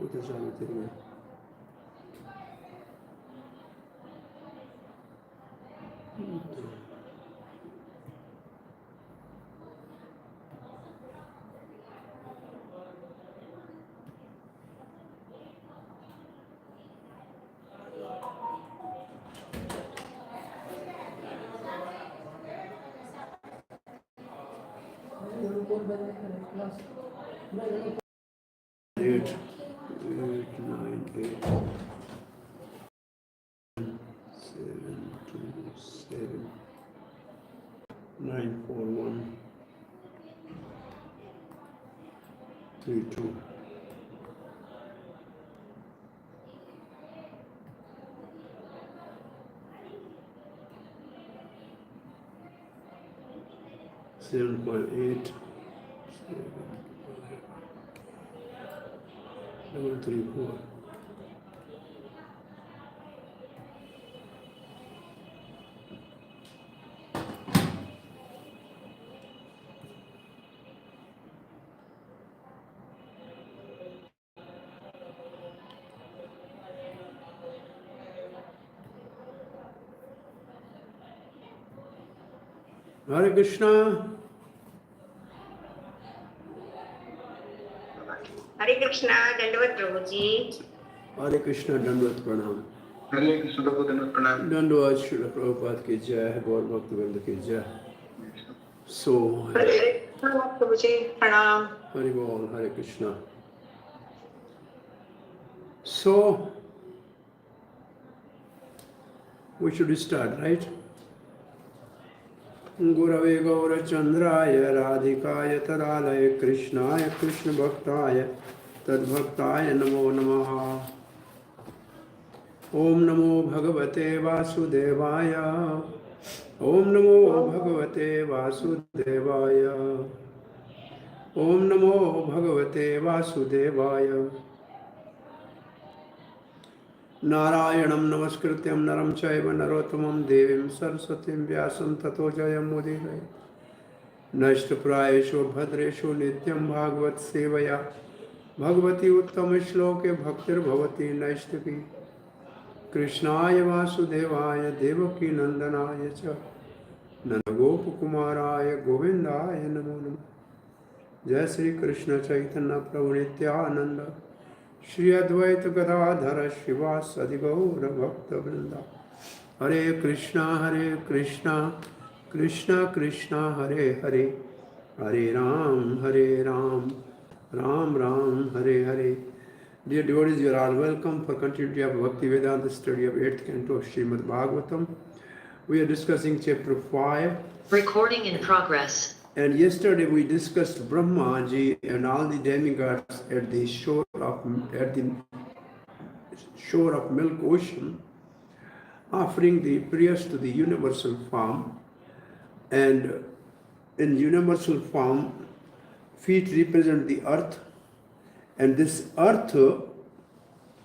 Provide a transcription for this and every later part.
उधर जाने के लिए eight, 9, 8, 7, 2, 7, 9, 4, 1, 3, 2. Seven point eight, 3, 4. Hare Krishna. Hare Krishna, Dandavat Prabhuji. Hare Krishna, Dandavat Pranam. Hare Krishna, Dandavat Pranam. Dandavat Srila Prabhupada ki jai, Gaur Bhaktivinoda ki jai. So, Hare Krishna, Prabhuji, Pranam. Hare Bol, Hare Krishna. So, we should start, right? Gurave Gaura Chandraya Radhikaya Tadalaya Krishnaya Krishna Bhaktaya Tadbhaktaya Namo Namaha. Om Namo Bhagavate Vasudevaya. Om Namo Bhagavate Vasudevaya. Om Namo Bhagavate Vasudevaya. Narayanam Namaskrityam Naram Chaiva Narottamam Devim Saraswatim Vyasam Tato Jayam Mudire. Nashtaprayesho Bhadresho Nityam Bhagavat Sevaya Bhagavati Uttama Shloke Bhaktir Bhavati Nashtaki Krishnaya Vasudevaya Devaki Nandanaya Cha Nanagopakumaraya Govindaya Namo Namo. Jai Sri Krishna Chaitanya Prabhu Nityananda Shri Advaita Gadadhara Shivasadi Gaura Bhakta Vrinda. Hare Krishna, Krishna Krishna, Hare Hare, Hare Ram, Ram Ram, Hare Hare. Dear devotees, you are all welcome for continuity of Bhakti Vedanta study of 8th canto of Srimad Bhagavatam. We are discussing chapter 5. Recording in progress. And yesterday we discussed Brahmaji and all the demigods at the shore of Milk Ocean, offering the prayers to the universal form. And in universal form, feet represent the earth, and this earth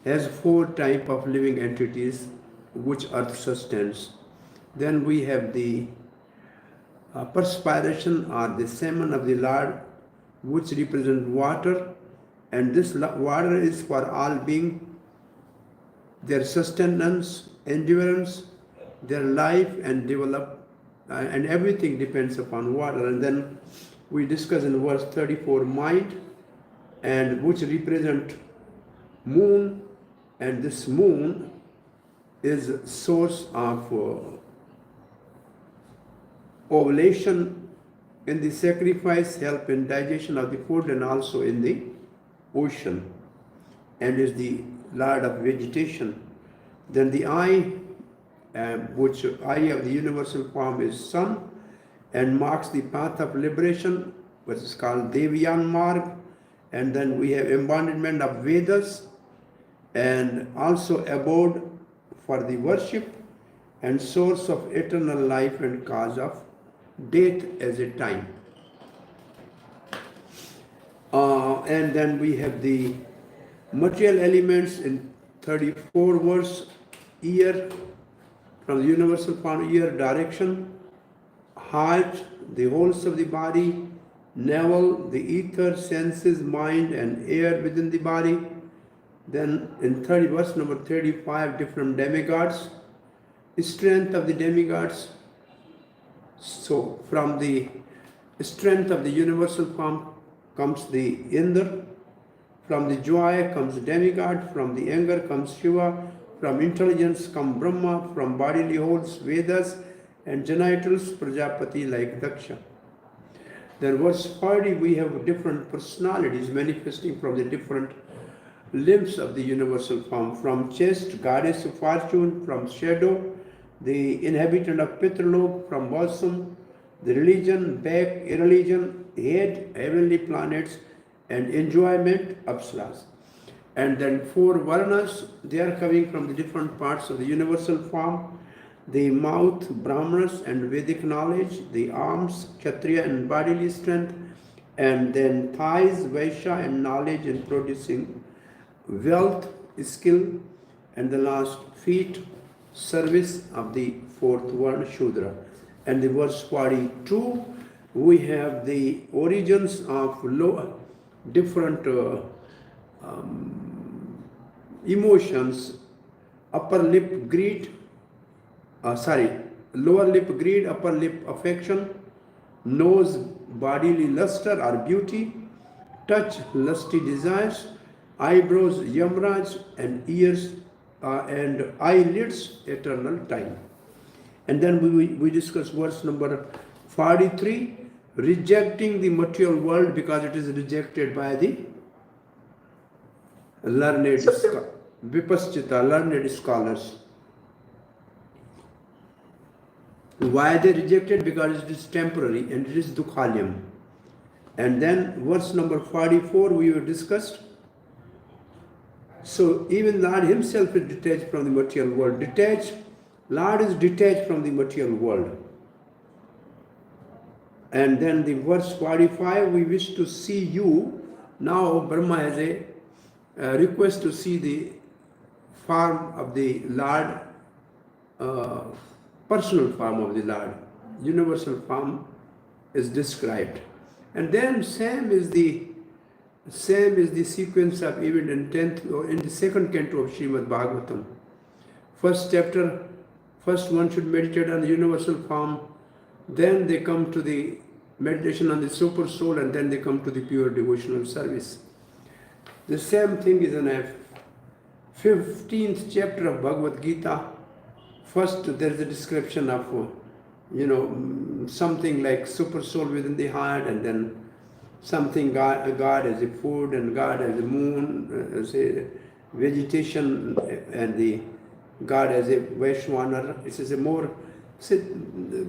has 4 types of living entities which earth sustains. Then we have the perspiration or the semen of the Lord, which represent water, and this water is for all being, their sustenance, endurance, their life and develop, and everything depends upon water. And then we discuss in verse 34 mind, and which represent moon, and this moon is source of ovulation in the sacrifice, help in digestion of the food, and also in the ocean, and is the lord of vegetation. Then the eye, which eye of the universal form is sun, and marks the path of liberation, which is called Devyan Marg. And then we have embodiment of Vedas, and also abode for the worship, and source of eternal life and cause of death as a time. And then we have the material elements in 34 verse: ear, from the universal form, ear, direction; heart, the wholes of the body; navel, the ether, senses, mind, and air within the body; Then in verse number 35, different demigods, strength of the demigods. So from the strength of the universal form comes the Indra, from the joy comes the demigod, from the anger comes Shiva, from intelligence comes Brahma, from bodily wholes Vedas, and genitals Prajapati like Daksha. Then verse 40, we have different personalities manifesting from the different limbs of the universal form. From chest, goddess of fortune; from shadow, the inhabitant of Pitralok; from bosom, the religion; back, irreligion; head, heavenly planets; and enjoyment, apsaras. And then 4 varnas, they are coming from the different parts of the universal form. The mouth, brahmanas and Vedic knowledge; the arms, kshatriya and bodily strength; and then thighs, vaishya and knowledge in producing wealth, skill; and the last feet, service of the 4th varna, Shudra. And the verse 42, we have the origins of different emotions: upper lip greed, lower lip greed, upper lip affection; nose, bodily luster or beauty; touch, lusty desires; eyebrows, yamraj; and ears and eyelids, eternal time. And then we discuss verse number 43, rejecting the material world because it is rejected by the learned vipaschita, learned scholars. Why they rejected? Because it is temporary and it is dukhalyam. And then verse number 44 we have discussed. So even Lord himself is detached from the material world. Lord is detached from the material world. And then the verse 45, we wish to see you. Now Brahma has a request to see the form of the Lord, personal form of the Lord. Universal form is described. And then same is the sequence of event in 10th or in the 2nd canto of Srimad Bhagavatam. First chapter, first one should meditate on the universal form, then they come to the meditation on the super soul, and then they come to the pure devotional service. The same thing is in a 15th chapter of Bhagavad Gita. First there is a description of something like super soul within the heart, and then something God as a food, and God as a moon, as a vegetation, and the God as a Vaishwanar. It is a more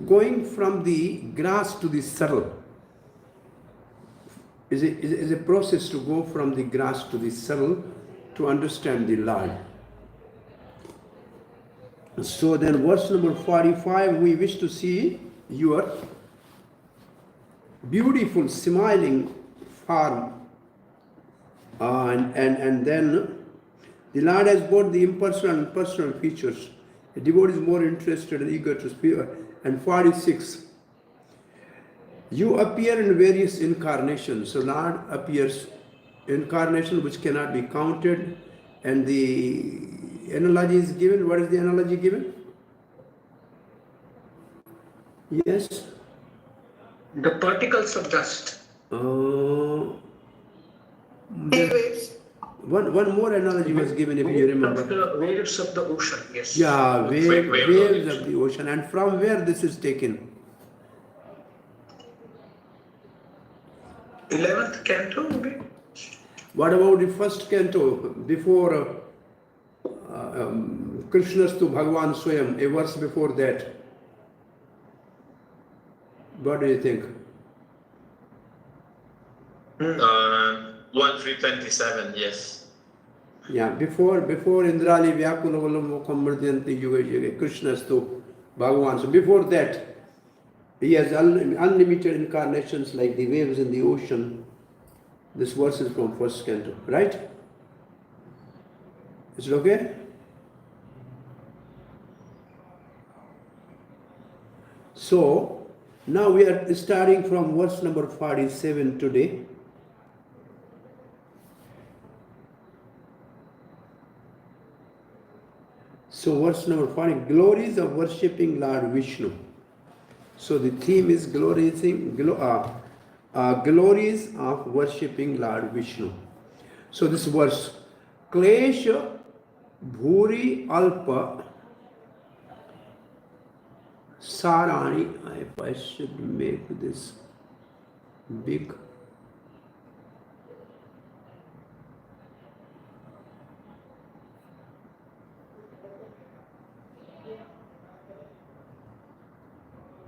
going from the grass to the subtle. Is a process to go from the grass to the subtle to understand the Lord. So then verse number 45, we wish to see your beautiful smiling form, and then the Lord has both the impersonal and personal features. The devotee is more interested and eager to speak. And 46, you appear in various incarnations. So Lord appears incarnation which cannot be counted, and the analogy is given. What is the analogy given? Yes? The particles of dust. One more analogy was given, if you remember. The waves of the ocean, yes. Yeah, waves of the ocean. And from where this is taken? 11th canto, maybe? What about the first canto, before Krishnastu Bhagavan Swayam, a verse before that? What do you think? 1:327, yes. Yeah, before Indrali Vyakula Valam Mukham Mridyanti Yuga Yuga, Krishnastu Bhagavan. So before that, he has unlimited incarnations like the waves in the ocean. This verse is from first canto, right? Is it okay? So now we are starting from verse number 47 today. So verse number 40, glories of worshipping Lord Vishnu. So the theme is glories of worshipping Lord Vishnu. So this verse, Klesha Bhuri Alpa Sarani, if I should make this big.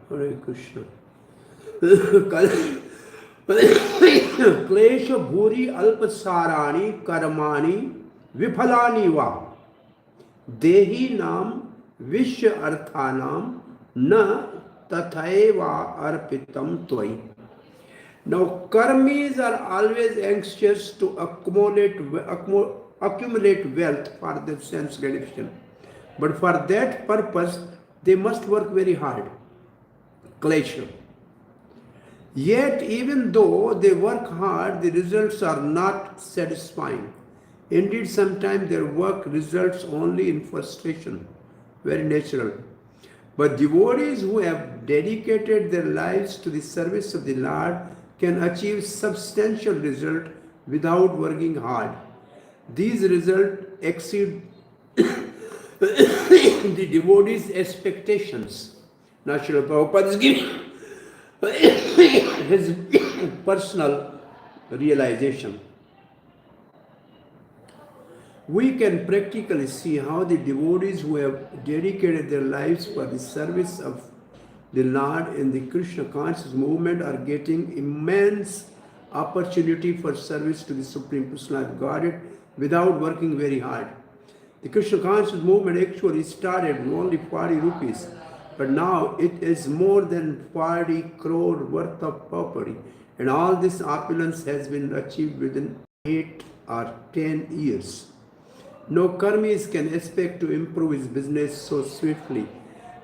Hare Krishna. Klesha Bhuri Alpasarani Karmani Viphalani Va Dehi Nam Vishya Arthanam Na Tathaiva Arpitam Tvai. Now, karmis are always anxious to accumulate wealth for their sense gratification. But for that purpose, they must work very hard. Klesha. Yet, even though they work hard, the results are not satisfying. Indeed, sometimes their work results only in frustration. Very natural. But devotees who have dedicated their lives to the service of the Lord can achieve substantial result without working hard. These results exceed the devotees' expectations. Now, Srila Prabhupada is giving his personal realization. We can practically see how the devotees who have dedicated their lives for the service of the Lord in the Krishna conscious movement are getting immense opportunity for service to the Supreme Personality of Godhead without working very hard. The Krishna conscious movement actually started with only 40 rupees, but now it is more than 40 crore worth of property, and all this opulence has been achieved within 8 or 10 years. No karmis can expect to improve his business so swiftly.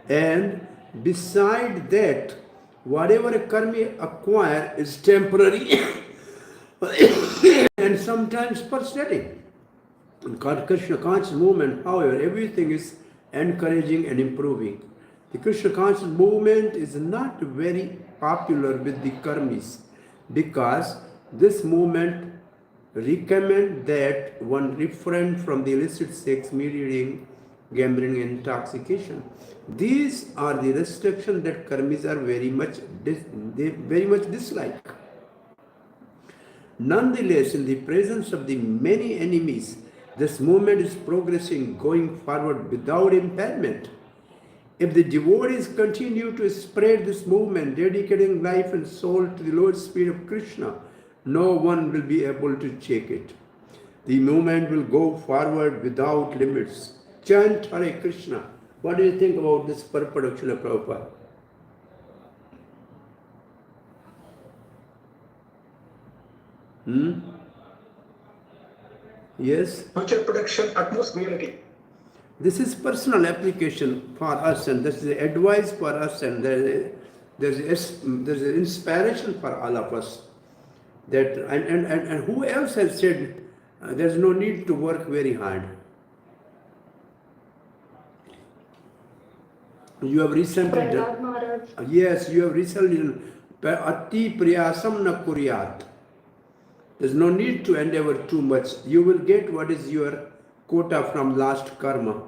And beside that, whatever a karmi acquire is temporary and sometimes pathetic. In Krishna conscious movement, however, everything is encouraging and improving. The Krishna conscious movement is not very popular with the karmis because this movement recommend that one refrain from the illicit sex, meat eating, gambling, and intoxication. These are the restrictions that karmis are very much dislike. Nonetheless, in the presence of the many enemies, this movement is progressing, going forward without impairment. If the devotees continue to spread this movement, dedicating life and soul to the Lord Spirit of Krishna, no one will be able to check it. The movement will go forward without limits. Chant Hare Krishna. What do you think about this purport of Srila Prabhupada? Yes? Future production, utmost purity. This is personal application for us, and this is advice for us, and there's an inspiration for all of us. That and who else has said there's no need to work very hard? You have recently done. Yes, you have recently done. Ati priyasam na kuryat. There's no need to endeavor too much. You will get what is your quota from last karma.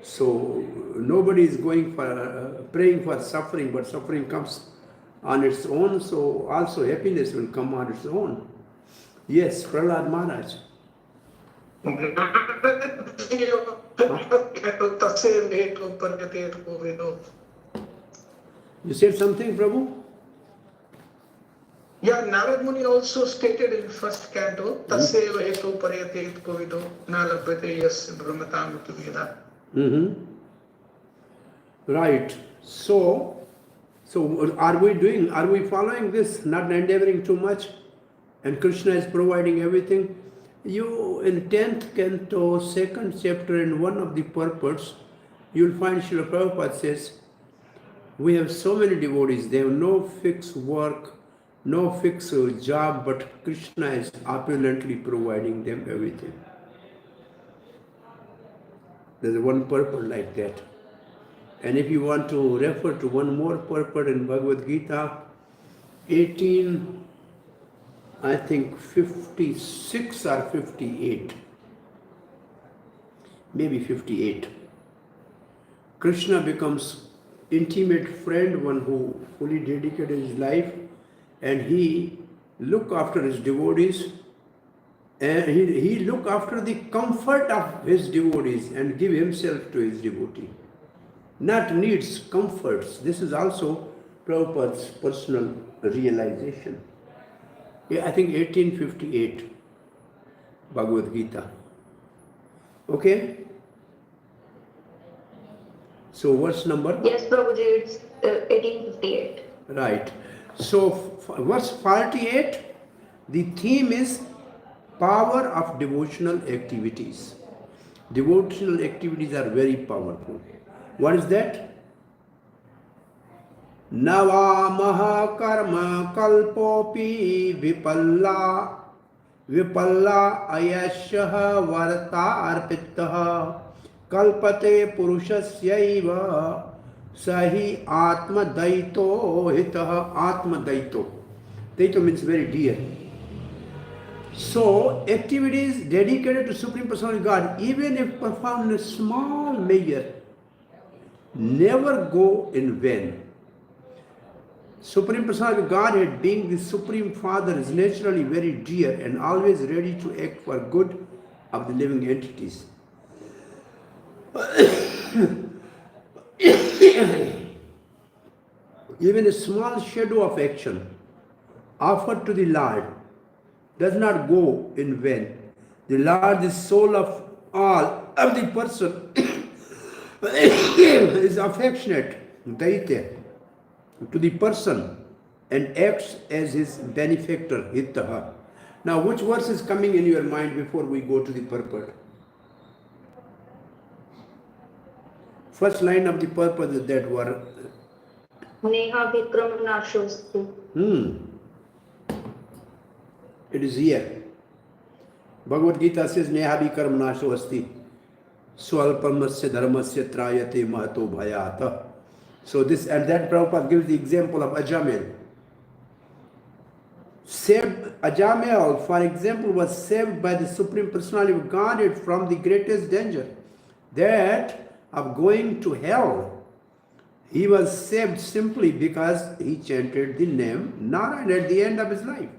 So nobody is going for praying for suffering, but suffering comes on its own, so also happiness will come on its own. Yes, Prahlad Maharaj. You said something, Prabhu? Yeah, Narad Muni also stated in first canto, Taseva hetu parayate kovido nalabhate yasya brahmatam veda. Right. So are we following this, not endeavoring too much? And Krishna is providing everything. You, in 10th canto, 2nd chapter, in one of the purports, you will find Srila Prabhupada says, we have so many devotees, they have no fixed work, no fixed job, but Krishna is opulently providing them everything. There's one purport like that. And if you want to refer to one more purport in Bhagavad Gita, 18, I think 56 or 58, maybe 58. Krishna becomes intimate friend, one who fully dedicated his life, and he look after his devotees, and he look after the comfort of his devotees and give himself to his devotee. Not needs, comforts. This is also Prabhupada's personal realization. Yeah, I think 1858, Bhagavad Gita. Okay? So verse number? Yes, Prabhuji, it's 1858. Right. So verse 48, the theme is power of devotional activities. Devotional activities are very powerful. What is that? Navamaha karma kalpopi vipalla ayashaha varta arpitaha kalpate purushasyaiva sahi atma daito hitaha. Atma daito. Daito means very dear. So, activities dedicated to Supreme Personality God, even if performed in a small measure, never go in vain. Supreme Personality Godhead, being the Supreme Father, is naturally very dear and always ready to act for good of the living entities. Even a small shadow of action offered to the Lord does not go in vain. The Lord, the soul of all of the person, is affectionate, daite, to the person and acts as his benefactor, hittaha. Now, which verse is coming in your mind before we go to the purport? First line of the purport is that word. Neha Vikram Nashostu. It is here. Bhagavad Gita says, Neha Vikram Nasho Asti. Swalpamasya dharmasya trayate mahato bhayata. So this, and that Prabhupada gives the example of Ajamil. Ajamil, for example, was saved by the Supreme Personality of Godhead from the greatest danger, that of going to hell. He was saved simply because he chanted the name Narayan at the end of his life.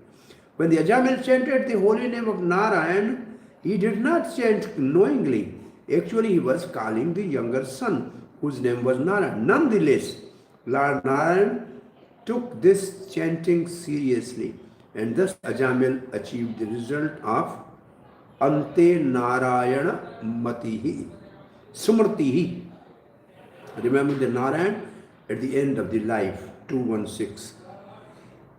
When the Ajamil chanted the holy name of Narayan, he did not chant knowingly. Actually, he was calling the younger son, whose name was Narayan. Nonetheless, Lord Narayan took this chanting seriously, and thus Ajamil achieved the result of Ante Narayana Matihi, Sumrtihi. Remember the Narayan at the end of the life, 216.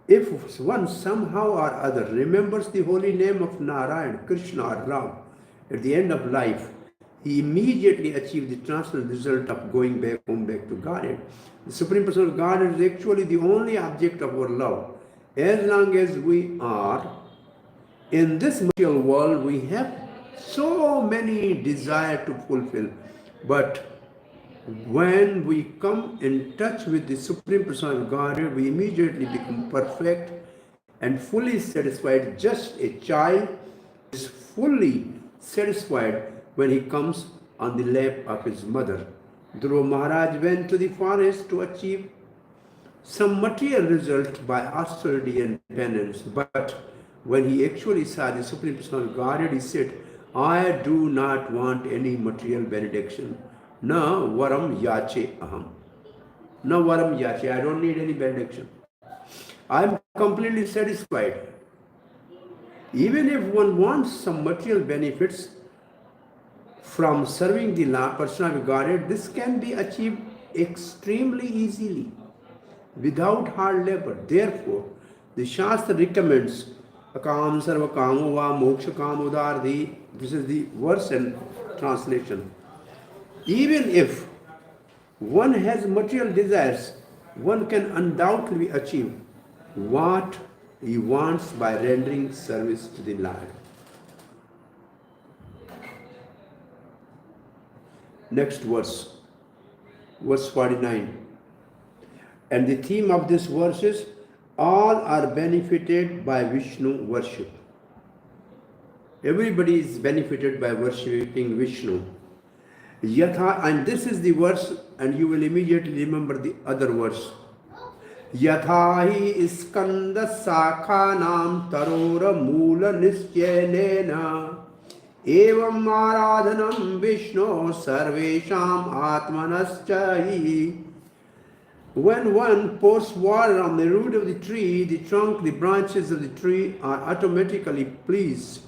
If one somehow or other remembers the holy name of Narayan, Krishna or Ram at the end of life, he immediately achieved the transcendental result of going back home, back to Godhead. The Supreme Person of Godhead is actually the only object of our love. As long as we are in this material world, we have so many desires to fulfill. But when we come in touch with the Supreme Person of Godhead, we immediately become perfect and fully satisfied. Just a child is fully satisfied when he comes on the lap of his mother. Dhruva Maharaj went to the forest to achieve some material result by austerity and penance, but when he actually saw the Supreme Personality of Godhead, he said, I do not want any material benediction. Na varam yache aham. Na varam yache. I don't need any benediction. I am completely satisfied. Even if one wants some material benefits from serving the Personality of Godhead, this can be achieved extremely easily, without hard labor. Therefore, the Shastra recommends Akam sarva kamo va moksha kamo dardhi. This is the verse and translation. Even if one has material desires, one can undoubtedly achieve what he wants by rendering service to the Lord. Next verse, verse 49. And the theme of this verse is, all are benefited by Vishnu worship. Everybody is benefited by worshipping Vishnu. Yatha, and this is the verse, and you will immediately remember the other verse. Yatha hi iskanda sakhanam tarora moola nisyena evam aradhanam Vishnu sarvesham atmanascha. When one pours water on the root of the tree, the trunk, the branches of the tree are automatically pleased.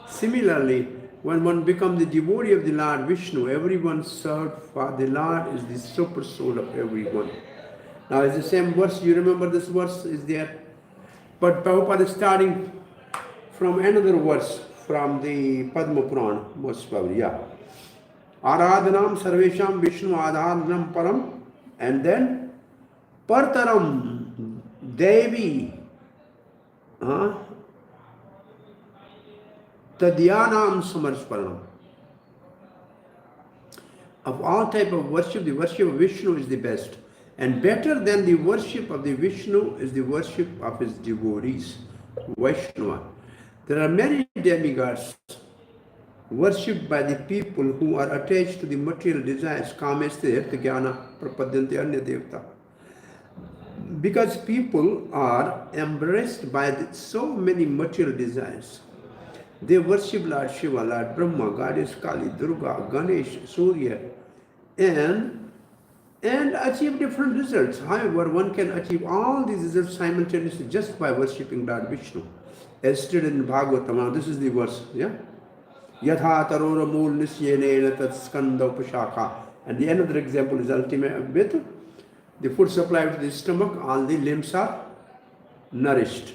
Similarly, when one becomes the devotee of the Lord Vishnu, everyone served for the Lord is the super soul of everyone. Now, it's the same verse. You remember this verse is there? But Prabhupada is starting from another verse from the Padma Purana, most probably, yeah. Aradhanam sarvesham Vishnu adhyanam param, and then Partaram Devi Tadhyanam Samarspannam. Of all type of worship, the worship of Vishnu is the best. And better than the worship of the Vishnu is the worship of his devotees, Vaishnava. There are many demigods worshipped by the people who are attached to the material desires, kamesthir, gyana, prapadyanti, anya devta. Because people are embraced by so many material desires. They worship Lord Shiva, Lord Brahma, Goddess Kali, Durga, Ganesh, Surya, and achieve different results. However, one can achieve all these results simultaneously just by worshipping Lord Vishnu. As stated in Bhagavatam, this is the verse, yeah? Yatha tarora mool nisyenena tat skanda upashaka. And the another example is ultimate with the food supply to the stomach, all the limbs are nourished.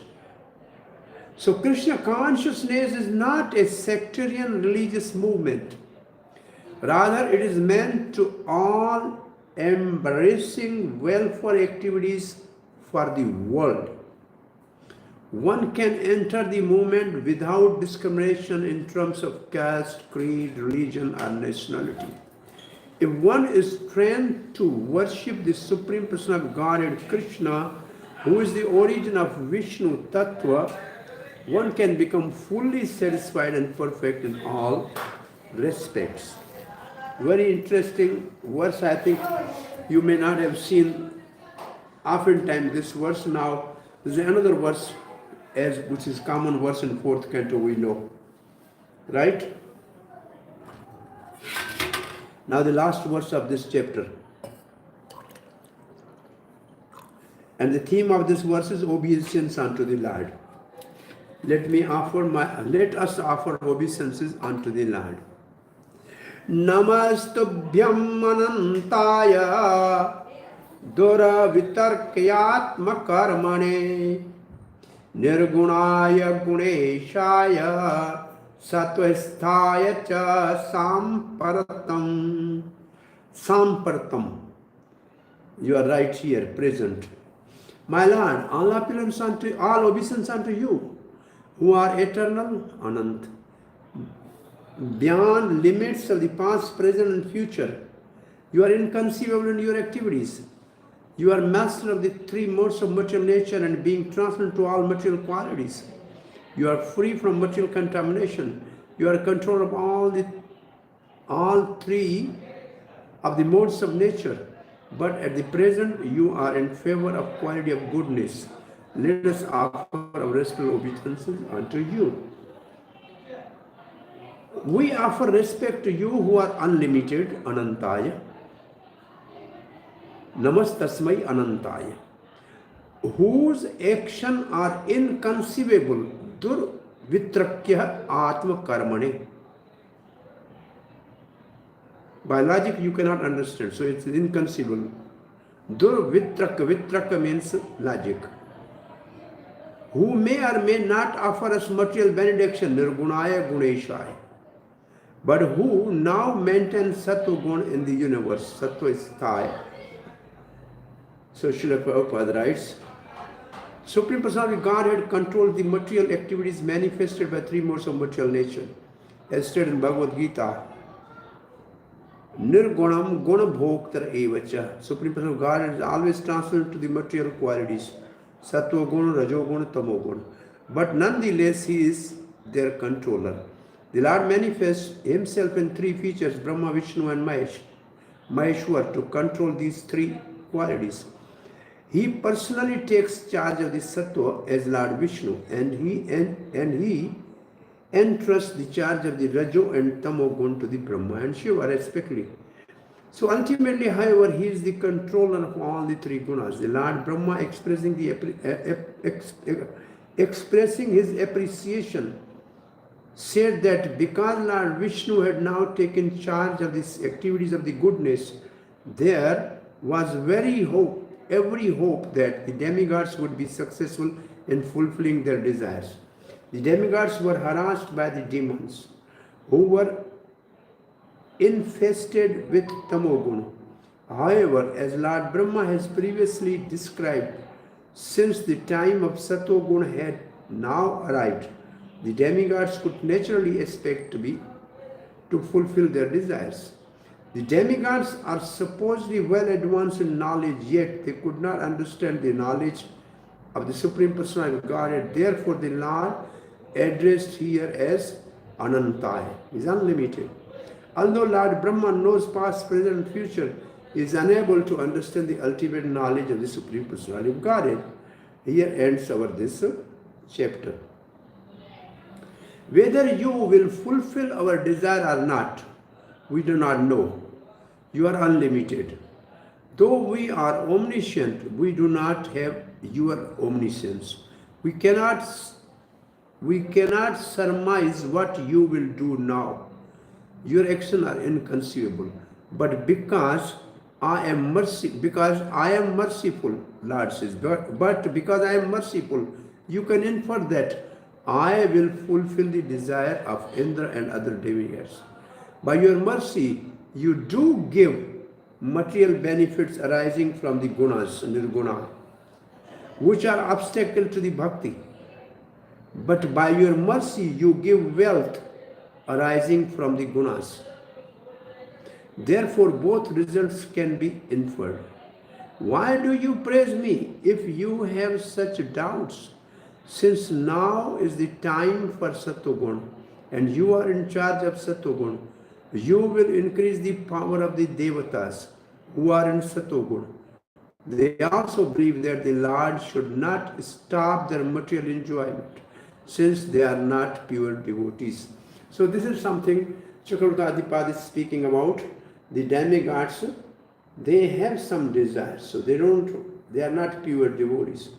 So Krishna consciousness is not a sectarian religious movement. Rather, it is meant to all embracing welfare activities for the world. One can enter the movement without discrimination in terms of caste, creed, religion, or nationality. If one is trained to worship the Supreme Person of Godhead, Krishna, who is the origin of Vishnu Tattva, one can become fully satisfied and perfect in all respects. Very interesting verse. I think you may not have seen oftentimes this verse. Now, there's another verse which is common verse in 4th canto, we know. Right? Now the last verse of this chapter. And the theme of this verse is obeisance unto the Lord. Let us offer obeisances unto the Lord. Namastubhyam anantaya dura vitarkyatma karmane nirgunaya guneshaya satvasthaya cha sampartam. You are right here, present. My Lord, all obeisance unto you, who are eternal, Anant, beyond limits of the past, present, and future. You are inconceivable in your activities. You are master of the three modes of material nature and being transcendent to all material qualities. You are free from material contamination. You are in control of all three of the modes of nature. But at the present, you are in favor of quality of goodness. Let us offer our respectful obeisances unto you. We offer respect to you who are unlimited, Anantaya. Namastasmai Anantaya. Whose actions are inconceivable, Durvitrakya Atma Karmane. By logic, you cannot understand, so it's inconceivable. Vitraka means logic. Who may or may not offer us material benediction, Nirgunaya Guneshaya, but who now maintains Sattva Gun in the universe. Sattva is Thaya. So Srila Prabhupada writes, Supreme Personality Godhead controls the material activities manifested by three modes of material nature. As stated in Bhagavad Gita, Nirgunam gunabhoktar evacha. Supreme Person of God is always transferred to the material qualities. Sattva guna, rajogun, tamogun. But nonetheless, he is their controller. The Lord manifests himself in three features, Brahma, Vishnu and Maheshwar, to control these three qualities. He personally takes charge of the Sattva as Lord Vishnu, and he entrusts the charge of the Rajo and Tamo gun to the Brahma and Shiva respectively. So ultimately, however, he is the controller of all the three gunas. The Lord Brahma expressing his appreciation said that because Lord Vishnu had now taken charge of the activities of the goodness, there was every hope that the demigods would be successful in fulfilling their desires. The demigods were harassed by the demons who were infested with tamoguna. However, as Lord Brahma has previously described, since the time of Sattoguna had now arrived, the demigods could naturally expect to fulfill their desires. The demigods are supposedly well advanced in knowledge, yet they could not understand the knowledge of the Supreme Personality of Godhead. Therefore, the Lord, addressed here as Anantai, is unlimited. Although Lord Brahma knows past, present, and future, he is unable to understand the ultimate knowledge of the Supreme Personality of Godhead. Here ends this chapter. Whether you will fulfill our desire or not, we do not know. You are unlimited. Though we are omniscient, we do not have your omniscience. We cannot surmise what you will do now. Your actions are inconceivable. But because I am merciful, Lord says, but because I am merciful, you can infer that I will fulfill the desire of Indra and other demigods. By your mercy, you do give material benefits arising from the gunas, nirguna, which are obstacle to the bhakti. But by your mercy, you give wealth arising from the gunas. Therefore, both results can be inferred. Why do you praise me if you have such doubts? Since now is the time for Sattoguna, and you are in charge of Sattoguna, you will increase the power of the Devatas who are in Sattoguna. They also believe that the Lord should not stop their material enjoyment, since they are not pure devotees. So this is something Chakravarti Adhipad is speaking about. The demigods, they have some desires, so they are not pure devotees.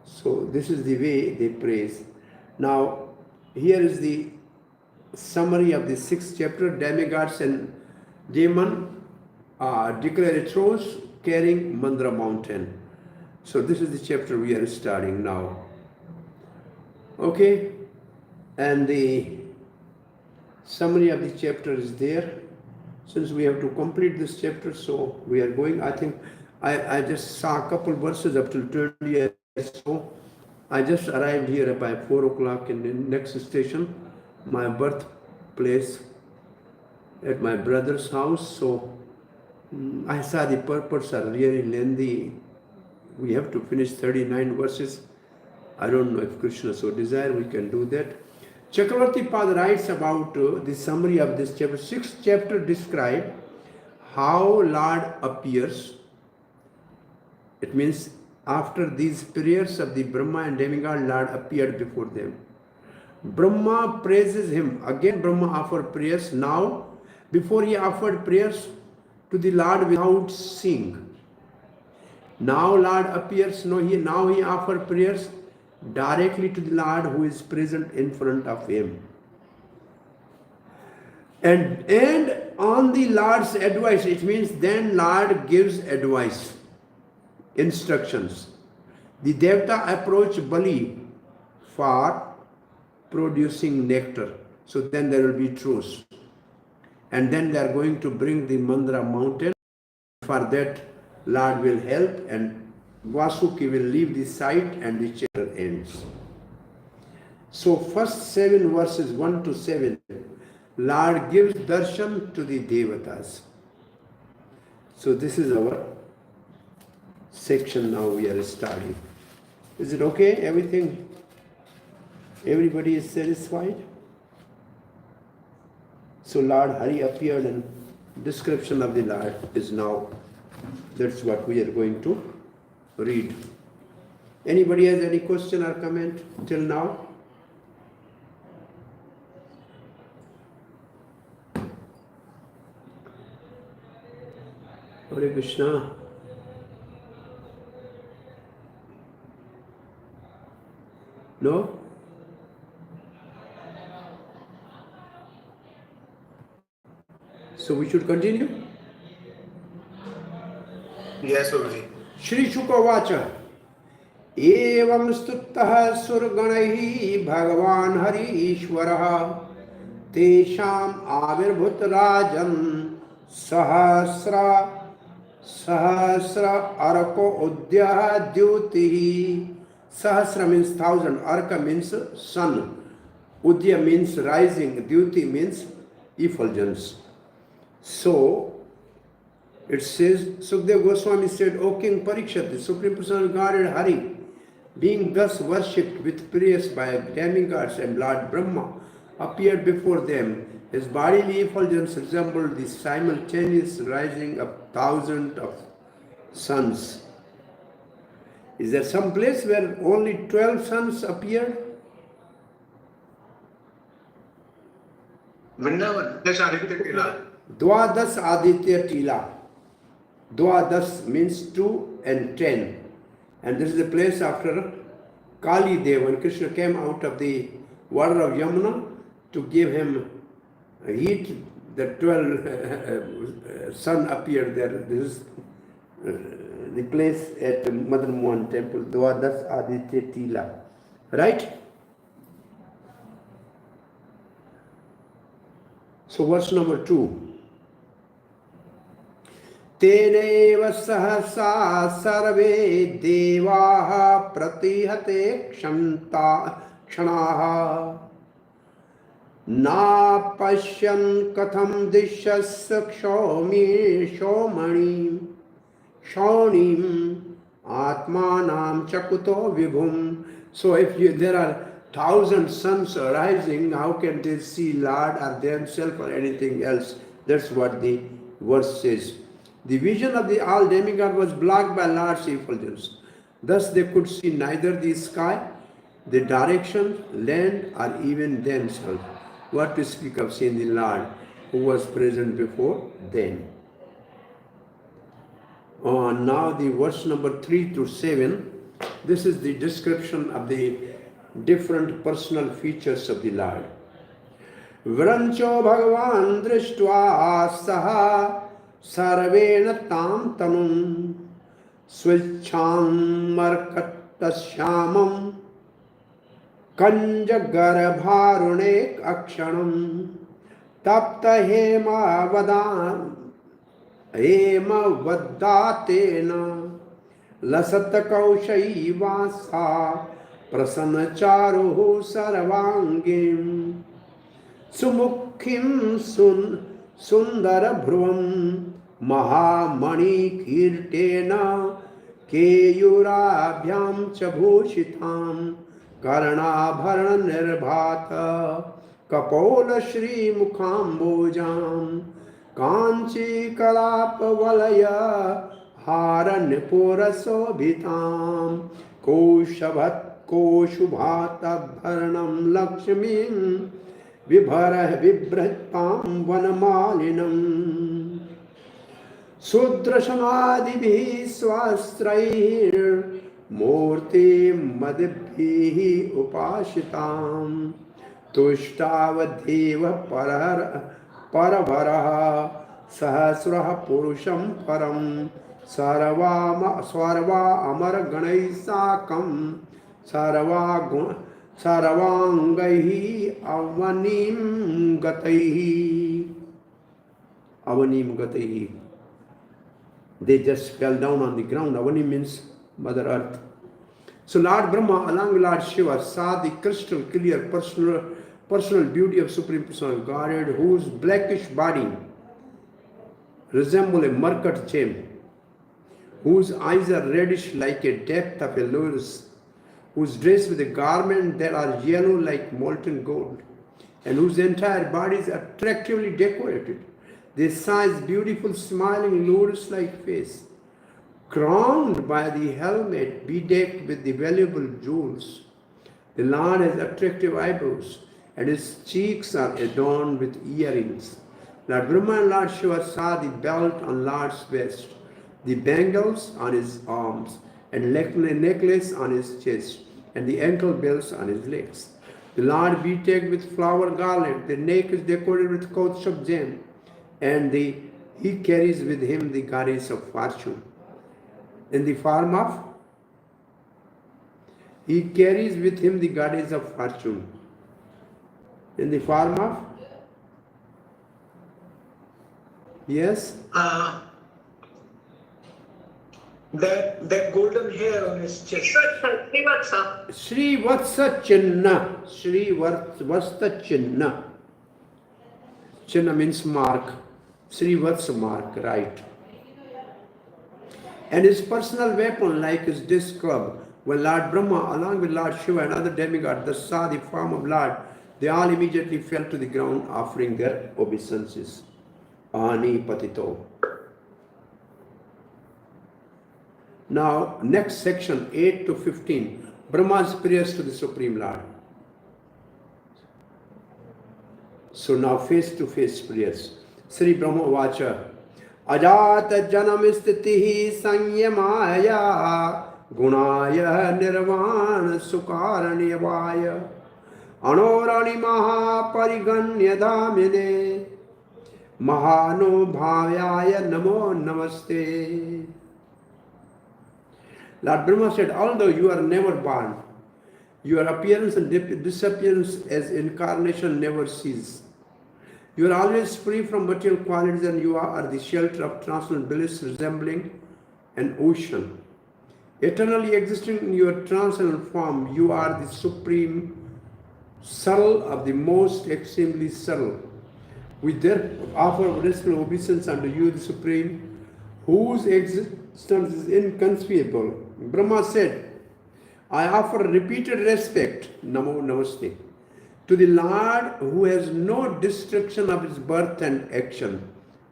So this is the way they praise. Now, here is the summary of the 6th chapter. Demigods and demon declare a truce carrying Mandra mountain. So this is the chapter we are starting now. Okay, and the summary of the chapter is there. Since we have to complete this chapter, so we are going. I think I just saw a couple verses up till 20. So I just arrived here by 4 o'clock in the next station, my birthplace, at my brother's house. So I saw the purports are really lengthy. We have to finish 39 verses. I don't know if Krishna so desire, we can do that. Chakravarti Pad writes about the summary of this chapter. 6th chapter describes how Lord appears. It means after these prayers of the Brahma and demigod, Lord appeared before them. Brahma praises him. Again Brahma offered prayers. Now, before he offered prayers to the Lord without seeing. Now Lord appears. Now he offered prayers directly to the Lord who is present in front of him. And on the Lord's advice, it means then Lord gives advice, instructions. The Devata approach Bali for producing nectar. So then there will be truce. And then they are going to bring the Mandra mountain. For that, Lord will help, and Vasuki will leave the site, and the chapter ends. So first 7 verses 1 to 7, Lord gives darshan to the Devatas. So this is our section now we are studying. Is it okay? Everything? Everybody is satisfied? So Lord Hari appeared and description of the Lord is now, that's what we are going to read. Anybody has any question or comment till now? Hare Krishna. No? So we should continue? Yes, Guruji. Shri Shukavacha Evam stuttah surganaihi Bhagavan Hari Ishwaraha Tesham avirbhut rajan sahasra arko udya dyutihi. Sahasra means 1,000, arka means sun, udya means rising, dyuti means effulgence. So it says, Sukdev Goswami said, O King Parikshit, the Supreme Personal Godhead Hari, being thus worshipped with praise by demigods and Lord Brahma, appeared before them. His bodily effulgence resembled the simultaneous rising of thousands of suns. Is there some place where only 12 suns appeared? Vrindavan, that's Adhbhut Tila. Dwadas Aditya Tila. Dwadas means 2 and 10. And this is the place after Kali Dev, when Krishna came out of the water of Yamuna to give him heat, the 12 sun appeared there. This is the place at Mother Mohan temple, Dwadas Aditya Tila. Right? So verse number 2. तेनैव सहसा सर्वे देवाः प्रतिहते क्षणाः नापश्यन् कथं दिश्यस्य क्षौणीम् आत्मानां चकुतो विभुम्. So if there are 1,000 suns rising, how can they see Lord or themselves or anything else? That's what the verse says. The vision of the all demigod was blocked by Lord's effulgence. Thus they could see neither the sky, the direction, land, or even themselves. What to speak of seeing the Lord who was present before them. Now the verse number 3 to 7. This is the description of the different personal features of the Lord. Vrancho Bhagavan Drishtva Saha Sarvena Tam Tanum Swilcham Markatashyamam Kanjagarbharunek Akshanam Tapta Hema Vaddatena Lasat Kaushai Vasa Prasanna Charuhu Sarvangim Sumukhim Sundara Bhruvam Mahamani Kirtena Keyurabhyam Chabhushitam Karnabharana Nirbhata Kapola Shri Mukhambojam Kanchi Kalapavalaya Haranipura Sobhitam Koshubhata Bharanam Lakshmim Vibhratam Vanamalinam Sudrashamadibhi Swastrair Murti Madibhi Upashitam Tushtavadeva Paravaraha Sahasraha Purusham Param Sarva Amar Ganaisakam Saravangaihi Avanim Gataihi. They just fell down on the ground. Avanim means Mother Earth. So Lord Brahma along with Lord Shiva saw the crystal clear personal beauty of Supreme Personal Godhead, whose blackish body resemble a market gem, whose eyes are reddish like a depth of a lotus, whose dressed with a garment that are yellow like molten gold, and whose entire body is attractively decorated. They size beautiful smiling lotus-like face, crowned by the helmet bedecked with the valuable jewels. The Lord has attractive eyebrows, and his cheeks are adorned with earrings. Lord Brahma and Lord Shiva saw the belt on Lord's waist, the bangles on his arms, and necklace on his chest, and the ankle bells on his legs. The Lord bedecked with flower garland, the neck is decorated with coats of gem, and he carries with him the goddess of fortune. In the form of, he carries with him the goddess of fortune. In the form of, yes? That golden hair on his chest. Sri Vatsa Chinna. Sri Vatsa Chinna. Chinna means mark. Sri Vatsa mark, right. And his personal weapon, like his disc club, when Lord Brahma, along with Lord Shiva and other demigods, thus saw the form of Lord, they all immediately fell to the ground, offering their obeisances. Ani Patito. Now, next section, 8 to 15, Brahma's prayers to the Supreme Lord. So now face-to-face prayers. Sri Brahma Vacha. Ajata janam stitihi sanyamaya gunaya nirvana sukaraniyavaya anorani maha pariganya dhamine mahano bhavyaya namo namaste. Lord Brahma said, although you are never born, your appearance and disappearance as incarnation never cease. You are always free from material qualities, and you are the shelter of transcendental bliss resembling an ocean. Eternally existing in your transcendental form, you are the supreme subtle of the most extremely subtle. We therefore offer respectful obeisance unto you, the Supreme, whose existence is inconceivable. Brahma said, I offer repeated respect, namo namaste, to the Lord who has no destruction of his birth and action,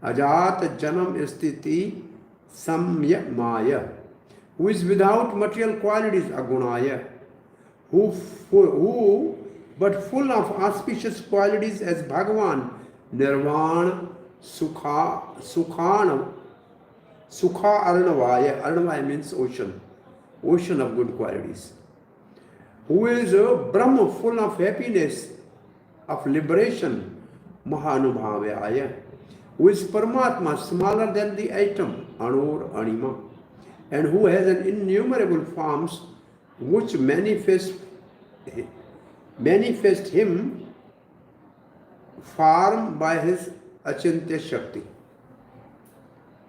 ajat janam stiti samya maya, who is without material qualities, agunaya, who but full of auspicious qualities as Bhagavan, nirvana, sukha arnavaya. Arnavaya means ocean, ocean of good qualities. Who is a Brahma, full of happiness, of liberation, Mahanubhavaya, who is Paramatma, smaller than the atom, Anur Anima, and who has an innumerable forms which manifest him formed by his Achintya Shakti.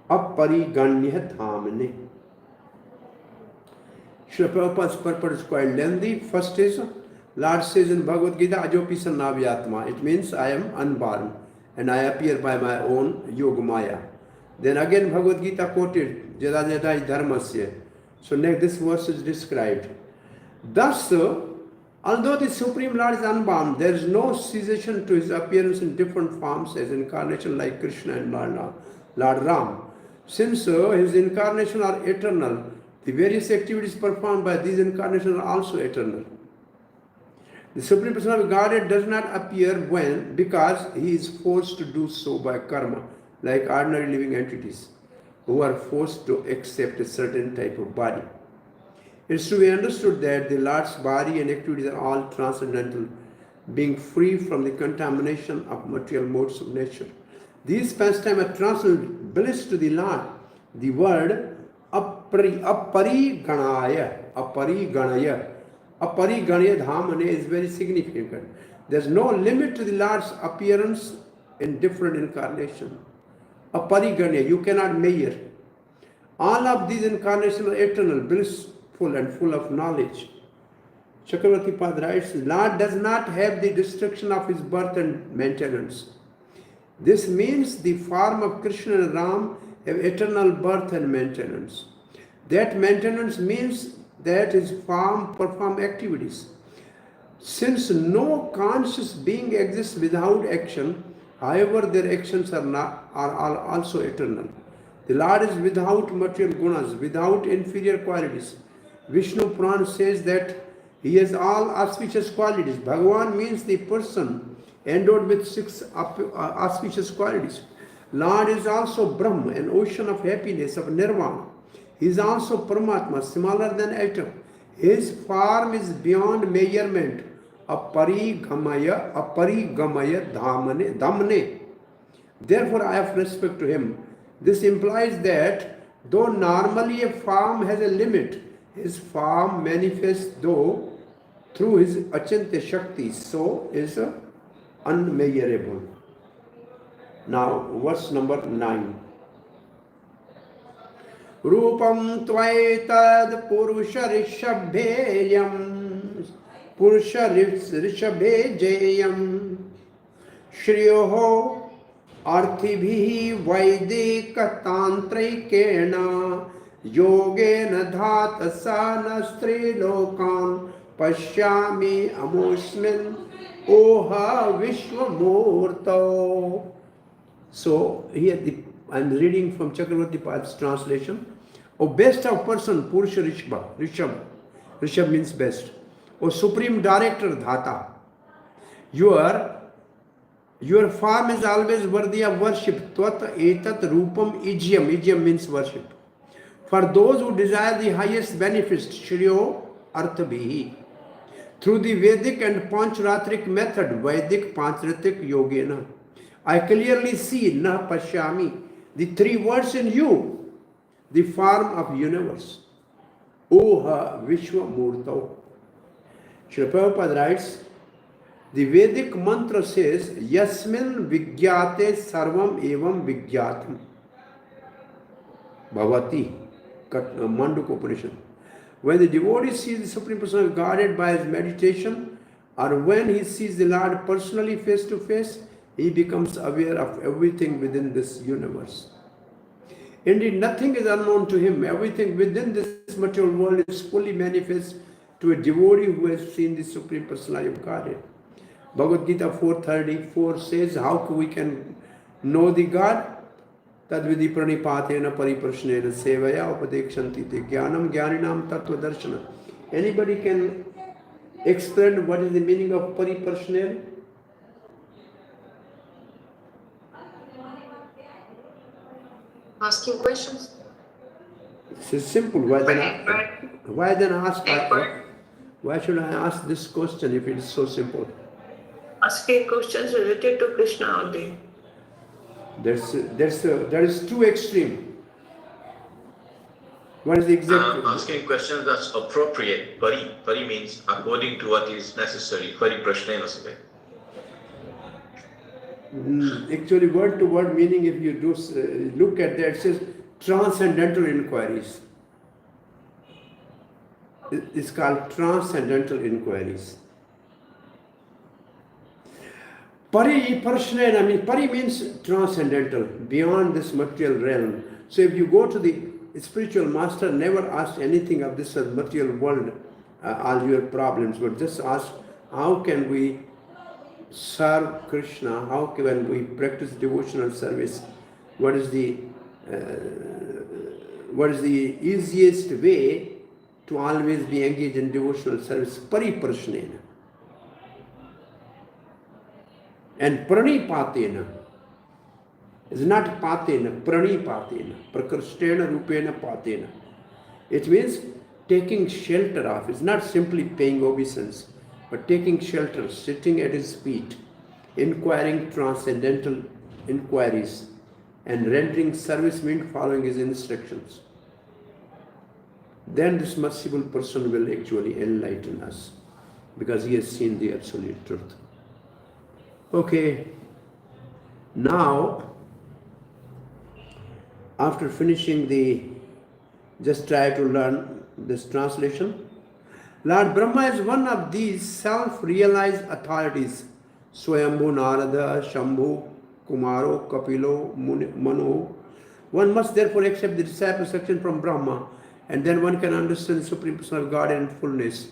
Apariganya Dhamane. Srila Prabhupada's purport is quite lengthy. First is, Lord says in Bhagavad Gita, Ajopi Sannavyatma. It means I am unborn and I appear by my own Yogamaya. Then again Bhagavad Gita quoted, Jada Jada Dharmasya. So next this verse is described. Thus, although the Supreme Lord is unbound, there is no cessation to his appearance in different forms as incarnation like Krishna and Lord Ram. Since his incarnations are eternal, the various activities performed by these incarnations are also eternal. The Supreme Personality of Godhead does not appear because he is forced to do so by karma, like ordinary living entities who are forced to accept a certain type of body. It is to be understood that the Lord's body and activities are all transcendental, being free from the contamination of material modes of nature. These pastimes are transcendental bliss to the Lord. The word apariganaya dhamane is very significant. There is no limit to the Lord's appearance in different incarnations. Apariganya, you cannot measure. All of these incarnations are eternal, blissful and full of knowledge. Chakravarti Pad writes, Lord does not have the destruction of his birth and maintenance. This means the form of Krishna and Ram have eternal birth and maintenance. That maintenance means that his form perform activities. Since no conscious being exists without action, however their actions are also eternal. The Lord is without material gunas, without inferior qualities. Vishnu Puran says that he has all auspicious qualities. Bhagavan means the person endowed with 6 auspicious qualities. Lord is also Brahma, an ocean of happiness, of nirvana. He is also Paramatma, smaller than atom. His form is beyond measurement. Aparigamaya dhamane. Therefore, I have respect to him. This implies that though normally a form has a limit, his form manifests though through his achintya shakti, so is unmeasurable. Now, verse number 9. Rupam tvaitad purusha rishabheyam purusha rishabhejeyam shriyoho arthibhi vaidika tantrikena yogena dhata sanastri lokan pashyami amosmin oha vishwamurto. So here I'm reading from Chakravarti Pad's translation. O best of person, Purusha Rishabh means best. O Supreme Director, Dhata, your form is always worthy of worship. Tvat etat rupam ijyam means worship. For those who desire the highest benefits, Shriyo Arthabhihi. Through the Vedic and Pancharatric method, Vedic Pancharatric Yogena, I clearly see na pashyami, the 3 words in you, the form of universe. Oha Vishwamurto. Srila Prabhupada writes, the Vedic mantra says, Yasmin Vigyate Sarvam Evam Vigyatam. Bhavati, Mandukya Upanishad. When the devotee sees the Supreme Personality guarded by his meditation, or when he sees the Lord personally face to face, he becomes aware of everything within this universe. Indeed, nothing is unknown to him. Everything within this material world is fully manifest to a devotee who has seen the Supreme Personality of Godhead. Bhagavad Gita 4:34 says, how we can know the God? Tadvidi pranipatena pariprashnena sevaya upadekshanti te gyanam gyaninam tattva darshana. Anybody can explain what is the meaning of pariprashnena? Asking questions? It's simple. Why then ask? Why should I ask this question if it is so simple? Asking questions related to Krishna only. There is too extreme. What is the exact? Asking questions that's appropriate. Pari means according to what is necessary. Pari prashnena sabhi. Actually, word to word meaning, if you do look at that, it says transcendental inquiries. It's called transcendental inquiries. Pari means transcendental, beyond this material realm. So if you go to the spiritual master, never ask anything of this material world, all your problems, but just ask, how can we serve Krishna? How can we practice devotional service? What is the easiest way to always be engaged in devotional service? Pariprashnena. And pranipatena is not patena, pranipatena, prakrishtena rupena patena. It means taking shelter of. It's not simply paying obeisance, but taking shelter, sitting at his feet, inquiring transcendental inquiries, and rendering service means following his instructions. Then this merciful person will actually enlighten us, because he has seen the absolute truth. Okay, now after finishing just try to learn this translation. Lord Brahma is one of these self-realized authorities. Swayambhu, Narada, Shambhu, Kumaro, Kapilo, Manu. One must therefore accept the disciple section from Brahma, and then one can understand the Supreme Personal God in fullness.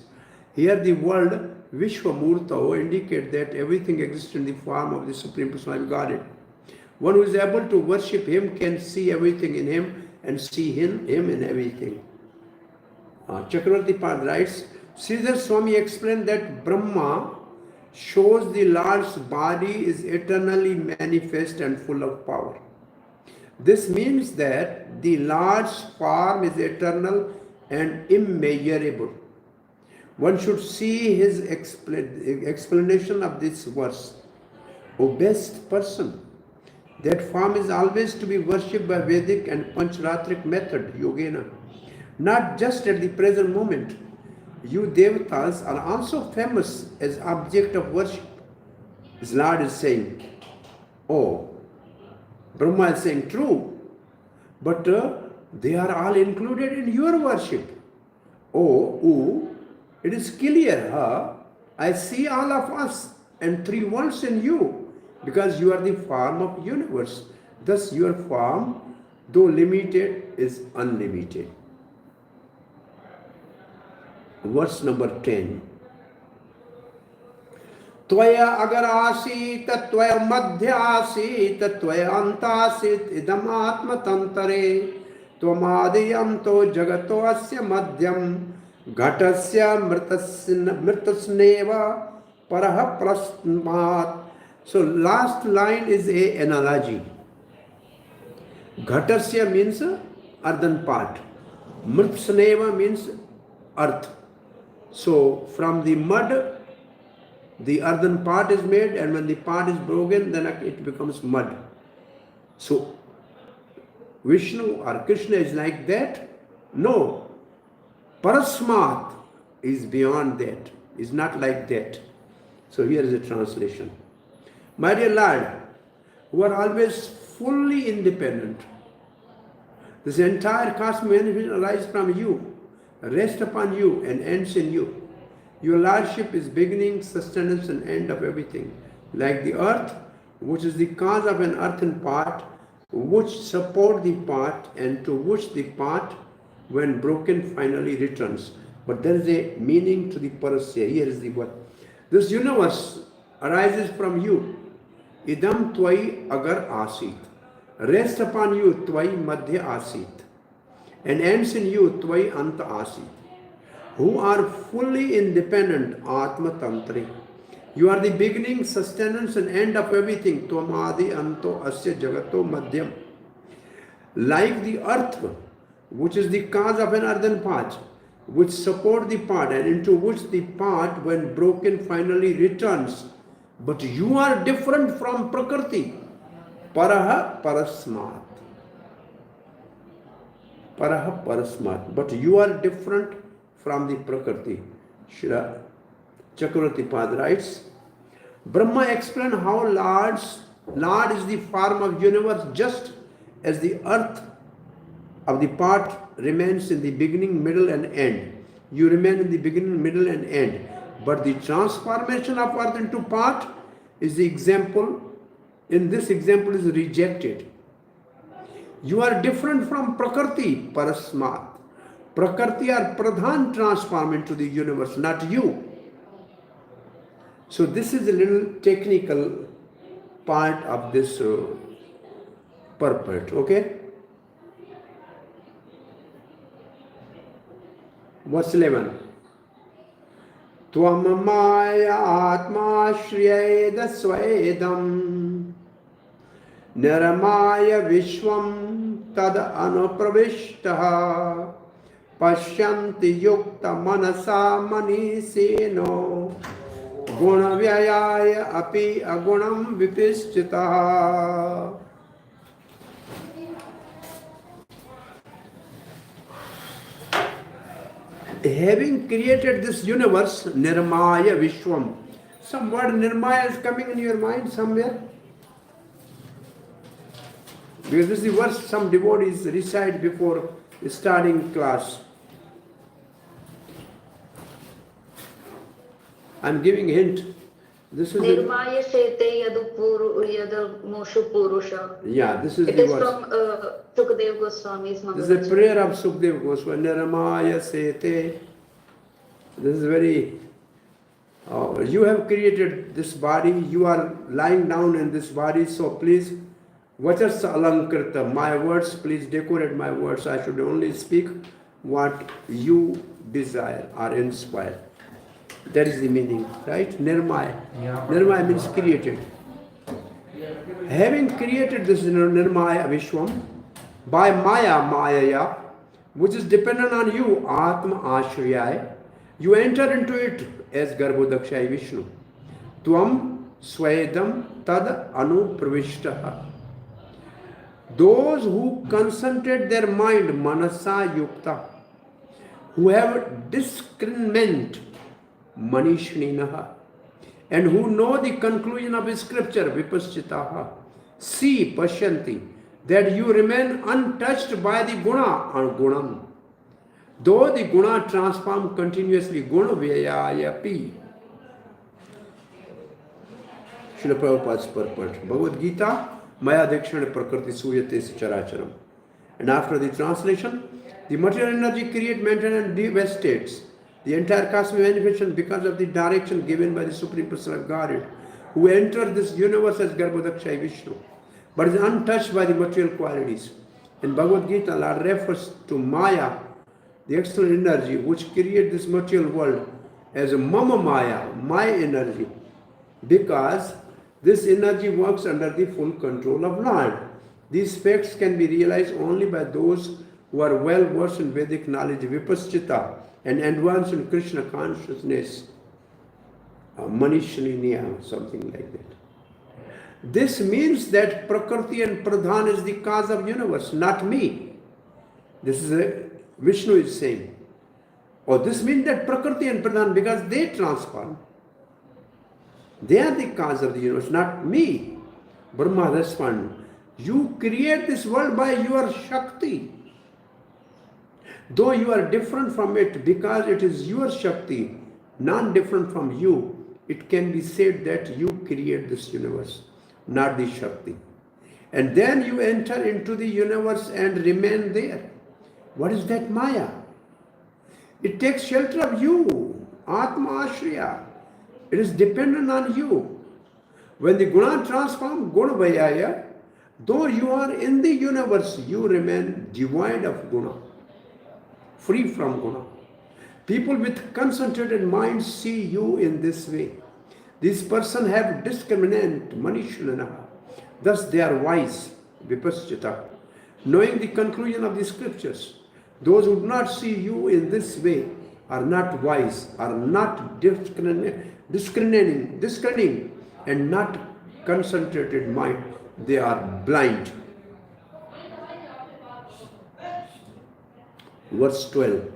Here the word Vishwamurta indicates that everything exists in the form of the Supreme Personal Godhead. One who is able to worship Him can see everything in Him and see Him in everything. Chakravarti Pad writes, Sridhar Swami explained that Brahma shows the Lord's body is eternally manifest and full of power. This means that the Lord's form is eternal and immeasurable. One should see his explanation of this verse. O best person, that form is always to be worshipped by Vedic and Pancharatric method, Yogena, not just at the present moment. You Devatas are also famous as object of worship. His Lord is saying, oh, Brahma is saying true, but they are all included in your worship. Oh, it is clear, I see all of us and three worlds in you, because you are the form of universe. Thus your form, though limited, is unlimited. Verse number 10. Tvaya agar asit tvaya madhya asit tvaya anta asit idam atma tantare tvamadiyam to jagato asya madhyam ghatasya mritasneva paraha prasmat. So last line is a analogy. Ghatasya means earthen part. Mritasneva means earth. So from the mud, the earthen part is made, and when the part is broken, then it becomes mud. So Vishnu or Krishna is like that? No. Parasmat is beyond that, is not like that. So here is a translation. My dear Lord, who are always fully independent, this entire cosmic manifestation arises from you, rests upon you, and ends in you. Your Lordship is beginning, sustenance, and end of everything. Like the earth, which is the cause of an earthen part, which support the part, and to which the part, when broken, finally returns. But there is a meaning to the parasya. Here is the word. This universe arises from you. Idam tvai agar asit. Rests upon you, tvai madhya asit. And ends in you, tvai anta asit. Who are fully independent, Atma Tantri. You are the beginning, sustenance, and end of everything. Tvamadi anto asya jagato madhyam. Like the earth, which is the cause of an earthen part, which support the part, and into which the part, when broken, finally returns. But you are different from Prakriti. Paraha parasmat. Paraha parasmat. But you are different from the Prakriti. Shri Chakravarti Pad writes, Brahma explained how Lord is the form of universe, just as the earth of the part remains in the beginning, middle, and end. You remain in the beginning, middle, and end. But the transformation of earth into part is the example. In this example is rejected. You are different from Prakriti, Parasmat. Prakriti or Pradhan transform into the universe, not you. So this is a little technical part of this purport, okay? Verse 11. Tvam maya atma shriyeda swedam niramaya vishwam tad anupravishtaha Pashyanti yukta manasa manisino guna vyayaya api agunam vipishtita. Having created this universe, Nirmaya Vishwam. Some word Nirmaya is coming in your mind somewhere? Because this is the verse some devotees recite before starting class. I'm giving a hint. This is Nirmaya Shete Yadmoshu Purusha. yeah, this is It the is verse. from Sukadev Goswami's This is a Mangalacharita. prayer of Sukdev Goswami. Niramaya Sete. This is very. You have created this body. You are lying down in this body. So please, vachas alankrita. My words, please decorate my words. I should only speak what you desire or inspire. That is the meaning, right? Nirmaya. Nirmaya means created. Having created this Nirmaya Vishwam by Maya, which is dependent on you, Atma Ashriyaya, you enter into it as Garbhodakshaya Vishnu. Tvam Swedam Tad Anu Pravishtaha. Those who concentrate their mind, Manasa Yukta, who have discernment, Manishnaha, and who know the conclusion of scripture, Vipaschitaha, see, Pashyanti, that you remain untouched by the guna or gunam. Though the guna transform continuously, guna VIHE B V. Srila Prabhupada's purport. Bhagavad Gita, Maya Dakshana Prakriti Suyate Characharam. And after the translation, the material energy creates, maintains and devastates the entire cosmic manifestation because of the direction given by the Supreme Personal Godhead, who entered this universe as Garbhodakshaya Vishnu, but is untouched by the material qualities. In Bhagavad Gita, Lord refers to Maya, the external energy which creates this material world, as a Mama Maya, my energy, because this energy works under the full control of Lord. These facts can be realized only by those who are well versed in Vedic knowledge, Vipaschita, and advanced in Krishna consciousness, Manishniya, something like that. This means that Prakriti and Pradhan is the cause of universe, not me. This is Vishnu is saying. Or this means that Prakriti and Pradhan, because they transform, they are the cause of the universe, not me. Brahma responds, you create this world by your Shakti. Though you are different from it because it is your Shakti, non-different from you, it can be said that you create this universe, not the Shakti. And then you enter into the universe and remain there. What is that Maya? It takes shelter of you, Atma Ashriya. It is dependent on you. When the guna transform, guna VIHE, though you are in the universe, you remain devoid of guna, free from guna. People with concentrated minds see you in this way. These persons have discriminant manishana, thus they are wise, vipaschita, knowing the conclusion of the scriptures. Those who do not see you in this way are not wise, are not discerning, and not concentrated mind. They are blind. Verse 12.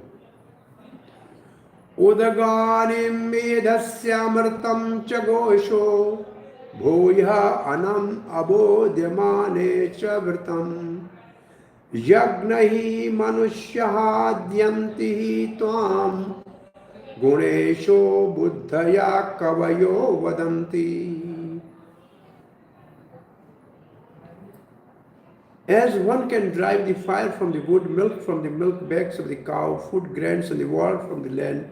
Udaganim medhasyamritam cha gosho bhoya anam abodhyamane cha vritam yagnahi manushyaha dhyantihi tvam gunesho buddhaya kavayo vadanti. As one can drive the fire from the wood, milk from the milk bags of the cow, food grains on the wall from the land,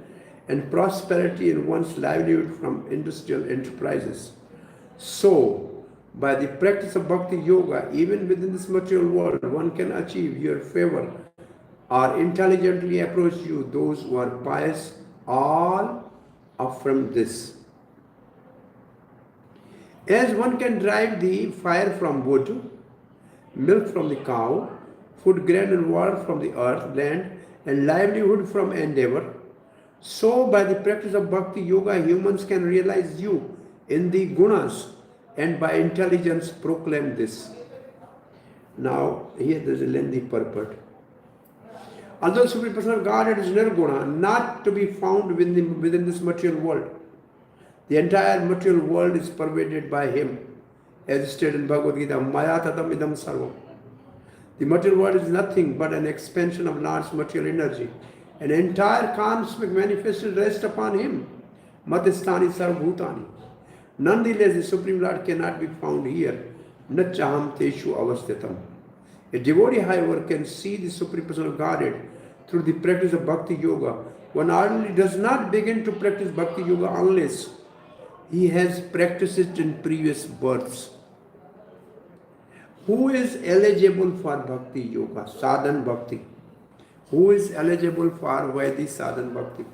and prosperity in one's livelihood from industrial enterprises, so by the practice of bhakti yoga, even within this material world, one can achieve your favor or intelligently approach you. Those who are pious all affirm this. As one can drive the fire from wood, milk from the cow, food, grain and water from the earth, land, and livelihood from endeavor, so by the practice of bhakti yoga, humans can realize you in the gunas and by intelligence proclaim this. Now, here there is a lengthy purport. Although Supreme Personal Godhead is nirguna, not to be found within this material world, the entire material world is pervaded by Him, as stated in Bhagavad Gita, Maya tatam idam sarvam. The material world is nothing but an expansion of Lord's material energy. An entire cosmic manifestation rests upon Him. Matistani sarvabhutani. Nonetheless, the Supreme Lord cannot be found here. Na chaham teshu avastitam. A devotee, however, can see the Supreme Person of Godhead through the practice of Bhakti Yoga. One ordinarily does not begin to practice Bhakti Yoga unless he has practiced it in previous births. Who is eligible for Bhakti Yoga? Sadhan Bhakti. Who is eligible for Vedic Sadhan Bhakti?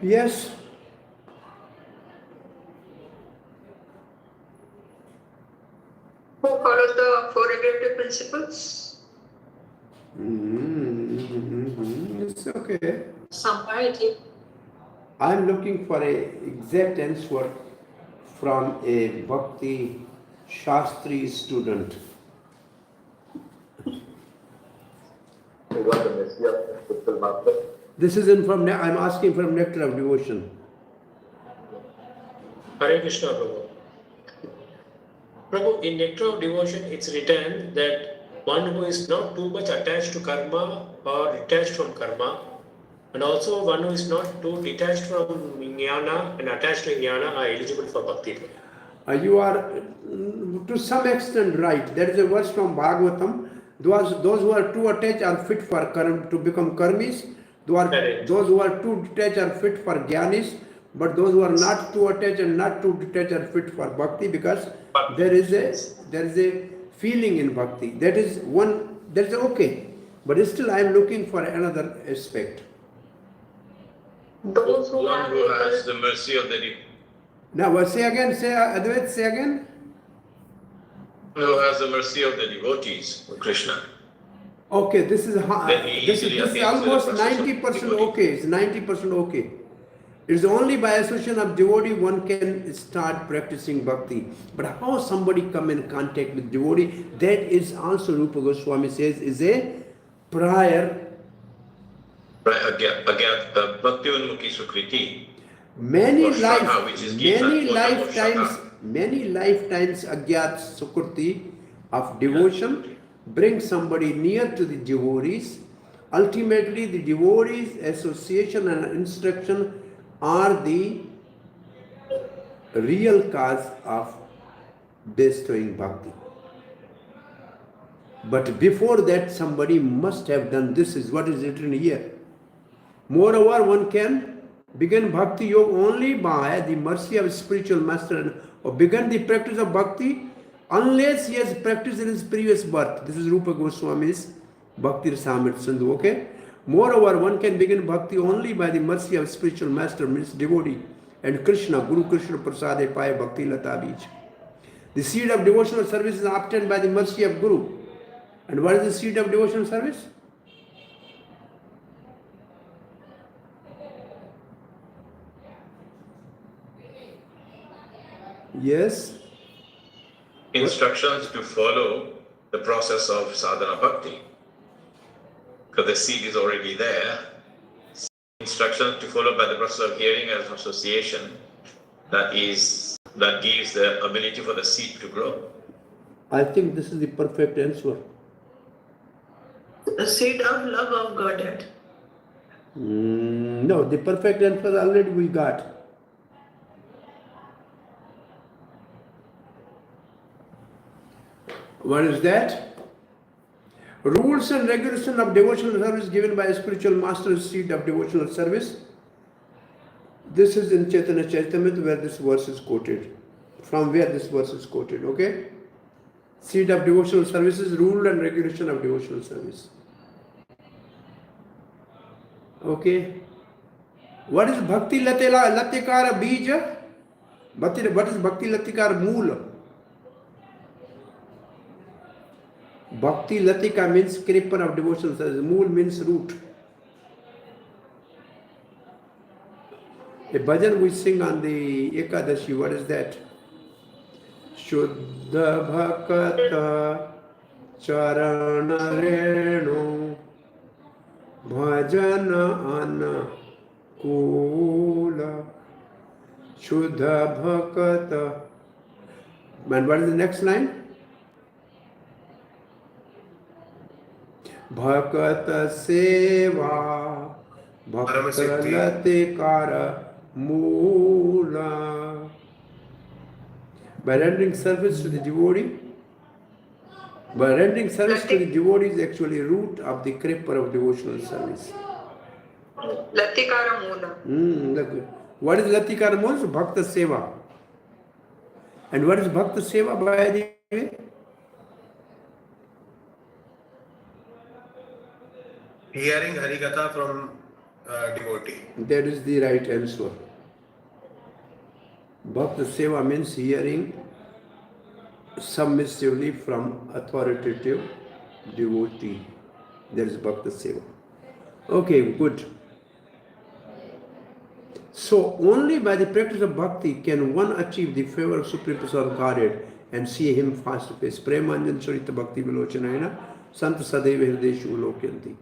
Yes. Who follows the four regulative principles? It's okay. Samparity. I'm looking for a exact answer from a Bhakti Shastri student. This is I'm asking from Nectar of Devotion. Hare Krishna, Prabhu. Prabhu, in Nectar of Devotion, it's written that one who is not too much attached to karma or detached from karma, and also one who is not too detached from jnana and attached to jnana are eligible for bhakti. You are to some extent right. There is a verse from Bhagavatam. Those who are too attached are fit for to become karmis. Those who are too detached are fit for jnanis. But those who are not too attached and not too detached are fit for bhakti, because there is a feeling in bhakti. That is okay. But still I am looking for another aspect. Those who One are who has able, the mercy of the Now say again, Advait, say again. who has the mercy of the devotees of Krishna. Okay, this is he this easily is attains to the almost process of 90% devotee. okay. It's 90% okay. It's only by association of devotee one can start practicing bhakti. But how somebody come in contact with devotee, that is also, Rupa Goswami says, is a prior. Right, Bhakti Unmukhi Sukriti. Many Or shraddha, which is Gita, or shraddha. many lifetimes agyat sukriti of devotion bring somebody near to the devotees. Ultimately, the devotees' association and instruction are the real cause of bestowing bhakti. But before that, somebody must have done this, is what is written here. Moreover, one can begin bhakti yoga only by the mercy of spiritual master, or begin the practice of bhakti unless he has practiced in his previous birth. This is Rupa Goswami's Bhakti Rasamrita Sindhu, okay? Moreover, one can begin bhakti only by the mercy of spiritual master, means devotee, and Krishna, Guru Krishna Prasade Paya Bhakti Lata Bij. The seed of devotional service is obtained by the mercy of Guru. And what is the seed of devotional service? Yes. Instructions to follow the process of sadhana bhakti. Because the seed is already there. Instructions to follow by the process of hearing as association, that gives the ability for the seed to grow. I think this is the perfect answer. The seed of love of Godhead. No, the perfect answer already we got. What is that? Rules and regulation of devotional service given by a spiritual master, seed of devotional service. This is in Chaitanya Charitamrita where this verse is quoted. From where this verse is quoted, okay? Seed of devotional services, rule and regulation of devotional service. Okay. What is Bhakti Latikara Bija? What is Bhakti Latikara Moola? Bhakti Latika means creeper of devotional service. Mool means root. A bhajan we sing on the Ekadashi, what is that? Shuddha Bhakata Charana Renu Bhajana Anukula Shuddha Bhakata. And what is the next line? Bhakata Seva Bhakta Latikara Mula. By rendering service to the devotee, is actually root of the creeper of devotional service. Latikara Mula. What is Latikara Mula? Bhakta Seva. And what is Bhakta Seva, by the way? Hearing Harikatha from devotee. That is the right answer. Bhakta Seva means hearing submissively from authoritative devotee. That is Bhakta Seva. Okay, good. So only by the practice of bhakti can one achieve the favor of Supreme Personality of Godhead and see Him face to face. Premanjan Sarita Bhakti Vilochanayana Sant Sadeva Hrideshu Lokyanti.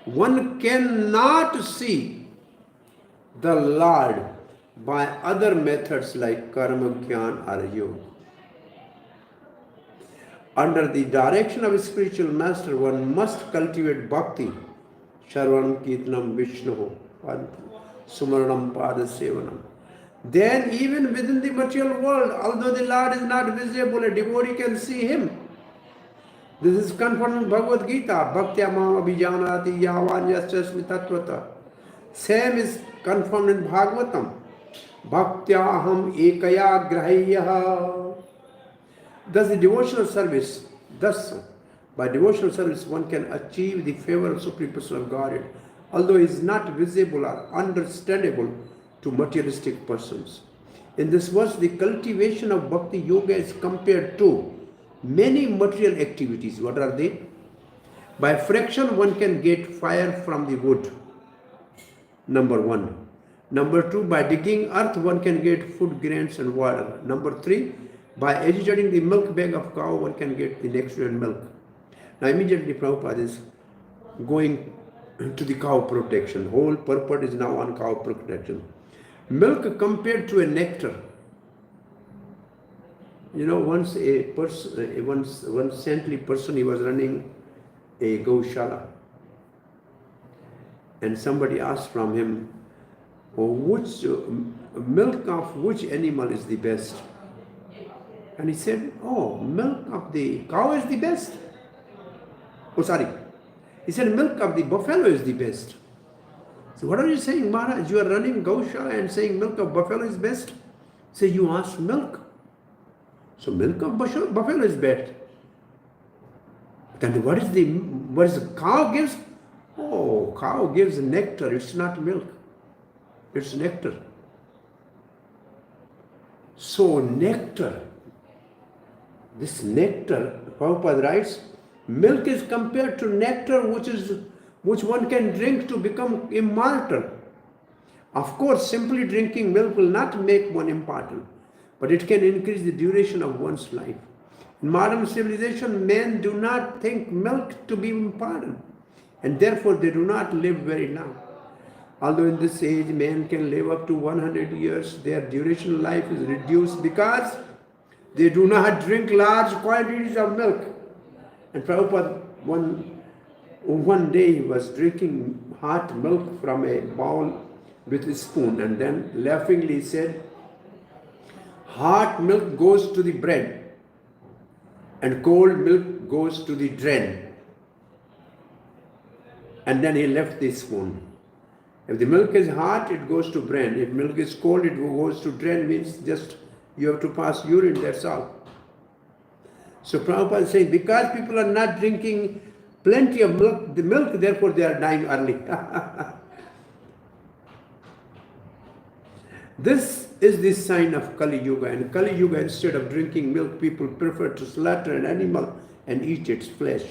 One cannot see the Lord by other methods like karma, gyaan or yoga. Under the direction of a spiritual master, one must cultivate bhakti, Sharvanam Kirtanam Vishnu, Sumaranam Pada Sevanam. Then even within the material world, although the Lord is not visible, a devotee can see Him. This is confirmed in Bhagavad Gita. Bhaktya mam abhijanati yavan yasyasmi tattvata. Same is confirmed in Bhagavatam. Bhaktya aham ekaya grahiyah. Thus the devotional service, by devotional service one can achieve the favor of Supreme Personality of Godhead, although it is not visible or understandable to materialistic persons. In this verse, the cultivation of bhakti yoga is compared to many material activities. What are they? By friction, one can get fire from the wood. Number 1. Number 2, by digging earth, one can get food, grains and water. Number 3, by agitating the milk bag of cow, one can get the next and milk. Now immediately Prabhupada is going to the cow protection. Whole purport is now on cow protection. Milk compared to a nectar. You know, once a person, one saintly person, he was running a gaushala, and somebody asked from him, which milk of which animal is the best? And he said, milk of the cow is the best. He said, milk of the buffalo is the best. So what are you saying, Maharaj? You are running gaushala and saying milk of buffalo is best? So you asked milk. So milk of buffalo is best. Then what is the cow gives? Oh, cow gives nectar. It's not milk. It's nectar. So nectar, this nectar, Prabhupada writes, milk is compared to nectar which one can drink to become immortal. Of course, simply drinking milk will not make one immortal, but it can increase the duration of one's life. In modern civilization, men do not think milk to be important, and therefore they do not live very long. Although in this age, men can live up to 100 years, their duration of life is reduced because they do not drink large quantities of milk. And Prabhupada, one day he was drinking hot milk from a bowl with a spoon, and then laughingly said, hot milk goes to the bread and cold milk goes to the drain. And then he left the spoon. If the milk is hot, it goes to brain. If milk is cold, it goes to drain, means just you have to pass urine, that's all. So Prabhupada is saying, because people are not drinking plenty of milk, therefore they are dying early. This is the sign of Kali Yuga. In Kali Yuga, instead of drinking milk, people prefer to slaughter an animal and eat its flesh.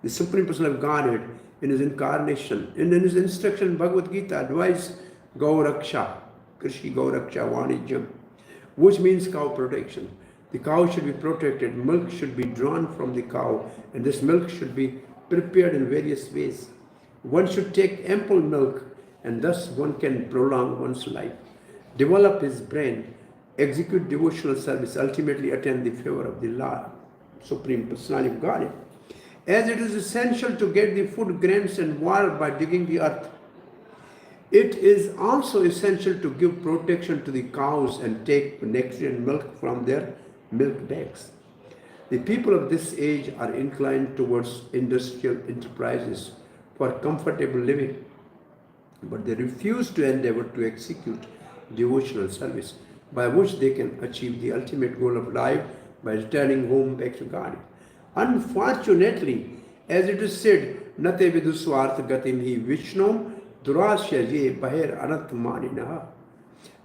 The Supreme Personality of Godhead, in his incarnation, in his instruction in Bhagavad Gita, advised Gauraksha, Krishi Gauraksha Vanijam, which means cow protection. The cow should be protected, milk should be drawn from the cow, and this milk should be prepared in various ways. One should take ample milk, and thus one can prolong one's life, develop his brain, execute devotional service, ultimately attain the favor of the Lord, Supreme Personality of Godhead. As it is essential to get the food, grains and water by digging the earth, It is also essential to give protection to the cows and take nectar and milk from their milk bags. The people of this age are inclined towards industrial enterprises for comfortable living, but they refuse to endeavor to execute devotional service by which they can achieve the ultimate goal of life by returning home back to God. Unfortunately, as it is said, Nate viduswarth gatim hi Vishnom durasya ye bahir anatmaninaha.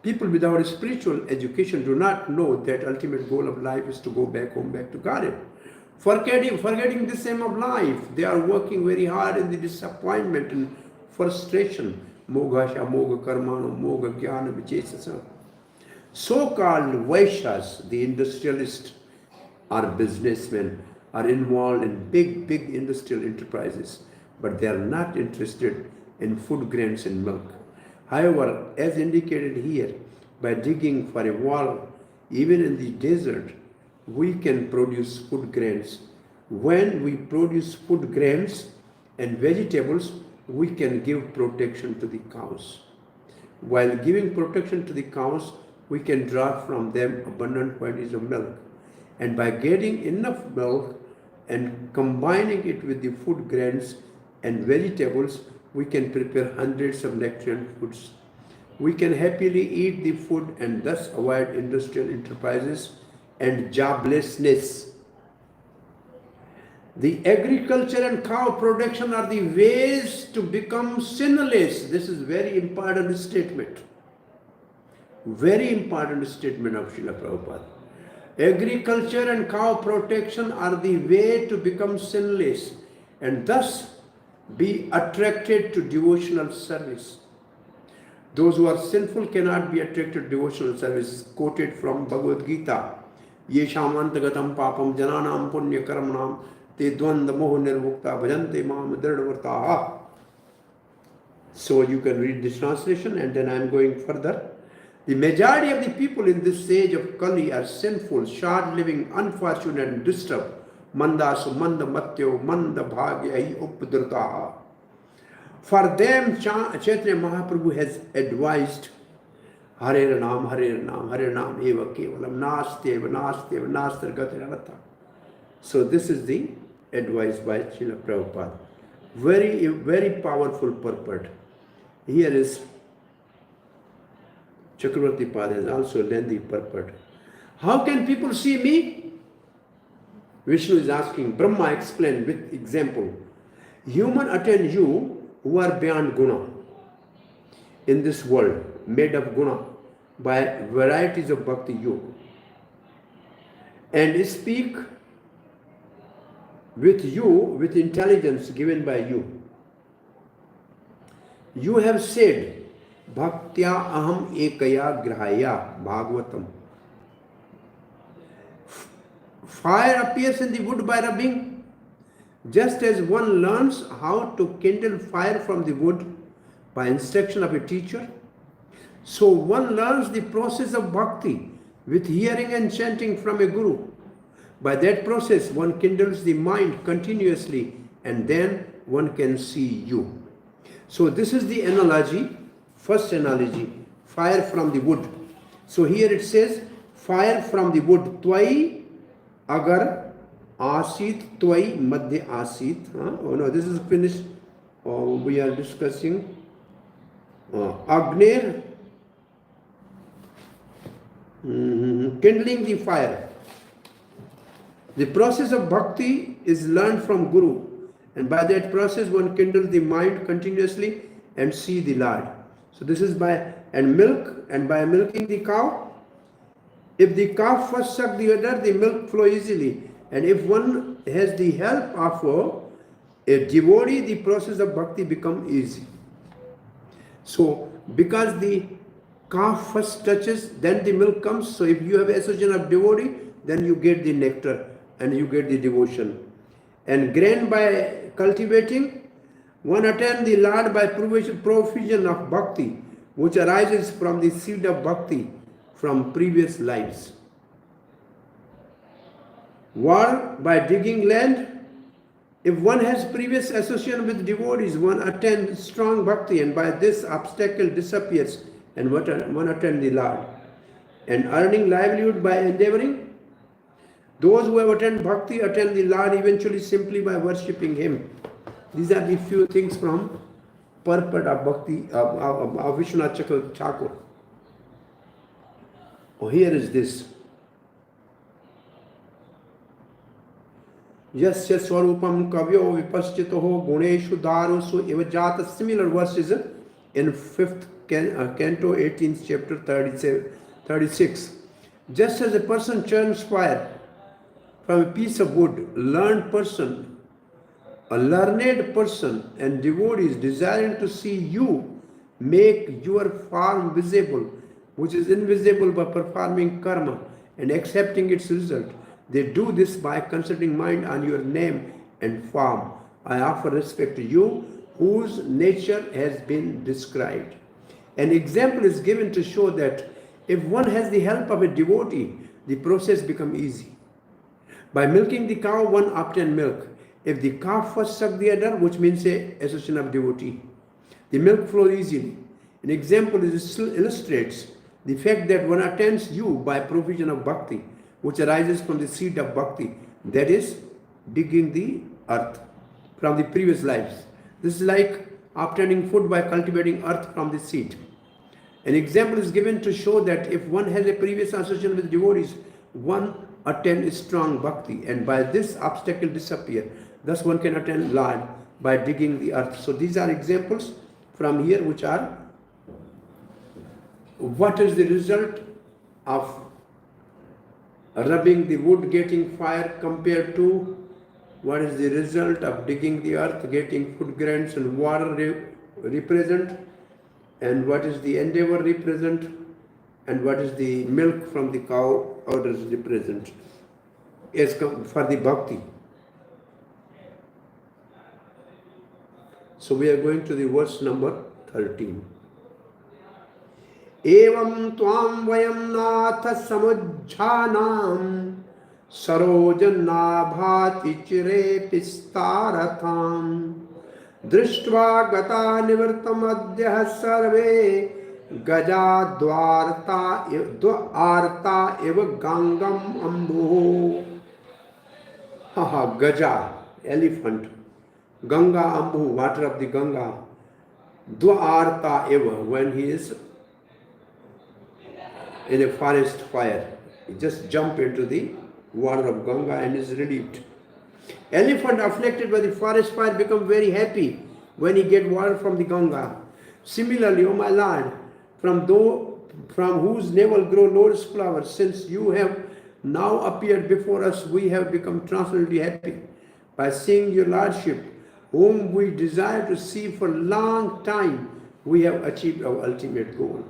People without spiritual education do not know that ultimate goal of life is to go back home, back to God. Forgetting the aim of life, they are working very hard in the disappointment and frustration. Moghasha, moga karmano, moga gyaan vichesasa. So-called Vaishyas, the industrialists or businessmen, are involved in big industrial enterprises, but they are not interested in food grains and milk. However, as indicated here, by digging for a well, even in the desert, we can produce food grains. When we produce food grains and vegetables, we can give protection to the cows. While giving protection to the cows, we can draw from them abundant quantities of milk. And by getting enough milk and combining it with the food grains and vegetables, we can prepare hundreds of nectarine foods. We can happily eat the food and thus avoid industrial enterprises and joblessness. The agriculture and cow production are the ways to become sinless. This is very important statement. Very important statement of Srila Prabhupada. Agriculture and cow protection are the way to become sinless and thus be attracted to devotional service. Those who are sinful cannot be attracted to devotional service. Quoted from Bhagavad Gita. Yeshamantagatam papam jananam punya karmanam te dvanda moho nirmukta bhajante mam dridvartaha. So you can read this translation and then I am going further. The majority of the people in this age of Kali are sinful, short-living, unfortunate and disturbed. Mandasu manda matyo manda bhagya updritaha. For them, Chaitanya Mahaprabhu has advised Hare Nam, Hare Nam, Hare Nam, Eva Kevalam, Nasteva, Nasteva, Nastar Gatirata. So this is the advice by Srila Prabhupada. Very powerful purport. Here is Chakravarti Pada has also lengthy purport. How can people see me? Vishnu is asking, Brahma explained with example. Human attain you who are beyond guna in this world, made of guna by varieties of bhakti yoga, and speak with you with intelligence given by you. You have said, Bhaktya aham ekaya grahaya bhagavatam. Fire appears in the wood by rubbing. Just as one learns how to kindle fire from the wood by instruction of a teacher, so one learns the process of bhakti with hearing and chanting from a guru. By that process, one kindles the mind continuously and then one can see you. So this is the analogy, first analogy, fire from the wood. So here it says, fire from the wood, tvai agar asit tvai madhya asit. Oh no, this is finished. We are discussing agner, kindling the fire. The process of bhakti is learned from Guru, and by that process one kindles the mind continuously and see the Lord. So this is by milk, and by milking the cow. If the cow first suck the udder, the milk flow easily, and if one has the help of a devotee, the process of bhakti become easy. So because the cow first touches, then the milk comes. So if you have association of devotee, then you get the nectar and you get the devotion. And grain by cultivating, one attain the Lord by provision of bhakti, which arises from the seed of bhakti from previous lives. War by digging land, If one has previous association with devotees, one attends strong bhakti, and by this obstacle disappears, and one attends the Lord. And earning livelihood by endeavoring, those who have attained bhakti attend the Lord eventually simply by worshipping Him. These are the few things from purport of bhakti of Vishwanath Chakravarti Thakur. Oh, here is this. Yasya swarupam kavyo vipaschitoho guneshu darusu evajata. Similar verses in 5th canto, 18th chapter, 36. Just as a person churns fire from a piece of wood, a learned person and devotees desiring to see you make your form visible, which is invisible, by performing karma and accepting its result. They do this by concentrating mind on your name and form. I offer respect to you, whose nature has been described. An example is given to show that if one has the help of a devotee, the process becomes easy. By milking the cow, one obtains milk. If the calf first sucks the udder, which means a association of devotee, the milk flows easily. An example illustrates the fact that one attains you by provision of bhakti, which arises from the seed of bhakti, that is, digging the earth from the previous lives. This is like obtaining food by cultivating earth from the seed. An example is given to show that if one has a previous association with devotees, one attains strong bhakti, and by this obstacle disappear. Thus one can attain Lord by digging the earth. So these are examples from here which are what is the result of rubbing the wood getting fire compared to what is the result of digging the earth getting food grains and water represent, and what is the endeavor represent, and what is the milk from the cow orders represent as for the bhakti. So we are going to the verse number 13. Evam tvam vayam nath samujjhanam sarojannabhati chire pistaratham drishtva gata nivartam adhyah sarve gaja dvarta eva gangam ambu. Haha, gaja, elephant. Ganga ambu, water of the Ganga. Dvarta eva, when he is in a forest fire, he just jump into the water of Ganga and is relieved. Elephant afflicted by the forest fire become very happy when he get water from the Ganga. Similarly, O my Lord, from whose navel grow lotus flowers, since you have now appeared before us, we have become transcendently happy by seeing your Lordship, whom we desire to see for a long time. We have achieved our ultimate goal.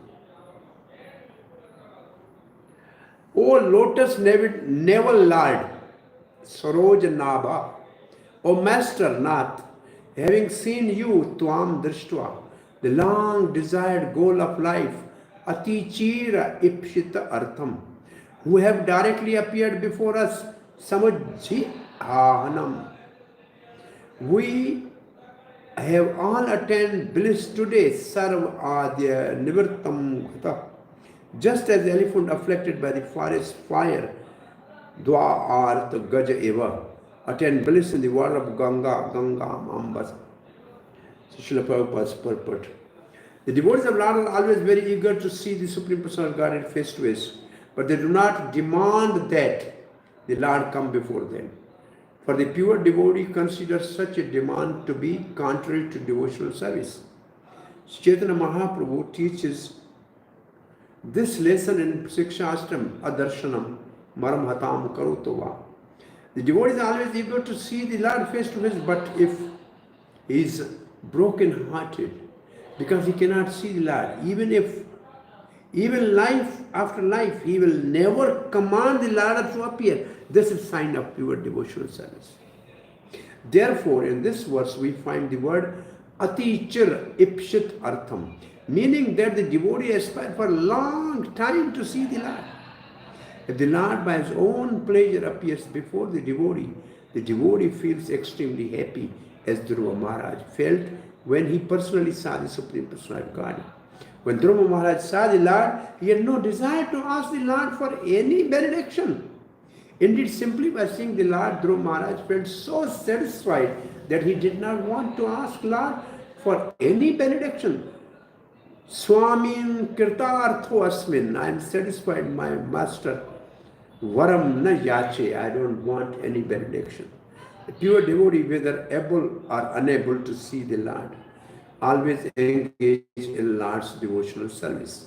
O lotus navel Lord, Saroj Nabha, O Master Nath, having seen you, Tvam Drishtva, the long desired goal of life, Ati Chira Ipshita Artham, who have directly appeared before us, Samajji Ahanam. We have all attained bliss today, Sarv Adhya Nivartam Gata. Just as the elephant afflicted by the forest fire, Dwa Arth Gaja Eva, attain bliss in the water of Ganga Ambas. Srila Prabhupada's purport. The devotees of Lord are always very eager to see the Supreme Personality of Godhead face to face, but they do not demand that the Lord come before them. For the pure devotee considers such a demand to be contrary to devotional service. Chaitanya Mahaprabhu teaches this lesson in Sikshastram Adarshanam Maramhatam Karutova. The devotee is always eager to see the Lord face to face, but if he is broken hearted because he cannot see the Lord, even life after life, he will never command the Lord to appear. This is a sign of pure devotional service. Therefore, in this verse, we find the word Atichir Ipshit Artham, meaning that the devotee aspires for a long time to see the Lord. If the Lord by his own pleasure appears before the devotee, The devotee feels extremely happy as Dhruva Maharaj felt when he personally saw the Supreme Personality of Godhead. When Dhruva Maharaj saw the Lord, he had no desire to ask the Lord for any benediction. Indeed, simply by seeing the Lord, Dhruva Maharaj felt so satisfied that he did not want to ask Lord for any benediction. Swamin Kirtartho Asmin, I am satisfied, my master. Varam na yache, I don't want any benediction. A pure devotee, whether able or unable to see the Lord, always engaged in Lord's devotional service,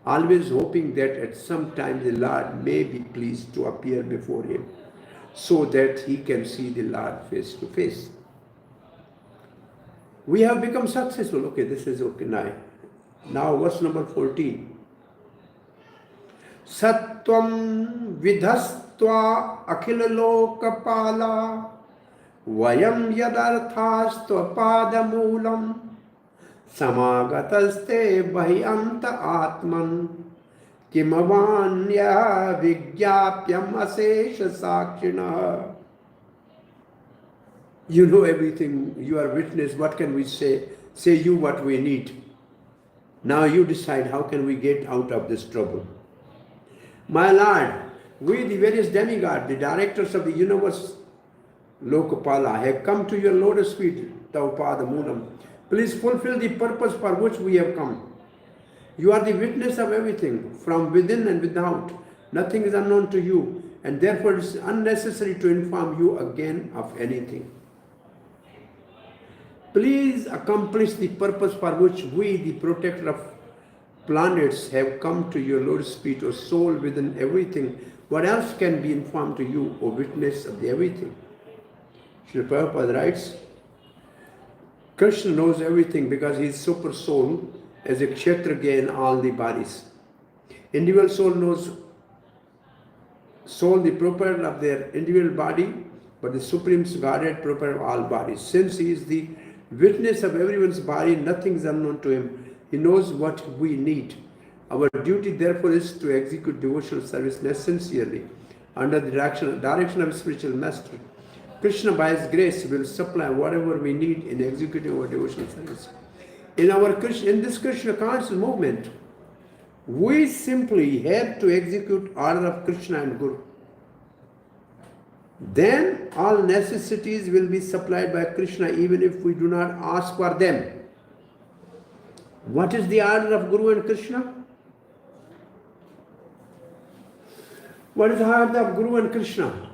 always hoping that at some time the Lord may be pleased to appear before him, so that he can see the Lord face to face. We have become successful. Okay, this is okay now. Now verse number 14. Sattvam vidhastva akhila lokapala vayam yadarthastva padamulam samagataste bhahyanta atman kimavanya vigyapyam asesha sakshina. You know everything, you are witness, what can we say? Say you what we need. Now you decide how can we get out of this trouble. My Lord, we the various demigods, the directors of the universe, Lokapala, have come to your lotus feet, Taupada Moolam. Please fulfill the purpose for which we have come. You are the witness of everything, from within and without. Nothing is unknown to you, and therefore it is unnecessary to inform you again of anything. Please accomplish the purpose for which we, the protector of planets, have come to your lotus feet, O soul within everything. What else can be informed to you, O witness of the everything? Srila Prabhupada writes, Krishna knows everything because he is super soul as a kshetra in all the bodies. Individual soul knows soul the proprietor of their individual body, but the Supreme Godhead proprietor of all bodies. Since he is the witness of everyone's body, nothing is unknown to him. He knows what we need. Our duty therefore is to execute devotional service sincerely under the direction of spiritual master. Krishna by his grace will supply whatever we need in executing our devotional service. In this Krishna conscious movement, we simply have to execute order of Krishna and Guru. Then all necessities will be supplied by Krishna even if we do not ask for them. What is the order of Guru and Krishna? What is the order of Guru and Krishna?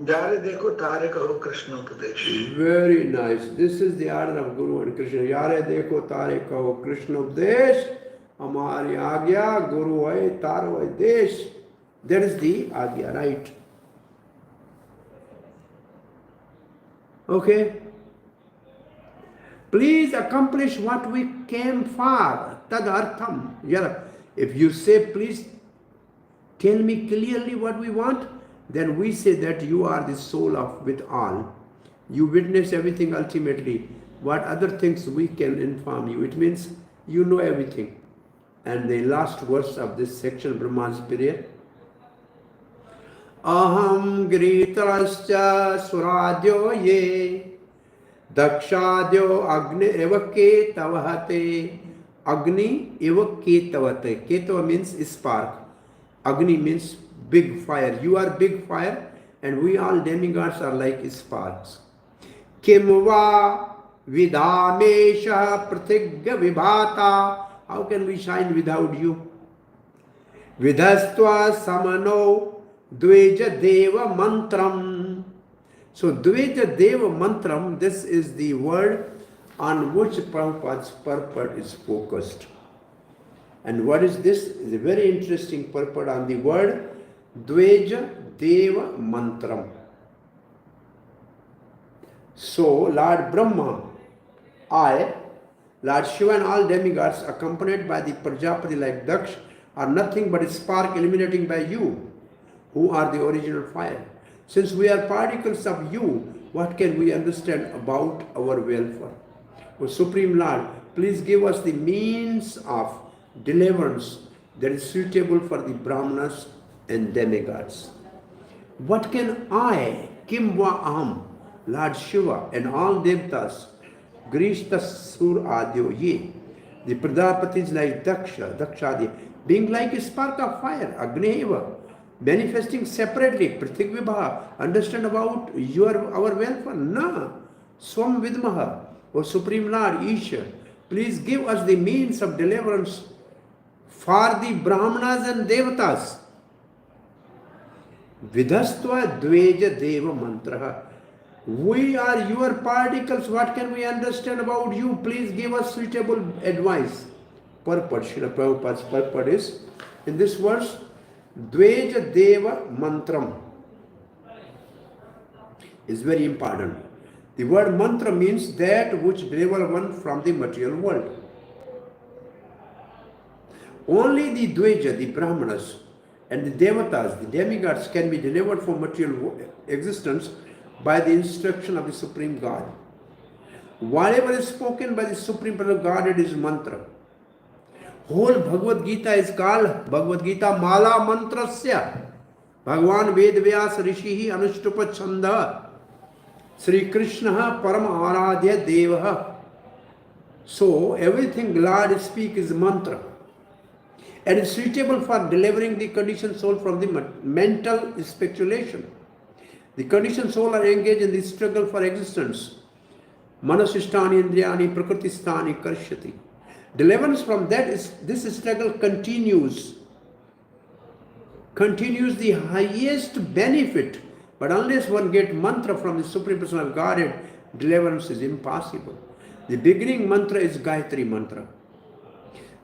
Jare dekho tare kaho Krishna upadesh. Very nice. This is the order of Guru and Krishna. Yare dekho tare kaho Krishna upadesh. Hamari agya Guru hai taro hai desh. That is the agya, right? Okay. Please accomplish what we came for. Tad artham. Yeah. If you say, please tell me clearly what we want, then we say that you are the soul of with all. You witness everything ultimately. What other things we can inform you? It means you know everything. And the last verse of this section, Brahma's prayer. Aham gritarascha suradyo ye dakshadyo agni evake tavahate. Agni evake tavate. Ketava means spark. Agni means big fire. You are big fire and we all demigods are like sparks. Kimva vidamesha pratigya vibhata. How can we shine without you? Vidhastva samano dveja deva mantram. So dveja deva mantram, this is the word on which Prabhupada's purport is focused. And what is this? It's a very interesting purport on the word Dveja Deva Mantram. So Lord Brahma, Lord Shiva and all demigods accompanied by the Prajapati like Daksh are nothing but a spark illuminating by you, who are the original fire. Since we are particles of you, what can we understand about our welfare? O Supreme Lord, please give us the means of deliverance that is suitable for the Brahmanas and demigods. What can I, Kim Va Aham, Lord Shiva, and all Devtas, Grishta Sur Adyo Ye, the Pradapatis like Dakshadi, being like a spark of fire, Agneva, manifesting separately, Pratigvibha, understand about our welfare? Na, Swam Vidmaha, O Supreme Lord Isha, please give us the means of deliverance for the Brahmanas and Devatas. Vidhastva Dveja Deva Mantraha. We are your particles. What can we understand about you? Please give us suitable advice. Purport, Srila Prabhupada's purport is, in this verse, Dveja Deva Mantram is very important. The word mantra means that which deliver one from the material world. Only the Dveja, the Brahmanas, and the Devatas, the demigods, can be delivered from material existence by the instruction of the Supreme God. Whatever is spoken by the Supreme Godhead is mantra. Whole Bhagavad Gita is called Bhagavad Gita Mala Mantrasya. Bhagavan Vedvyas Rishihi Anushtupa Chanda Sri Krishna Param Aradhya Devaha. So everything Lord speaks is mantra, and is suitable for delivering the conditioned soul from the mental speculation. The conditioned soul are engaged in the struggle for existence. Manasishtani Indriyani Prakritistani Karshyati. Deliverance from that is, this struggle continues the highest benefit. But unless one gets mantra from the Supreme Person of Godhead, deliverance is impossible. The beginning mantra is Gayatri mantra.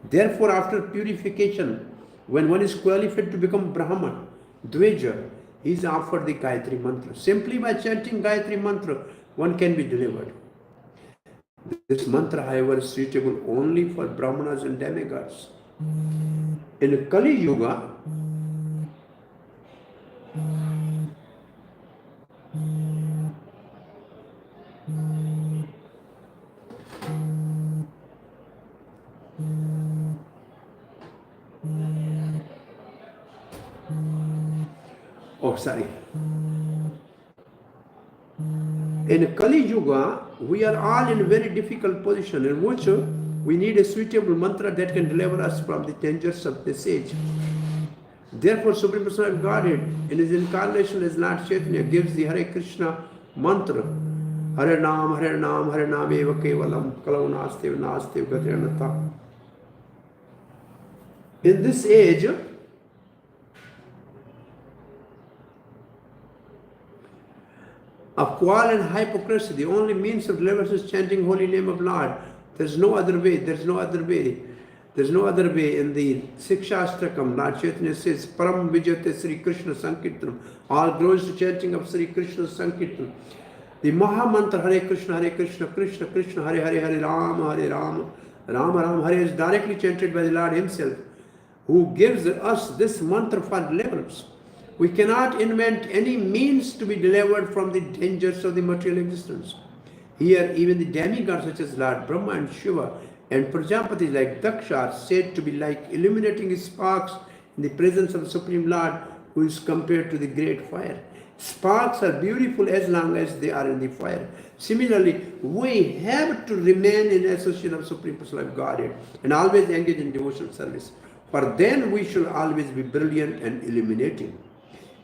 Therefore, after purification, when one is qualified to become Brahman, Dveja, he is offered the Gayatri mantra. Simply by chanting Gayatri mantra, one can be delivered. This mantra, however, is suitable only for Brahmanas and demigods. In Kali Yuga, in Kali Yuga, we are all in a very difficult position in which we need a suitable mantra that can deliver us from the dangers of this age. Therefore, Supreme Person of Godhead, in his incarnation as Lord Chaitanya, gives the Hare Krishna mantra. Hare Nam Eva Kevalam, Kalau Nastev Nastev Gadyanata. In this age, of quarrel and hypocrisy, the only means of deliverance is chanting holy name of Lord. There's no other way. There's no other way. There's no other way. In the Sixth Shastrakam, Lord Chaitanya says, Param Vijate Sri Krishna Sankirtanam. All glories to chanting of Sri Krishna Sankirtanam. The Maha Mantra Hare Krishna, Krishna Krishna, Hare Hare, Hare Rama, Rama Rama, Hare is directly chanted by the Lord himself, who gives us this mantra for deliverance. We cannot invent any means to be delivered from the dangers of the material existence. Here, even the demigods such as Lord Brahma and Shiva and Prajapati like Daksha are said to be like illuminating sparks in the presence of the Supreme Lord, who is compared to the great fire. Sparks are beautiful as long as they are in the fire. Similarly, we have to remain in association of Supreme Person of Godhead and always engage in devotional service. For then we shall always be brilliant and illuminating.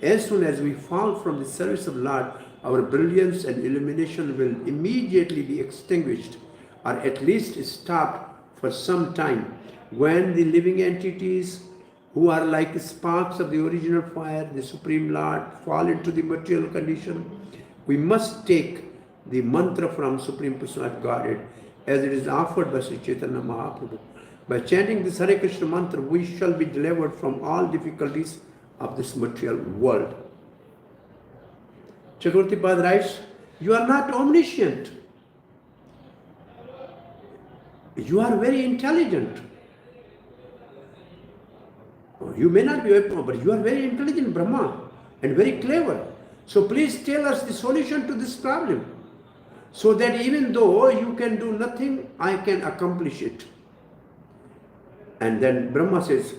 As soon as we fall from the service of Lord, our brilliance and illumination will immediately be extinguished, or at least stopped for some time. When the living entities who are like sparks of the original fire, the Supreme Lord, fall into the material condition, we must take the mantra from Supreme Person of Godhead as it is offered by Sri Chaitanya Mahaprabhu. By chanting this Hare Krishna mantra, we shall be delivered from all difficulties of this material world. Chakravarti Pad writes, you are not omniscient. You are very intelligent. You may not be, but you are very intelligent, Brahma, and very clever. So please tell us the solution to this problem, so that even though you can do nothing, I can accomplish it. And then Brahma says,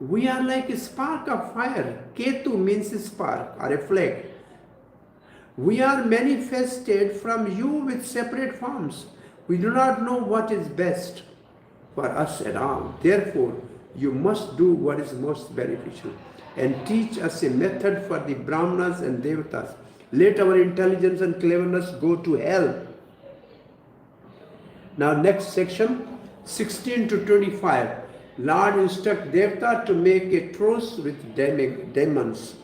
We are like a spark of fire. Ketu means a spark or a flame. We are manifested from you with separate forms. We do not know what is best for us at all. Therefore, you must do what is most beneficial and teach us a method for the Brahmanas and Devatas. Let our intelligence and cleverness go to hell. Now next section, 16 to 25. Lord instruct Devata to make a truce with demons.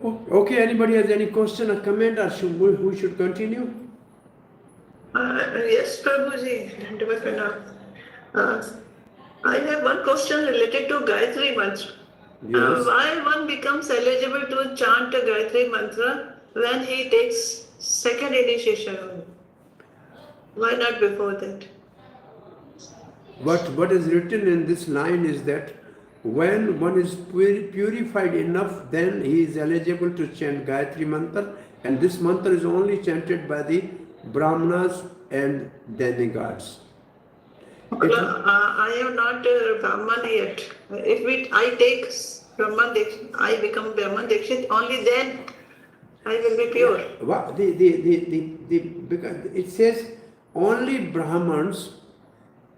Okay, anybody has any question or comment, or we should continue? Yes, Prabhuji. I have one question related to Gayatri Mantra. Yes. Why one becomes eligible to chant the Gayatri Mantra when he takes second initiation? Why not before that? What is written in this line is that when one is purified enough, then he is eligible to chant Gayatri Mantra, and this mantra is only chanted by the Brahmanas and demigods. I am not Brahman yet. If I take Brahman Dikshit, I become Brahman Dikshit, only then I will be pure. Because it says only Brahmans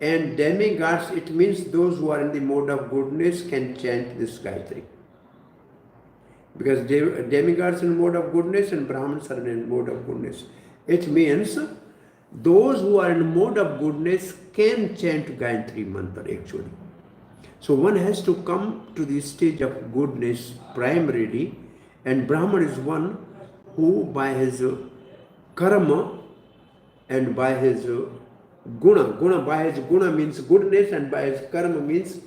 and demigods, it means those who are in the mode of goodness can chant this Gayatri. Because demigods are in mode of goodness and Brahmins are in mode of goodness. It means those who are in mode of goodness can chant Gayatri Mantra actually. So one has to come to the stage of goodness primarily, and Brahman is one who by his karma and by his by his guna means goodness, and by his karma means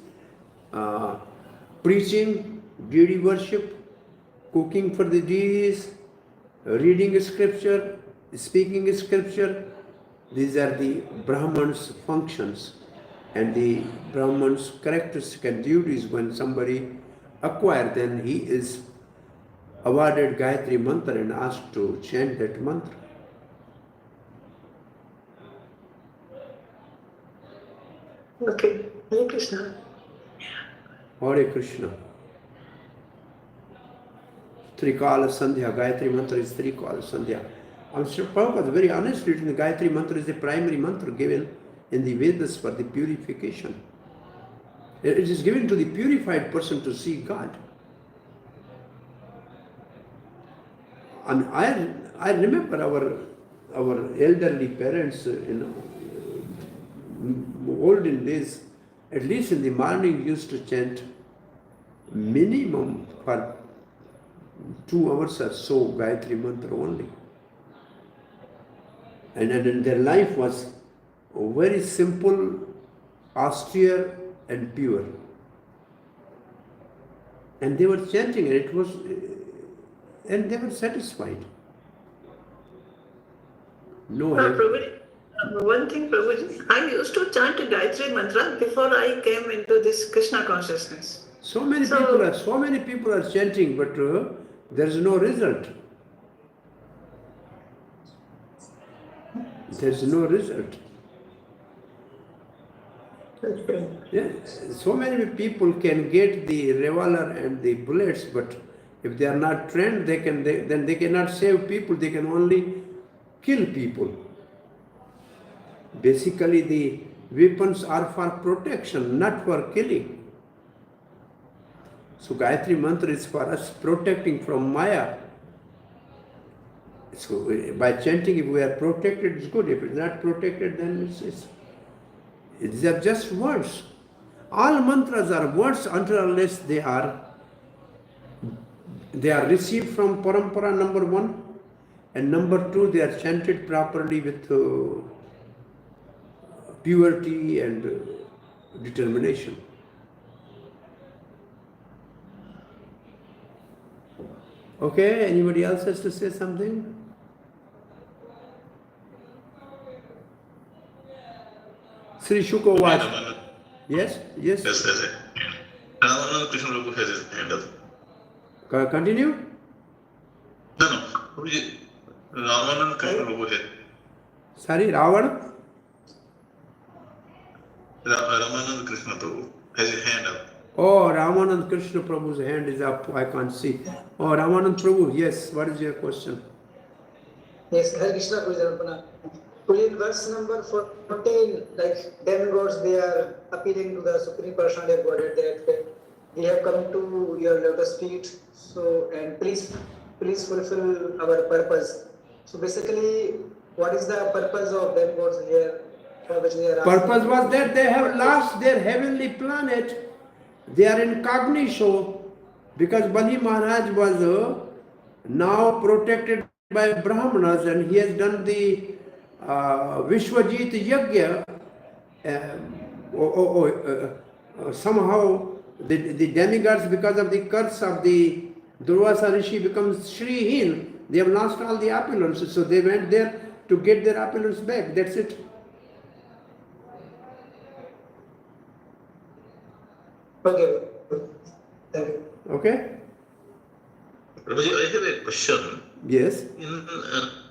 preaching, deity worship, cooking for the deities, reading scripture, speaking scripture. These are the Brahman's functions, and the Brahman's characteristic and duties. When somebody acquires, then he is awarded Gayatri Mantra and asked to chant that mantra. Okay, Hare Krishna. Hare Krishna. Trikala Sandhya, Gayatri Mantra is Trikala Sandhya. Prabhupada very honestly written, the Gayatri Mantra is the primary mantra given in the Vedas for the purification. It is given to the purified person to see God. And I remember our elderly parents, olden days, at least in the morning, used to chant minimum for 2 hours or so Gayatri Mantra only. And their life was very simple, austere and pure. And they were chanting and they were satisfied. No help. One thing, Prabhuji, I used to chant Gayatri Mantra before I came into this Krishna consciousness. So many people are chanting, but there is no result. There is no result. Okay. Yeah, so many people can get the revolver and the bullets, but if they are not trained, then they cannot save people. They can only kill people. Basically, the weapons are for protection, not for killing. So Gayatri Mantra is for us protecting from Maya. So by chanting, if we are protected, it's good. If it's not protected, then it's just words. All mantras are words until unless they are received from parampara, number one, and number two, they are chanted properly with purity and determination. Okay, anybody else has to say something? Sri Shuka was. Yes? Yes, yes. Krishna Prabhu has his hand up. Continue? No. Ramanand Krishna Prabhu has. Sorry, Ravana? Ramanand Krishna Prabhu has his hand up. Oh, Ramanand Krishna Prabhu's hand is up. I can't see. Oh, Ramanand Prabhu, yes. What is your question? Yes, Hare Krishna Pujanapana. In verse number 14, like demigods, they are appealing to the Supreme Personality of Godhead that we have come to your lotus feet, so and please fulfill our purpose. So basically, what is the purpose of demigods here? For which they are asking? Purpose was that they have lost their heavenly planet. They are incognito because Bali Maharaj was now protected by Brahmanas and he has done the Vishwajit Yagya. Somehow the demigods, because of the curse of the Durvasa Rishi, becomes Shrihin. They have lost all the opulences, so they went there to get their opulence back. That's it. Okay. Thank you. Okay? Prabhuji, I have a question. Yes. In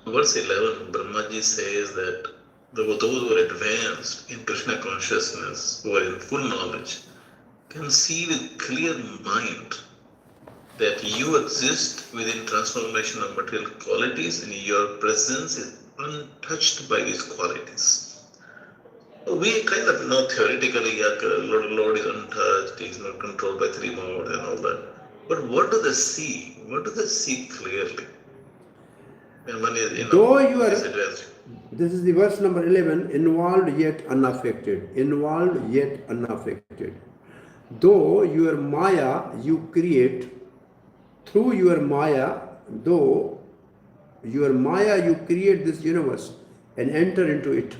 verse 11, Brahmaji says that those who are advanced in Krishna consciousness, who are in full knowledge, can see with clear mind that you exist within transformation of material qualities and your presence is untouched by these qualities. We kind of know theoretically, Lord is untouched, He is not controlled by three modes and all that. But what do they see? What do they see clearly? And one is, Though you are, disadvantaged. this is the verse number 11, involved yet unaffected. Involved yet unaffected. Though your Maya you create, through your Maya, though your Maya you create this universe and enter into it.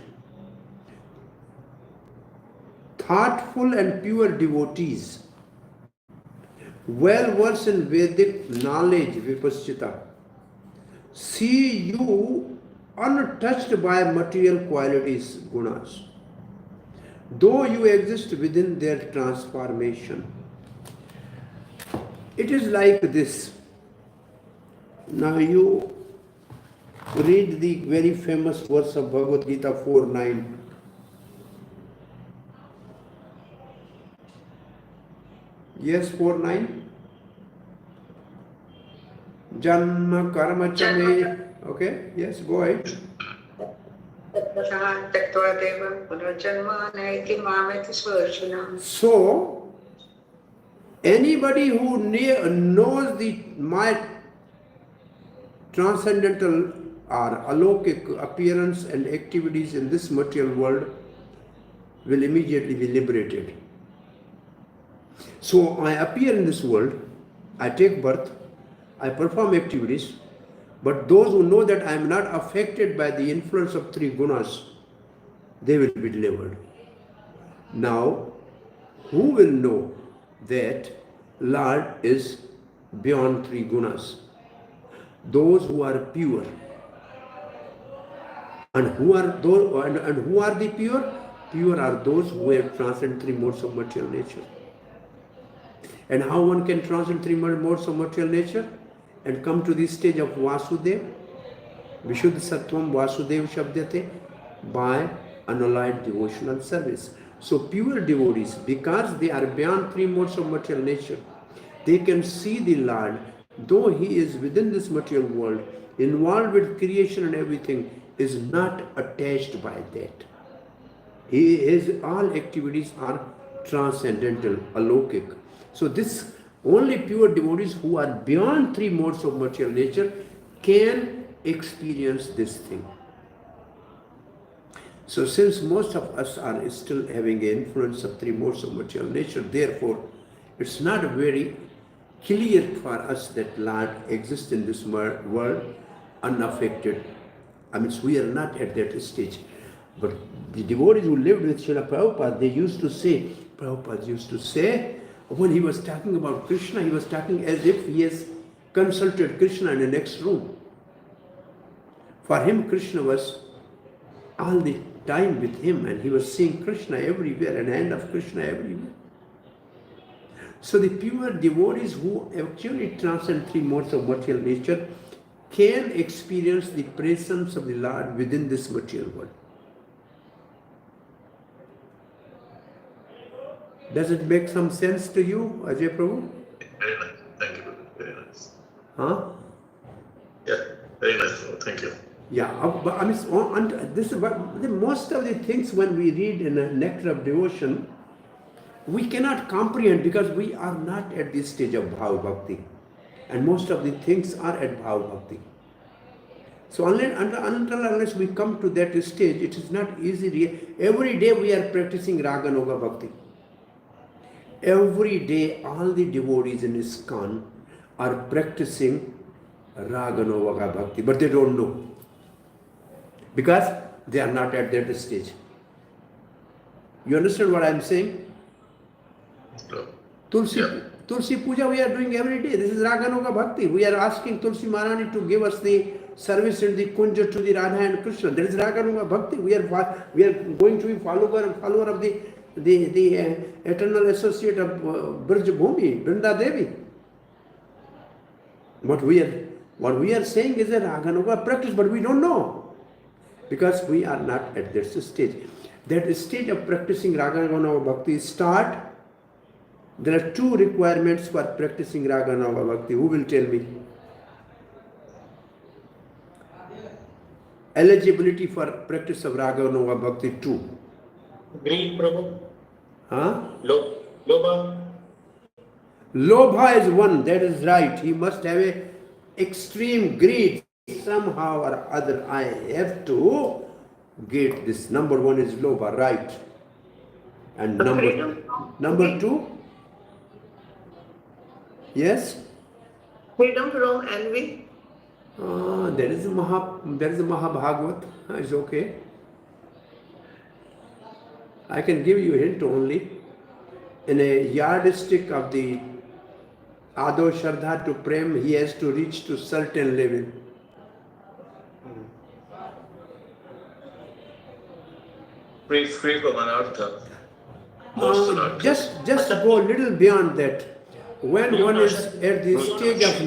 Thoughtful and pure devotees, well versed in Vedic knowledge, vipaschita, see you untouched by material qualities, gunas, though you exist within their transformation. It is like this. Now you read the very famous verse of Bhagavad Gita 4:9. Yes, 4:9. Janma karma cha me. Okay, yes, go ahead. So, anybody who knows my transcendental or alokik appearance and activities in this material world will immediately be liberated. So I appear in this world, I take birth, I perform activities, but those who know that I am not affected by the influence of three gunas, they will be delivered. Now, who will know that Lord is beyond three gunas? Those who are pure. And who are those? And who are the pure? Pure are those who have transcended three modes of material nature. And how one can transcend three modes of material nature and come to this stage of Vasudev, Vishuddha Sattvam Vasudev Shabdate, by unalloyed devotional service. So pure devotees, because they are beyond three modes of material nature, they can see the Lord, though He is within this material world, involved with creation and everything, is not attached by that. His all activities are transcendental, alokik. So this only pure devotees who are beyond three modes of material nature can experience this thing. So since most of us are still having an influence of three modes of material nature, therefore it's not very clear for us that Lord exists in this world unaffected. I mean, we are not at that stage. But the devotees who lived with Srila Prabhupada, Prabhupada used to say, when he was talking about Krishna, he was talking as if he has consulted Krishna in the next room. For him, Krishna was all the time with him, and he was seeing Krishna everywhere, and hand of Krishna everywhere. So the pure devotees who actually transcend three modes of material nature can experience the presence of the Lord within this material world. Does it make some sense to you, Ajay Prabhu? Very nice. Thank you. Very nice. Huh? Yeah, very nice. Thank you. Yeah, but I mean, this is what most of the things when we read in a nectar of devotion, we cannot comprehend because we are not at this stage of bhava bhakti, and most of the things are at bhava bhakti. So unless we come to that stage, it is not easy. Every day we are practicing raga noga bhakti. Every day, all the devotees in ISKCON are practicing raga noga bhakti, but they don't know. Because they are not at that stage. You understand what I am saying? Tulsi Puja we are doing every day. This is Raganoga Bhakti. We are asking Tulsi Maharani to give us the service in the Kunja to the Radha and Krishna. There is Raganoga Bhakti. We are going to be follower of the eternal associate of Braj Bhumi, Brinda Devi. What we are saying is a Raganoga practice, but we don't know. Because we are not at that stage. That stage of practicing Raganoga Bhakti start. There are two requirements for practicing Raganoga Bhakti. Who will tell me? Eligibility for practice of Raganoga Bhakti 2. Greed, Prabhu. Huh? Lobha. Lobha is one, that is right. He must have a extreme greed. Somehow or other I have to get this. Number one is lobha, right? And number two? Yes? Freedom from envy. There is a Mahabhagavat. It's okay. I can give you a hint only. In a yardstick of the Ado Shraddha to Prem, he has to reach to certain level. Free from anartha. Just go a little beyond that. When one is at the stage of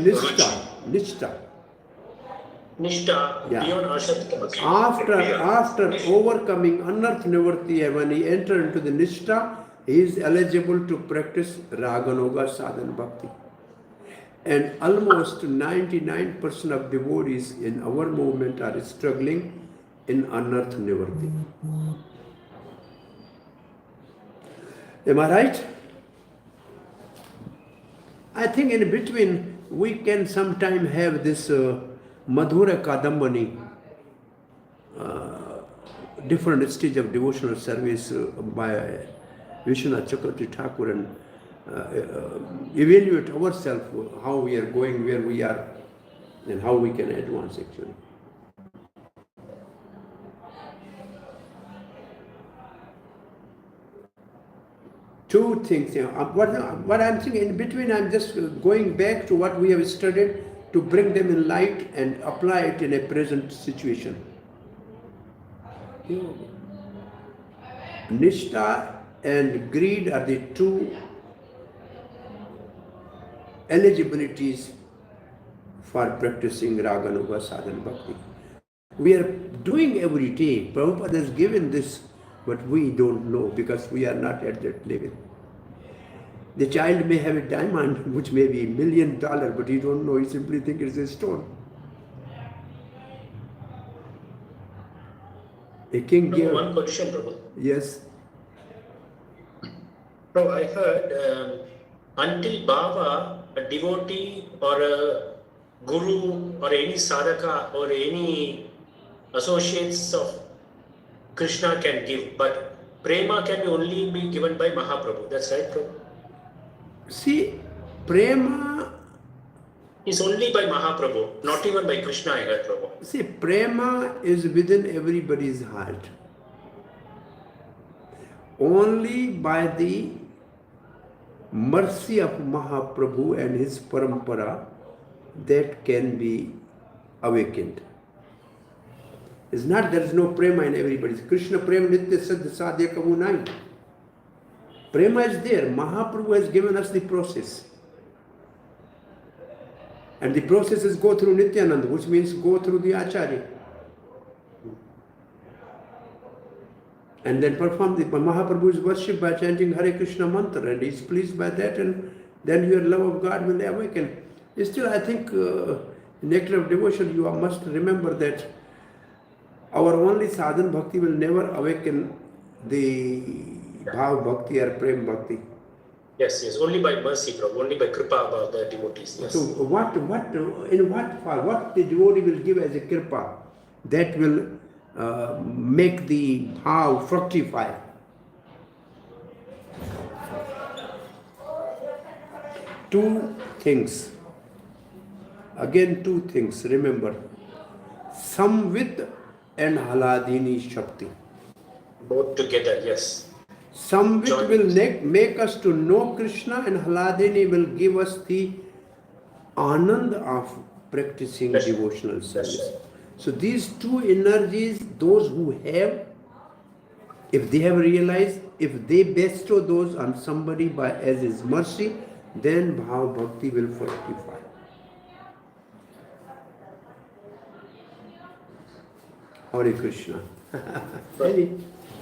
Nishta, yeah. Beyond Ashatka. After overcoming Anarth Nivarti, when he enters into the Nishta, he is eligible to practice Raganoga Sadhana Bhakti. And almost 99% of devotees in our movement are struggling in Anarth Nivarti. Am I right? I think in between we can sometime have this Madhura Kadambani, different stage of devotional service by Vishwanath Chakravarti Thakur, and evaluate ourselves how we are going, where we are, and how we can advance actually. Two things. What I'm saying in between, I'm just going back to what we have studied to bring them in light and apply it in a present situation. Nishtha and greed are the two eligibilities for practicing Raganoga Sadhana Bhakti. We are doing every day. Prabhupada has given this, but we don't know because we are not at that level. The child may have a diamond which may be $1 million, but he don't know, he simply thinks it's a stone. A king gave... One question, Prabhu. Yes. Prabhu, I heard until Baba, a devotee or a guru or any sadhaka or any associates of Krishna can give, but prema can only be given by Mahaprabhu. That's right, Prabhu? See, prema is only by Mahaprabhu, not even by Krishna, I heard, Prabhu. See, prema is within everybody's heart. Only by the mercy of Mahaprabhu and his parampara that can be awakened. It's not there is no prema in everybody. Krishna prema nitya siddha sadhya kamu nai. Prema is there. Mahaprabhu has given us the process. And the processes go through Nityananda, which means go through the Acharya. and then perform the Mahaprabhu is worshipped by chanting Hare Krishna mantra, and he is pleased by that, and then your love of God will awaken. Still, I think nectar of devotion, you must remember that our only sadhan bhakti will never awaken the bhav bhakti or prem bhakti. Yes, only by mercy, Prabhu, only by kripa about the devotees. Yes. So in what fall, what the devotee will give as a kripa, that will make the bhav fructify. Two things. Again, two things. Remember, samvit and haladini shakti. Both together, yes. Samvit will make us to know Krishna, and haladini will give us the anand of practicing devotional service. So these two energies, those who have, if they have realized, if they bestow those on somebody by as his mercy, then bhav bhakti will fructify. Hare Krishna.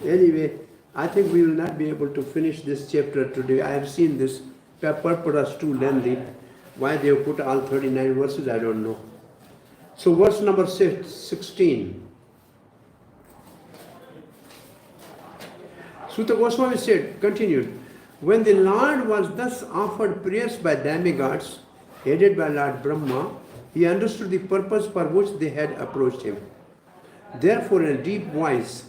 Anyway, I think we will not be able to finish this chapter today. I have seen this purport as too lengthy. Why they have put all 39 verses, I don't know. So verse number 16. Sutta Goswami said, continued, when the Lord was thus offered prayers by demigods, headed by Lord Brahma, he understood the purpose for which they had approached him. Therefore, in a deep voice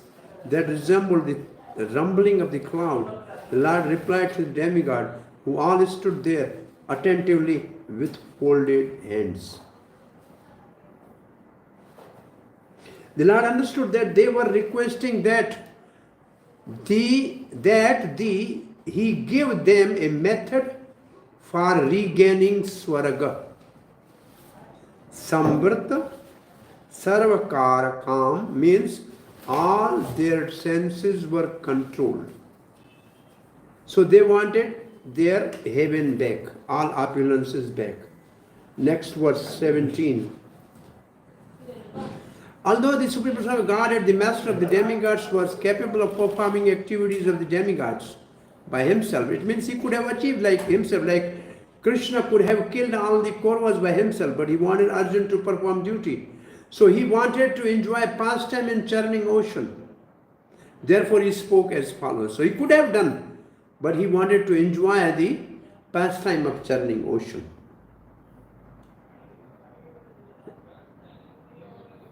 that resembled the rumbling of the cloud, the Lord replied to the demigod, who all stood there attentively with folded hands. The Lord understood that they were requesting that he give them a method for regaining Swaraga. Samvrta Sarvakarakam means all their senses were controlled. So they wanted their heaven back, all opulences back. Next verse 17. Although the Supreme Personality of Godhead, the master of the demigods, was capable of performing activities of the demigods by himself, it means he could have achieved like himself, like Krishna could have killed all the Kauravas by himself, but he wanted Arjuna to perform duty. So he wanted to enjoy pastime in churning ocean. Therefore he spoke as follows. So he could have done, but he wanted to enjoy the pastime of churning ocean.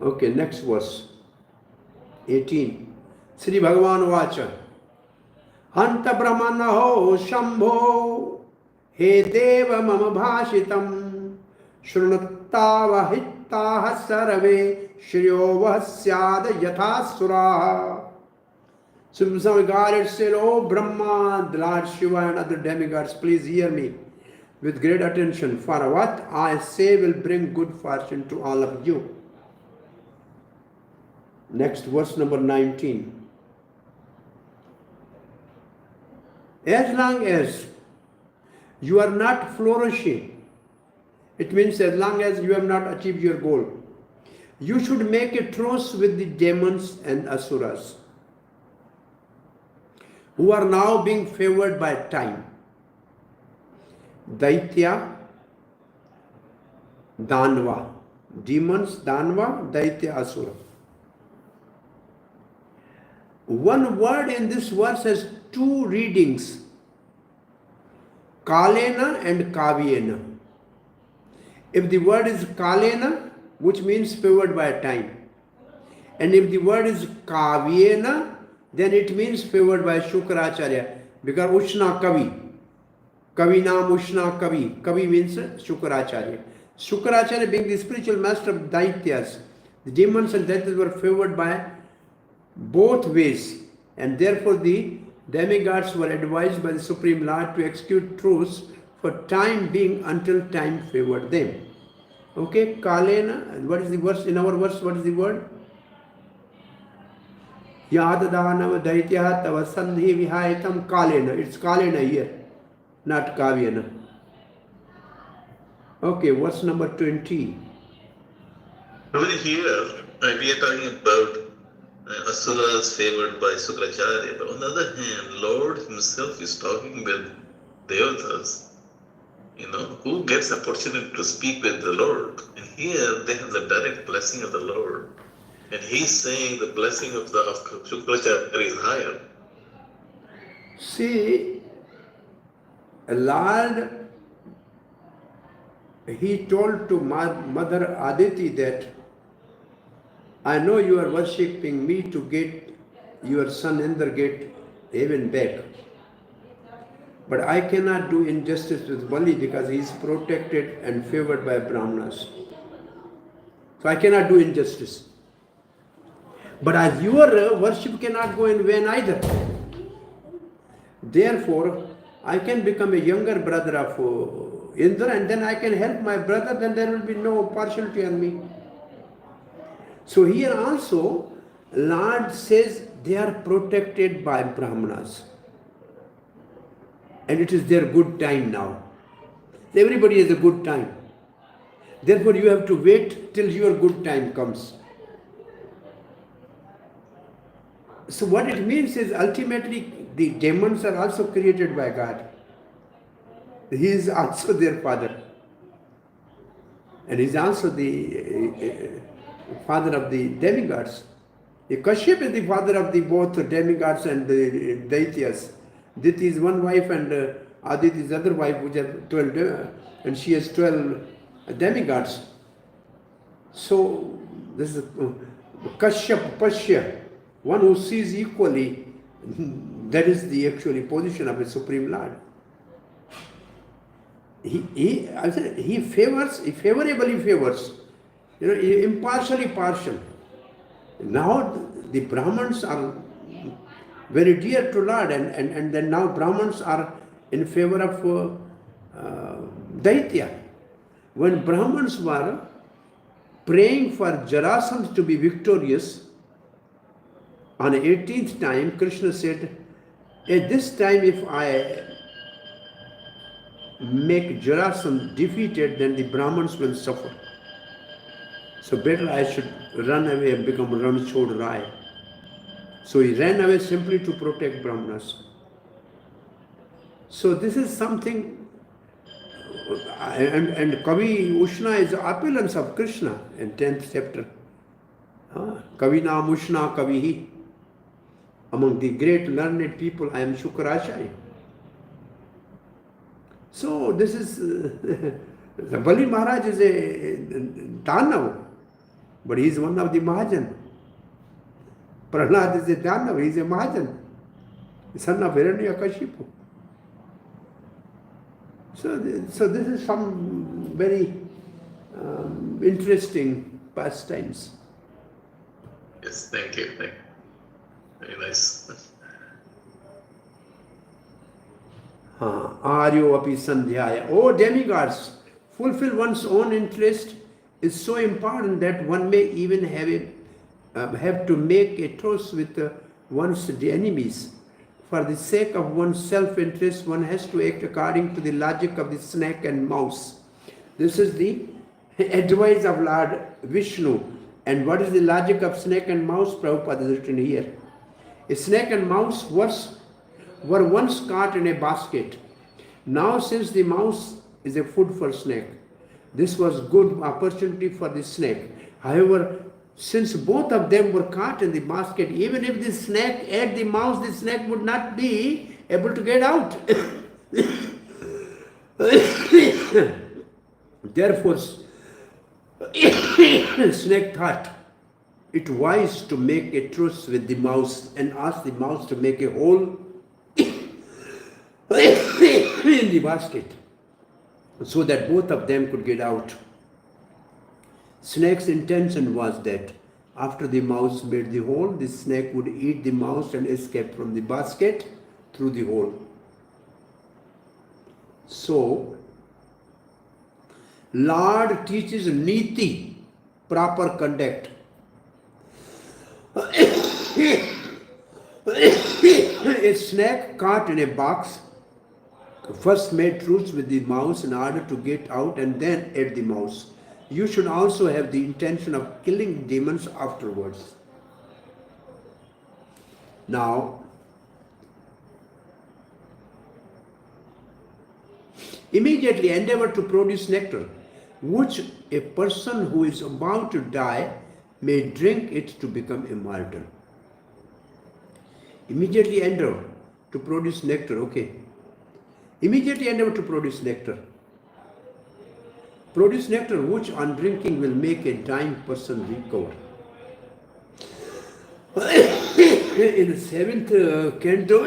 Okay, next verse. 18. Sri Bhagavan Vacha. Anta Brahmanaho Shambho He Deva Mama Bhashitam Shrunattava Hittaha Sarve Shriyo Vasyada Yathasura. So some Godhead said, "Oh Brahma, the Lord Shiva and other demigods, please hear me with great attention, for what I say will bring good fortune to all of you." Next, verse number 19. As long as you are not flourishing, it means as long as you have not achieved your goal, you should make a truce with the demons and asuras, who are now being favored by time. Daitya, Danva. Demons, Danva, Daitya, Asura. One word in this verse has two readings, Kalena and Kavyena. If the word is Kalena, which means favored by time, and if the word is Kavyena, then it means favored by Shukracharya, because Ushna Kavi. Kavinam Ushna Kavi. Kavi means Shukracharya. Shukracharya being the spiritual master of Daityas, the demons and Daityas were favored by both ways, and therefore the demigods were advised by the Supreme Lord to execute truce for time being until time favored them. Okay, Kalena, and what is the verse? In our verse, what is the word? Yadadanav Daitya Tava Sandhi Vihayatam Kalena. It's Kalena here, not Kavyana. Okay, verse number 20. Over here, we are talking about Asuras favored by Sukracharya. But on the other hand, Lord himself is talking with Devatas, who gets opportunity to speak with the Lord. And here they have the direct blessing of the Lord. And he's saying the blessing of Shukracharya is higher. See, Lord, he told to Mother Aditi that, I know you are worshipping me to get your son Indra get heaven back. But I cannot do injustice with Bali because he is protected and favored by Brahmanas. So I cannot do injustice. But as your worship cannot go in vain either. Therefore, I can become a younger brother of Indra and then I can help my brother, then there will be no partiality on me. So here also, Lord says they are protected by Brahmanas. And it is their good time now. Everybody has a good time. Therefore, you have to wait till your good time comes. So what it means is ultimately the demons are also created by God. He is also their father. And he is also the father of the demigods. Kashyap is the father of the both demigods and the daityas. Diti is one wife and Aditi is other wife, which are 12, and she has 12 demigods. So this is Kashyap, Pashya, one who sees equally. That is the actually position of a Supreme Lord. He favorably favors, impartially partial. Now the Brahmins are very dear to Lord, and then now Brahmins are in favor of Daitya. When Brahmins were praying for Jarasandha to be victorious, on the 18th time, Krishna said, at this time if I make Jarasandha defeated, then the Brahmins will suffer. So better I should run away and become Ranchod Rai. So he ran away simply to protect Brahmanas. So this is something, and Kavi Ushna is the opulence of Krishna in 10th chapter. Kavina Ushna Kavihi. Among the great learned people, I am Shukracharya. So this is, the Bali Maharaj is a Danav, but he is one of the Mahajan. Prahlad is a Danav, he is a Mahajan, son of Hiranyakashipu. So this is some very interesting pastimes. Yes, thank you. Very nice. Aryo api sandhyaya. Oh demigods, fulfill one's own interest is so important that one may even have to make a truce with one's enemies. For the sake of one's self-interest, one has to act according to the logic of the snake and mouse. This is the advice of Lord Vishnu. And what is the logic of snake and mouse? Prabhupada has written here. A snake and mouse were once caught in a basket. Now since the mouse is a food for snake, this was good opportunity for the snake. However, since both of them were caught in the basket, even if the snake ate the mouse, the snake would not be able to get out. Therefore, snake thought it wise to make a truce with the mouse and ask the mouse to make a hole in the basket so that both of them could get out. Snake's intention was that after the mouse made the hole, the snake would eat the mouse and escape from the basket through the hole. So, Lord teaches niti, proper conduct. A snake caught in a box first made truce with the mouse in order to get out and then ate the mouse. You should also have the intention of killing demons afterwards. Now, immediately endeavor to produce nectar, which a person who is about to die may drink it to become immortal. Immediately endeavor to produce nectar, okay. Immediately endeavor to produce nectar. Produce nectar which on drinking will make a dying person recover. In the 7th canto,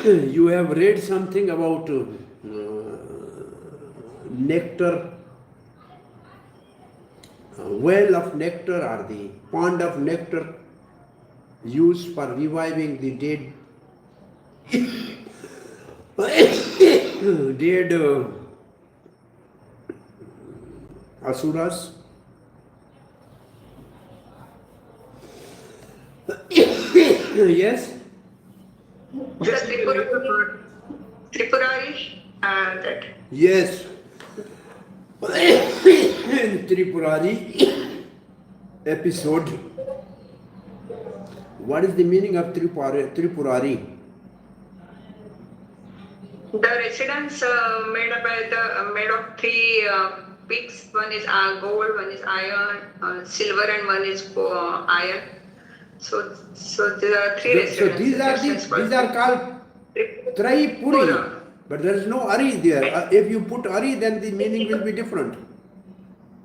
you have read something about nectar, well of nectar or the pond of nectar used for reviving the dead asuras. Yes? Just Tripurari and that. Yes. In Tripurari episode, what is the meaning of Tripurari? The residence made of three peaks. One is gold, one is iron, silver, and one is iron. So there are three So residences. these are called Traipuri, but there is no Ari there. If you put Ari, then the meaning will be different.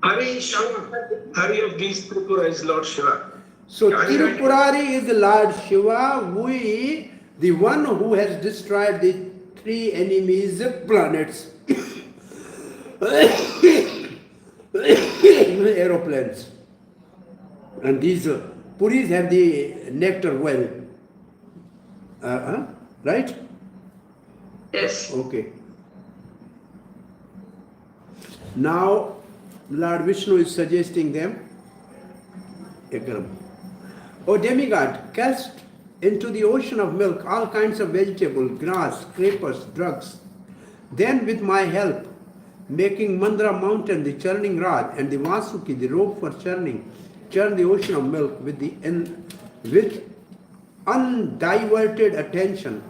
Hari Shiva. Hari of these Tripura is Lord Shiva. So Tirupurari is the Lord Shiva, the one who has destroyed the 3 enemies planets. Aeroplanes. And these Puris have the nectar well. Right? Yes. Okay. Now, Lord Vishnu is suggesting them, Ekram. O demigod, cast into the ocean of milk all kinds of vegetable, grass, creepers, drugs. Then with my help, making Mandra mountain the churning rod and the Vasuki the rope for churning, churn the ocean of milk with undiverted attention.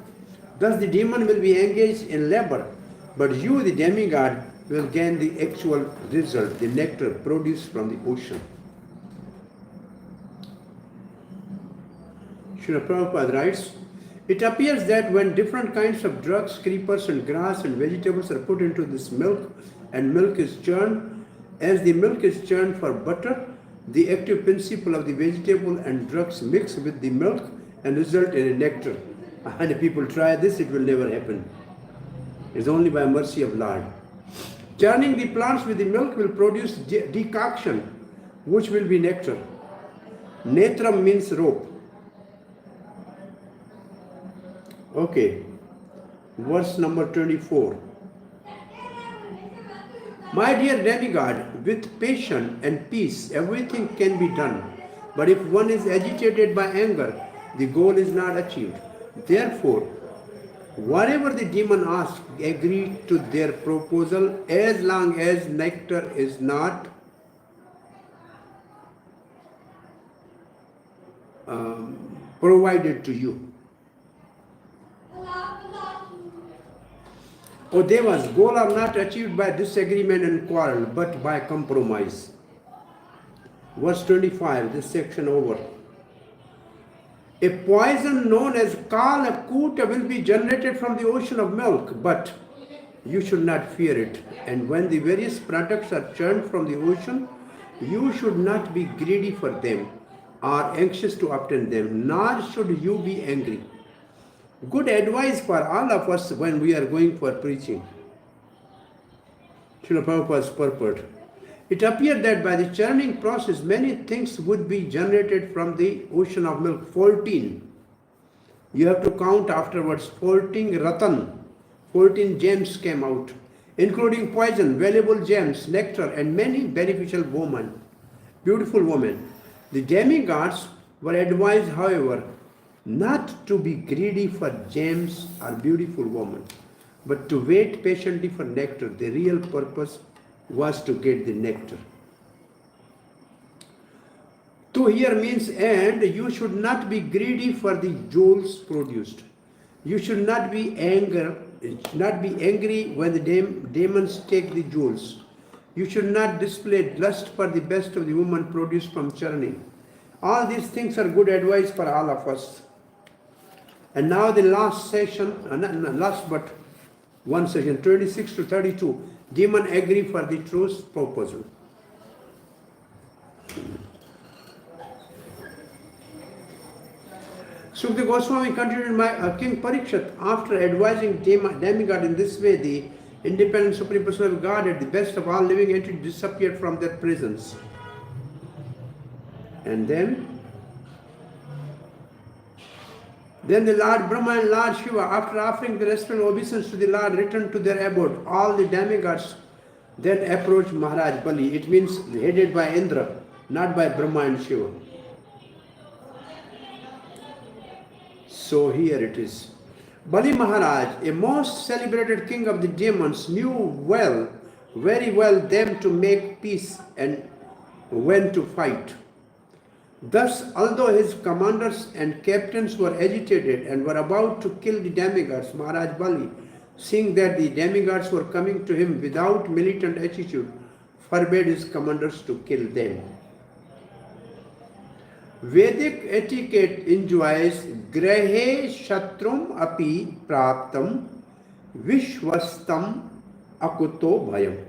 Thus the demon will be engaged in labor, but you, the demigod, will gain the actual result, the nectar produced from the ocean. Srila Prabhupada writes, it appears that when different kinds of drugs, creepers and grass and vegetables are put into this milk and milk is churned, as the milk is churned for butter, the active principle of the vegetable and drugs mix with the milk and result in a nectar. And if people try this, it will never happen. It's only by mercy of Lord. Churning the plants with the milk will produce decoction, which will be nectar. Netram means rope. Okay, verse number 24. My dear demigod, with patience and peace, everything can be done. But if one is agitated by anger, the goal is not achieved. Therefore, whatever the demon asks, agree to their proposal as long as nectar is not provided to you. O Devas, goals are not achieved by disagreement and quarrel, but by compromise. Verse 25, this section over. A poison known as Kalakuta will be generated from the ocean of milk, but you should not fear it. And when the various products are churned from the ocean, you should not be greedy for them or anxious to obtain them, nor should you be angry. Good advice for all of us when we are going for preaching. Srila Prabhupada's purport. It appeared that by the churning process, many things would be generated from the ocean of milk. 14. You have to count afterwards. 14 ratan, 14 gems came out, including poison, valuable gems, nectar, and many beneficial women, beautiful women. The demigods were advised, however, not to be greedy for gems or beautiful women, but to wait patiently for nectar. The real purpose was to get the nectar. To here means and you should not be greedy for the jewels produced. You should not be angry when the demons take the jewels. You should not display lust for the best of the woman produced from churning. All these things are good advice for all of us. And now the last session, last but one session, 26 to 32, demon agree for the truth proposal. Sukadeva Goswami continued, King Parikshit, after advising demigod in this way, the independent Supreme Personality of Godhead, the best of all living entities, disappeared from their presence. And then the Lord Brahma and Lord Shiva, after offering the respectful obeisance to the Lord, returned to their abode. All the demigods then approached Maharaj Bali. It means headed by Indra, not by Brahma and Shiva. So here it is. Bali Maharaj, a most celebrated king of the demons, knew very well them to make peace and when to fight. Thus, although his commanders and captains were agitated and were about to kill the demigods, Maharaj Bali, seeing that the demigods were coming to him without militant attitude, forbade his commanders to kill them. Vedic etiquette enjoys grahe shatrum api praptam vishwastam akuto bhayam.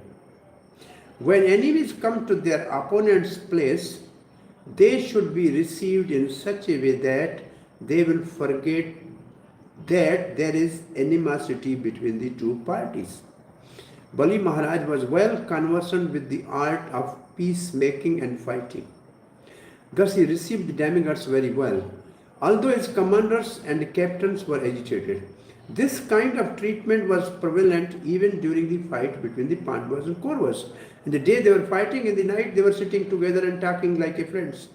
When enemies come to their opponent's place, they should be received in such a way that they will forget that there is animosity between the two parties. Bali Maharaj was well conversant with the art of peacemaking and fighting. Thus he received the demigods very well, although his commanders and captains were agitated. This kind of treatment was prevalent even during the fight between the Pandavas and Kauravas. In the day they were fighting, in the night they were sitting together and talking like friends.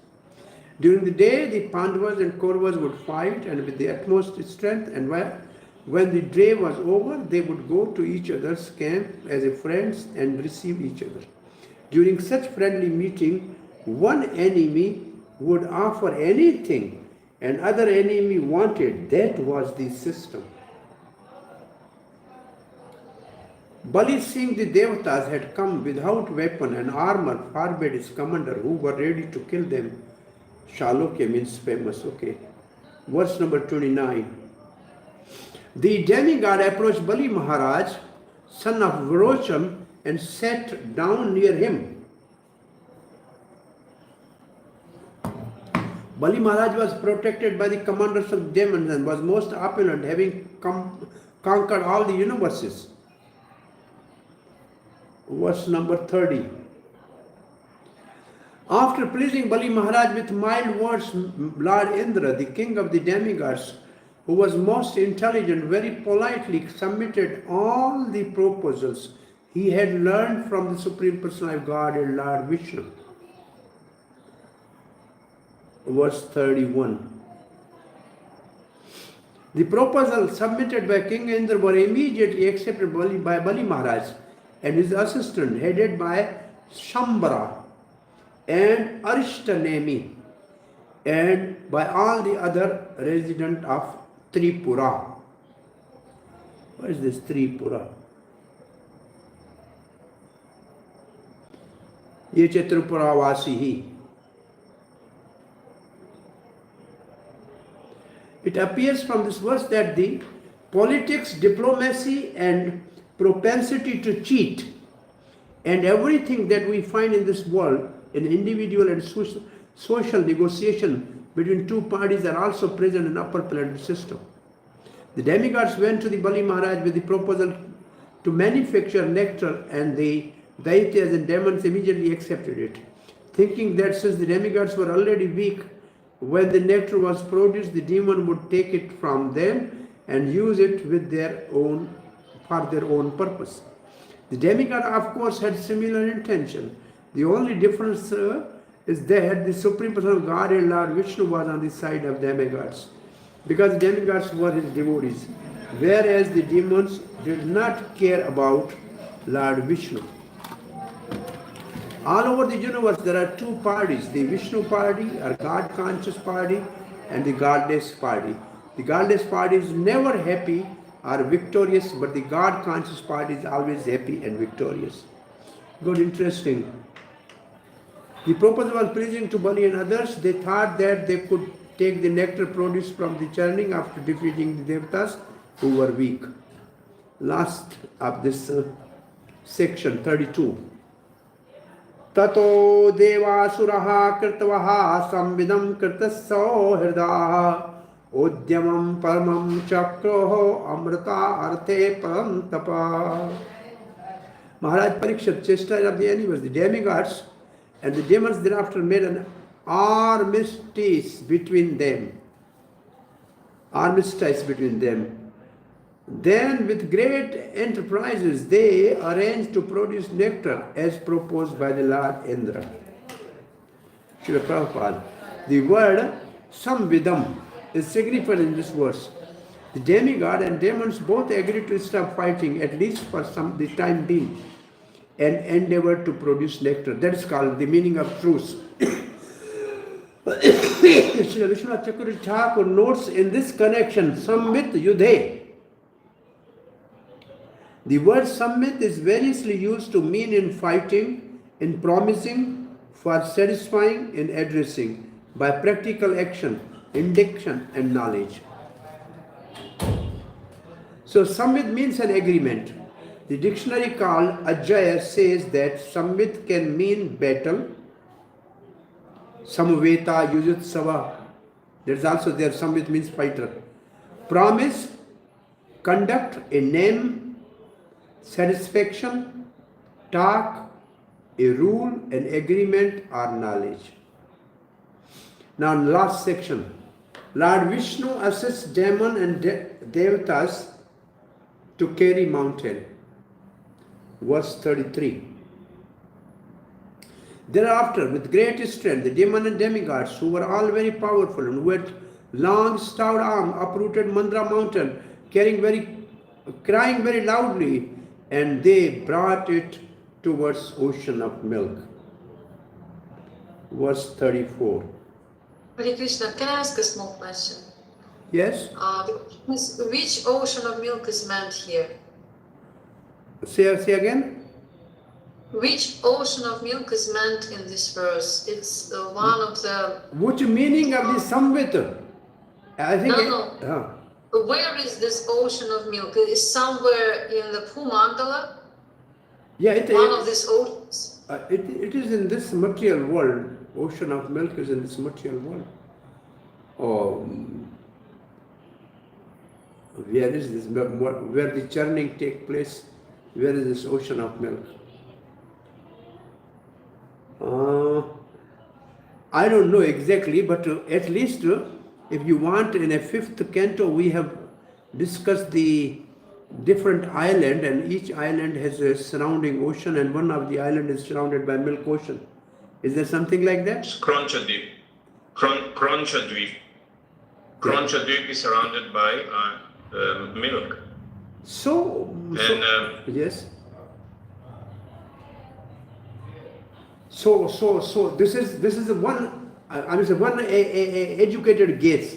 During the day the Pandavas and Kauravas would fight and with the utmost strength, and when the day was over they would go to each other's camp as friends and receive each other. During such friendly meeting, one enemy would offer anything and other enemy wanted. That was the system. Bali, seeing the devatas had come without weapon and armor, forbade his commander who were ready to kill them. Shalokya means famous, okay. Verse number 29. The demigod approached Bali Maharaj, son of Virocham, and sat down near him. Bali Maharaj was protected by the commanders of demons and was most opulent, having conquered all the universes. Verse number 30. After pleasing Bali Maharaj with mild words, Lord Indra, the king of the demigods, who was most intelligent, very politely submitted all the proposals he had learned from the Supreme Personality of Godhead, Lord Vishnu. Verse 31. The proposals submitted by King Indra were immediately accepted by Bali Maharaj and his assistant, headed by Shambhara and Arishtanemi, and by all the other residents of Tripura. What is this Tripura? Ye Tripura Vasihi. It appears from this verse that the politics, diplomacy, and propensity to cheat, and everything that we find in this world, in individual and social negotiation between two parties, are also present in upper planetary system. The demigods went to the Bali Maharaj with the proposal to manufacture nectar, and the Daityas and demons immediately accepted it, thinking that since the demigods were already weak, when the nectar was produced, the demon would take it from them and use it for their own purpose. The demigod, of course, had similar intention. The only difference is that the Supreme Person of Godhead, Lord Vishnu, was on the side of demigods, because the demigods were his devotees, whereas the demons did not care about Lord Vishnu. All over the universe, there are two parties, the Vishnu party, or God conscious party, and the godless party. The godless party is never happy or victorious, but the God conscious party is always happy and victorious. Good, interesting. The proposal was pleasing to Bali and others. They thought that they could take the nectar produced from the churning after defeating the devatas who were weak. Last of this section 32. Tato devasuraha krtavaha samvidam krtaso hridaha udyamam paramam chakroho amrita arte param tapa. Maharaj Parikshit, chastised of the enemies, the demigods, and the demons thereafter made an armistice between them. Then with great enterprises they arranged to produce nectar as proposed by the Lord Indra. Srila Prabhupada. The word samvidam is significant in this verse. The demigod and demons both agreed to stop fighting, at least for the time being, and endeavor to produce nectar. That is called the meaning of truce. Srila Vishwanath Chakravarti Thakur notes in this connection, Samvit Yudhe. The word Samvit is variously used to mean in fighting, in promising, for satisfying, in addressing, by practical action, indiction, and knowledge. So Samvit means an agreement. The dictionary called Adhyan says that Samvit can mean battle, Samveta, Yujutsava. There's also there, Samvit means fighter. Promise, conduct, a name, satisfaction, talk, a rule, an agreement, or knowledge. Now, last section. Lord Vishnu assists demon and devatas to carry mountain. Verse 33. Thereafter, with great strength, the demon and demigods, who were all very powerful and who had long stout arm, uprooted Mandra mountain, crying very loudly, and they brought it towards ocean of milk. Verse 34. Hare Krishna, can I ask a small question? Yes? Which ocean of milk is meant here? Say again? Which ocean of milk is meant in this verse? It's one of the... Which meaning of the Samvit? I think... No. Where is this ocean of milk? Is somewhere in the Bhumandala? Yeah, one of these oceans? It is in this material world. Ocean of milk is in this material world. Where is this? Where the churning takes place? Where is this ocean of milk? I don't know exactly, but at least if you want, in a 5th canto, we have discussed the different island, and each island has a surrounding ocean, and one of the island is surrounded by milk ocean. Is there something like that? Kronchadweep. Kronchadweep. Kronchadweep is surrounded by milk. Yes. So this is one. I mean, one educated guess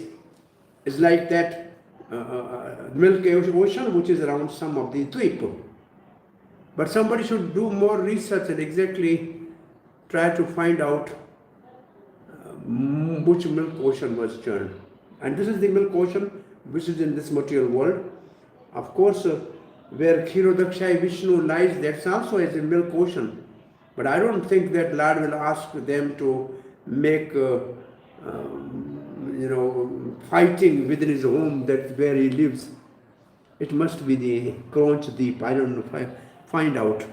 is like that milk ocean, which is around some of the Dweep. But somebody should do more research and exactly try to find out which milk ocean was churned. And this is the milk ocean which is in this material world. Of course, where Kshirodakshai Vishnu lies, that's also as a milk ocean. But I don't think that Lord will ask them to make, fighting within his home, that's where he lives. It must be the Kronchadweep. I don't know if I find out.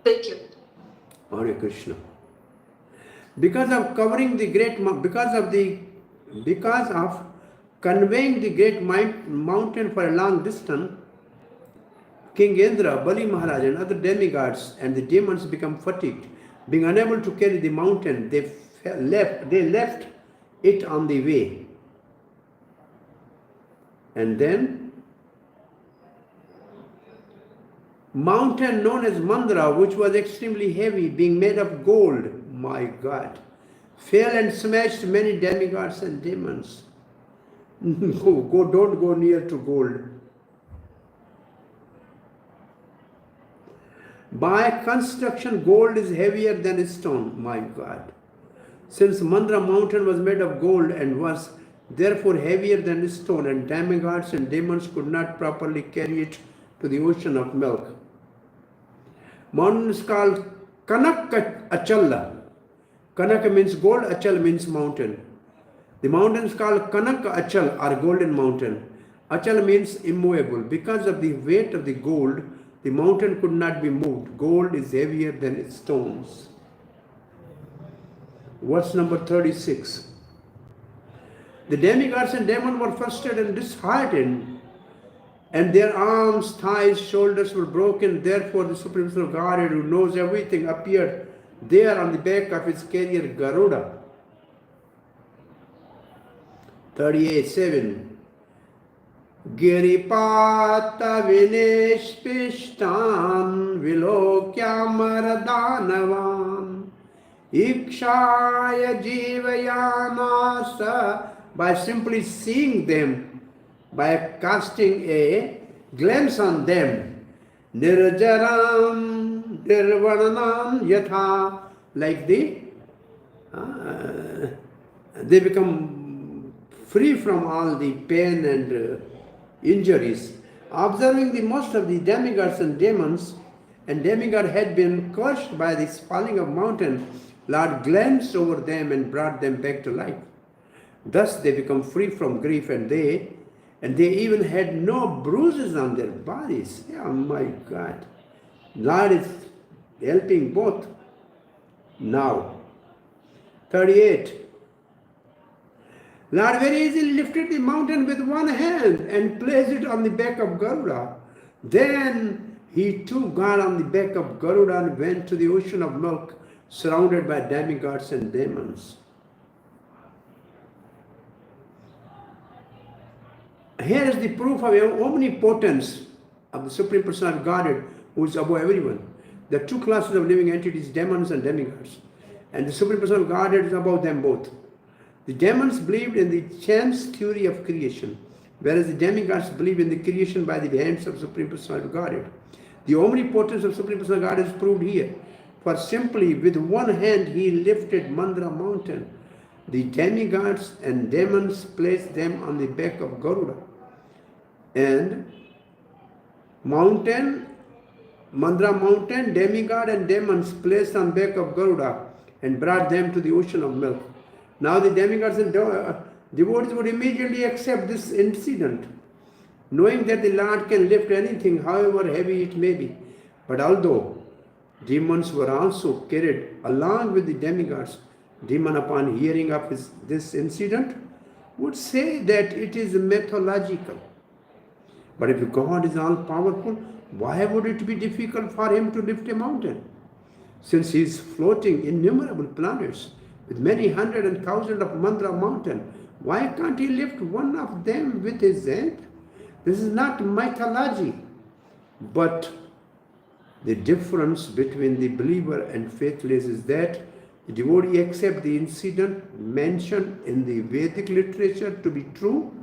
Thank you. Hare Krishna. Because of conveying the great mountain for a long distance, King Indra, Bali Maharaj, and other demigods and the demons become fatigued. Being unable to carry the mountain, they left it on the way. And then mountain known as Mandra, which was extremely heavy, being made of gold, my God, fell and smashed many demigods and demons. Don't go near to gold. By construction, gold is heavier than stone, my God. Since Mandra mountain was made of gold and was therefore heavier than stone, and demigods and demons could not properly carry it to the ocean of milk. Mountain is called Kanak Achalla. Kanak means gold, Achal means mountain. The mountain is called Kanak Achal or golden mountain. Achal means immovable. Because of the weight of the gold, the mountain could not be moved. Gold is heavier than stones. Verse number 36. The demigods and demons were frustrated and disheartened, and their arms, thighs, shoulders were broken. Therefore the Supreme Personal Godhead, who knows everything, appeared there on the back of his carrier Garuda. 38:7. Giripata vineshpishtan vilokyamardanavan ikshaya jivayanasa. By simply seeing them, by casting a glance on them, nirjaram nirvanam yatha, like they become free from all the pain and injuries. Observing the most of the demigods and demons, and demigod had been crushed by the falling of mountain, Lord glanced over them and brought them back to life. Thus they become free from grief, and they even had no bruises on their bodies. Oh my God. Lord is helping both. Now, 38. Lord very easily lifted the mountain with one hand and placed it on the back of Garuda. Then he too got on the back of Garuda and went to the ocean of milk, surrounded by demigods and demons. Here is the proof of omnipotence of the Supreme Personality of Godhead, who is above everyone. There are two classes of living entities, demons and demigods. And the Supreme Personality of Godhead is above them both. The demons believed in the chance theory of creation, whereas the demigods believe in the creation by the hands of Supreme Personality of Godhead. The omnipotence of Supreme Personality of Godhead is proved here. For simply with one hand he lifted Mandra mountain. The demigods and demons placed them on the back of Garuda. And Mandra mountain, demigod and demons placed on back of Garuda and brought them to the ocean of milk. Now the demigods and devotees would immediately accept this incident, knowing that the Lord can lift anything, however heavy it may be. But although demons were also carried along with the demigods, demon, upon hearing of this incident, would say that it is mythological. But if God is all-powerful, why would it be difficult for him to lift a mountain? Since he is floating innumerable planets with many hundred and thousands of Mandra mountain, why can't he lift one of them with his hand? This is not mythology, but the difference between the believer and faithless is that the devotee accepts the incident mentioned in the Vedic literature to be true,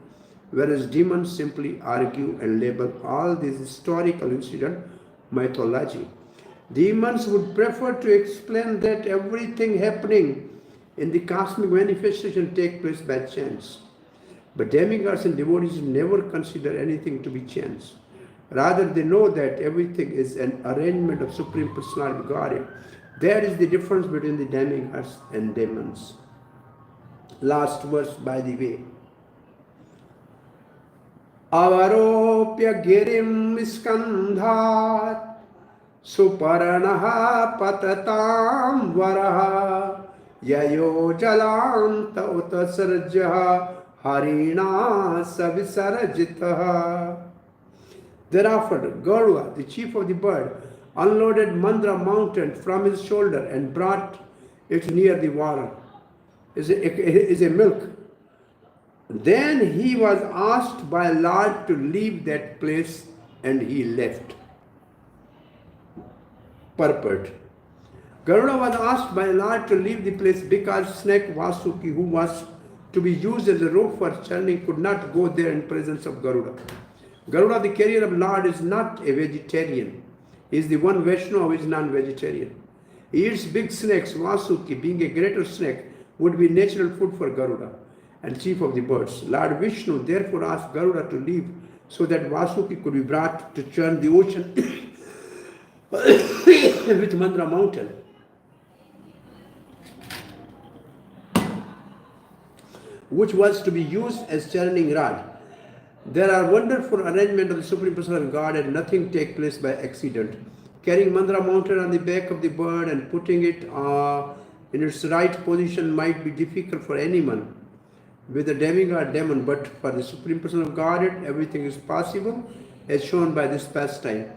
whereas demons simply argue and label all these historical incidents mythology. Demons would prefer to explain that everything happening in the cosmic manifestation takes place by chance. But demigods and devotees never consider anything to be chance. Rather, they know that everything is an arrangement of Supreme Personality of Godhead. That is the difference between the demigods and demons. Last verse, by the way. Avaropya girim skandhat suparanaha patatam varaha yayo jalanta utasarjaha harina savisarajitaha. Thereafter, Garuda, the chief of the bird, unloaded Mandra mountain from his shoulder and brought it near the water. Is a milk. Then he was asked by Lord to leave that place, and he left. purport. Garuda was asked by Lord to leave the place because snake Vasuki, who was to be used as a rope for churning, could not go there in presence of Garuda. Garuda, the carrier of Lord, is not a vegetarian. He is the one Vaishnava who is non-vegetarian. He eats big snakes. Vasuki, being a greater snake, would be natural food for Garuda and chief of the birds. Lord Vishnu therefore asked Garuda to leave so that Vasuki could be brought to churn the ocean with Mandra mountain. Which was to be used as churning rod. There are wonderful arrangements of the Supreme Personality of God, and nothing takes place by accident. Carrying Mandra mountain on the back of the bird and putting it in its right position might be difficult for anyone with a demigod demon, but for the Supreme Person of Godhead, everything is possible, as shown by this pastime.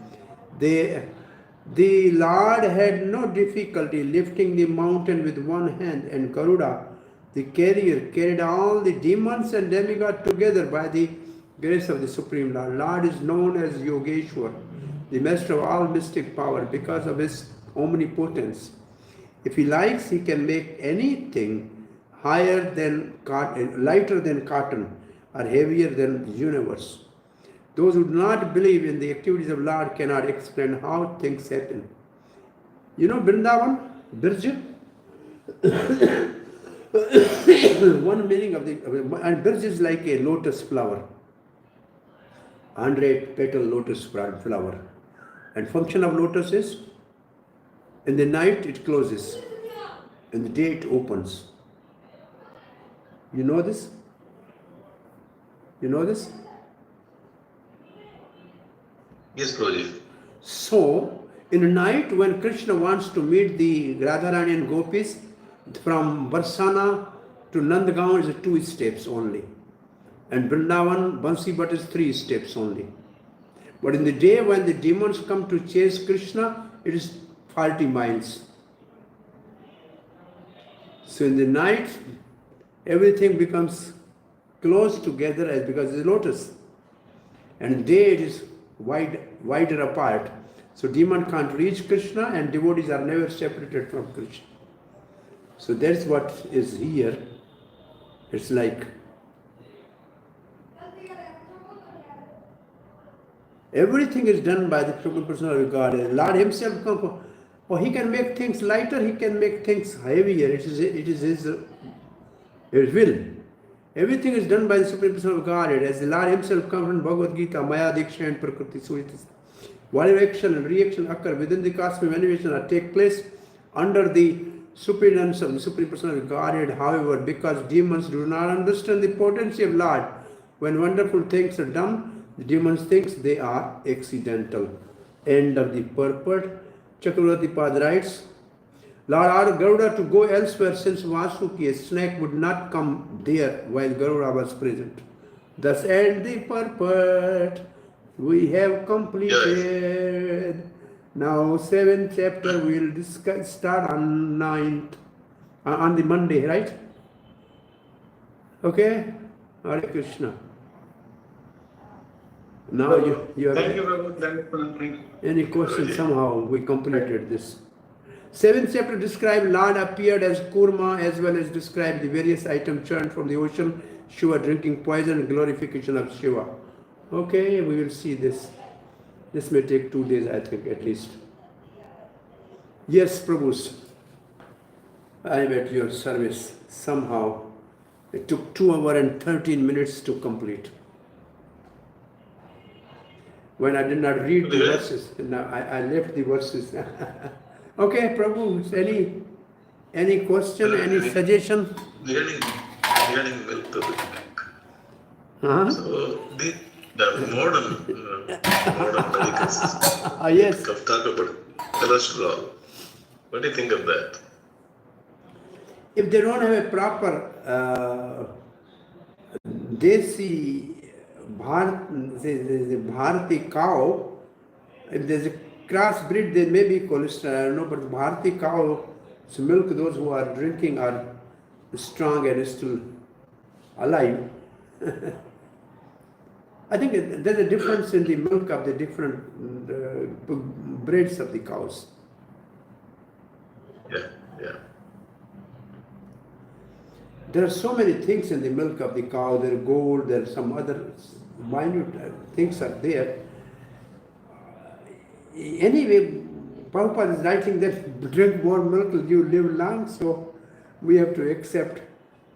The Lord had no difficulty lifting the mountain with one hand, and Garuda, the carrier, carried all the demons and demigods together by the grace of the Supreme Lord. Lord is known as Yogeshwar, the master of all mystic power, because of his omnipotence. If he likes, he can make anything lighter than cotton or heavier than the universe. Those who do not believe in the activities of Lord cannot explain how things happen. You know Vrindavan, Birj? One meaning of and Birj is like a lotus flower, 100 petal lotus flower. And function of lotus is, in the night it closes, in the day it opens. You know this? You know this? Yes, Prabhuji. So, in the night when Krishna wants to meet the Radharani and Gopis, from Barsana to Nandgaon is 2 steps only. And Vrindavan, Bansi Bhat is 3 steps only. But in the day when the demons come to chase Krishna, it is 40 miles. So in the night, everything becomes close together as because it's lotus. And in the day it is wider apart. So demon can't reach Krishna and devotees are never separated from Krishna. So that's what is here. It's like everything is done by the Supreme Personality of God. Lord himself comes. Oh, he can make things lighter, he can make things heavier. It is his will. Everything is done by the Supreme Personality of Godhead. As the Lord himself comes in Bhagavad Gita, Maya Diksha and Prakriti Sujita. Whatever action and reaction occur within the cosmic manifestation or take place under the superintendence of the Supreme Personality of Godhead. However, because demons do not understand the potency of Lord, when wonderful things are done, the demons think they are accidental. End of the purport. Chakravarti Pad writes, Lord ordered Garuda to go elsewhere since Vasuki, a snake, would not come there while Garuda was present. Thus end the purport. We have completed. Yes. Now 7th chapter we will start on 9th, on the Monday, right? Okay? Hare Krishna. Now you Thank you, Prabhu. Any questions? Somehow we completed this. 7th chapter described Lord appeared as Kurma as well as described the various items churned from the ocean, Shiva drinking poison, and glorification of Shiva. Okay, we will see this. This may take 2 days, I think, at least. Yes, Prabhus. I am at your service. Somehow it took 2 hours and 13 minutes to complete. When I did not read the verses, now I left the verses. Okay, Prabhu, any question, any suggestion? Regarding milk of the Huh? So the modern medical system. Yes. Talk about cholesterol. What do you think of that? If they don't have a proper desi Bharati cow, if there's a crossbreed, there may be cholesterol, I don't know, but Bharati cow's milk, those who are drinking are strong and still alive. I think there's a difference in the milk of the different breeds of the cows. Yeah. There are so many things in the milk of the cow. There is gold, there are some other minute things are there. Anyway, Prabhupada is writing that drink more milk, you live long, so we have to accept.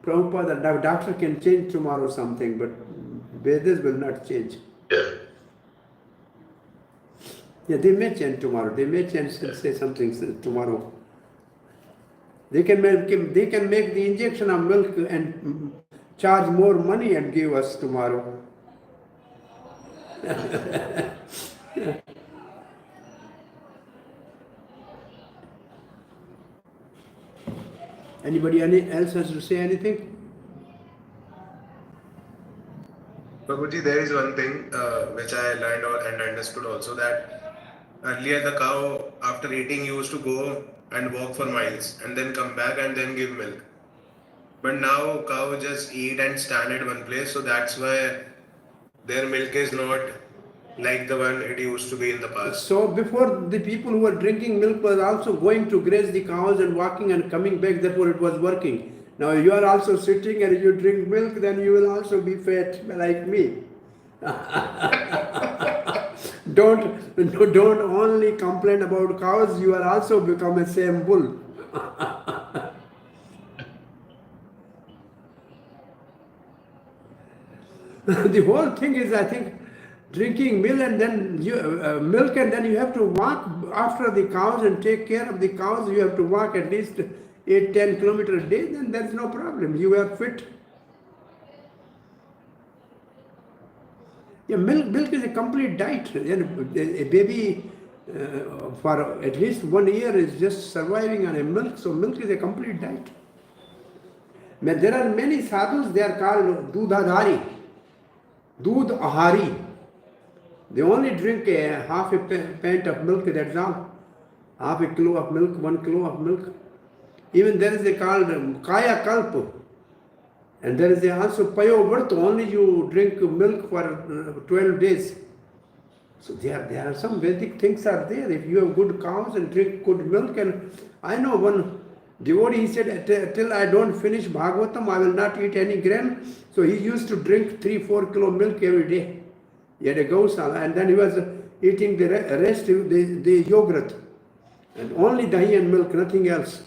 Prabhupada, the doctor can change tomorrow something, but Vedas will not change. Yeah, they may change tomorrow. They may change and say something tomorrow. They can make the injection of milk and charge more money and give us tomorrow. Anybody else has to say anything? Prabhuji, there is one thing which I learned and understood also, that earlier the cow after eating used to go and walk for miles and then come back and then give milk. But now cow just eat and stand at one place, so that's why their milk is not like the one it used to be in the past. So before, the people who were drinking milk were also going to graze the cows and walking and coming back, therefore it was working. Now you are also sitting and you drink milk, then you will also be fat like me. Don't only complain about cows, you are also become a same bull. The whole thing is, I think, drinking milk and then you have to walk after the cows and take care of the cows. You have to walk at least 8-10 kilometers a day, then there's no problem. You are fit. Yeah, milk is a complete diet. A baby for at least 1 year is just surviving on a milk, so milk is a complete diet. There are many sadhus, they are called dudhadhari, dudh ahari. They only drink half a pint of milk, that's all. Half a kilo of milk, 1 kilo of milk. Even there is a called kaya kalpa. And there is also payo vrt, only you drink milk for 12 days. So there are some Vedic things are there. If you have good cows and drink good milk, and I know one devotee, he said, till I don't finish Bhagavatam, I will not eat any grain. So he used to drink 3-4 kilo milk every day. He had a gausala, and then he was eating the rest, the yogurt. And only dahi and milk, nothing else.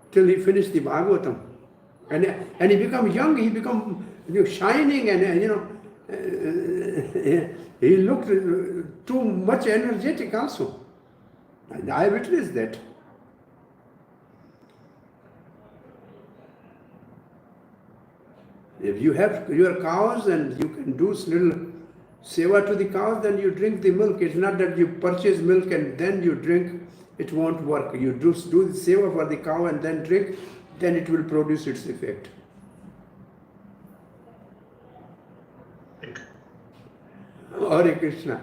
Till he finished the Bhagavatam. And he become young, he become shining, and he looked too much energetic also. And I witnessed that. If you have your cows and you can do little seva to the cows, then you drink the milk. It's not that you purchase milk and then you drink. It won't work. You do the seva for the cow and then drink, then it will produce its effect. Hare Krishna.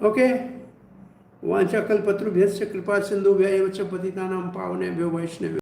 Okay. Vancha kalpatrubhyasya kripa sindhu vyayavacha patitanam pavane vyo vaishnavyo.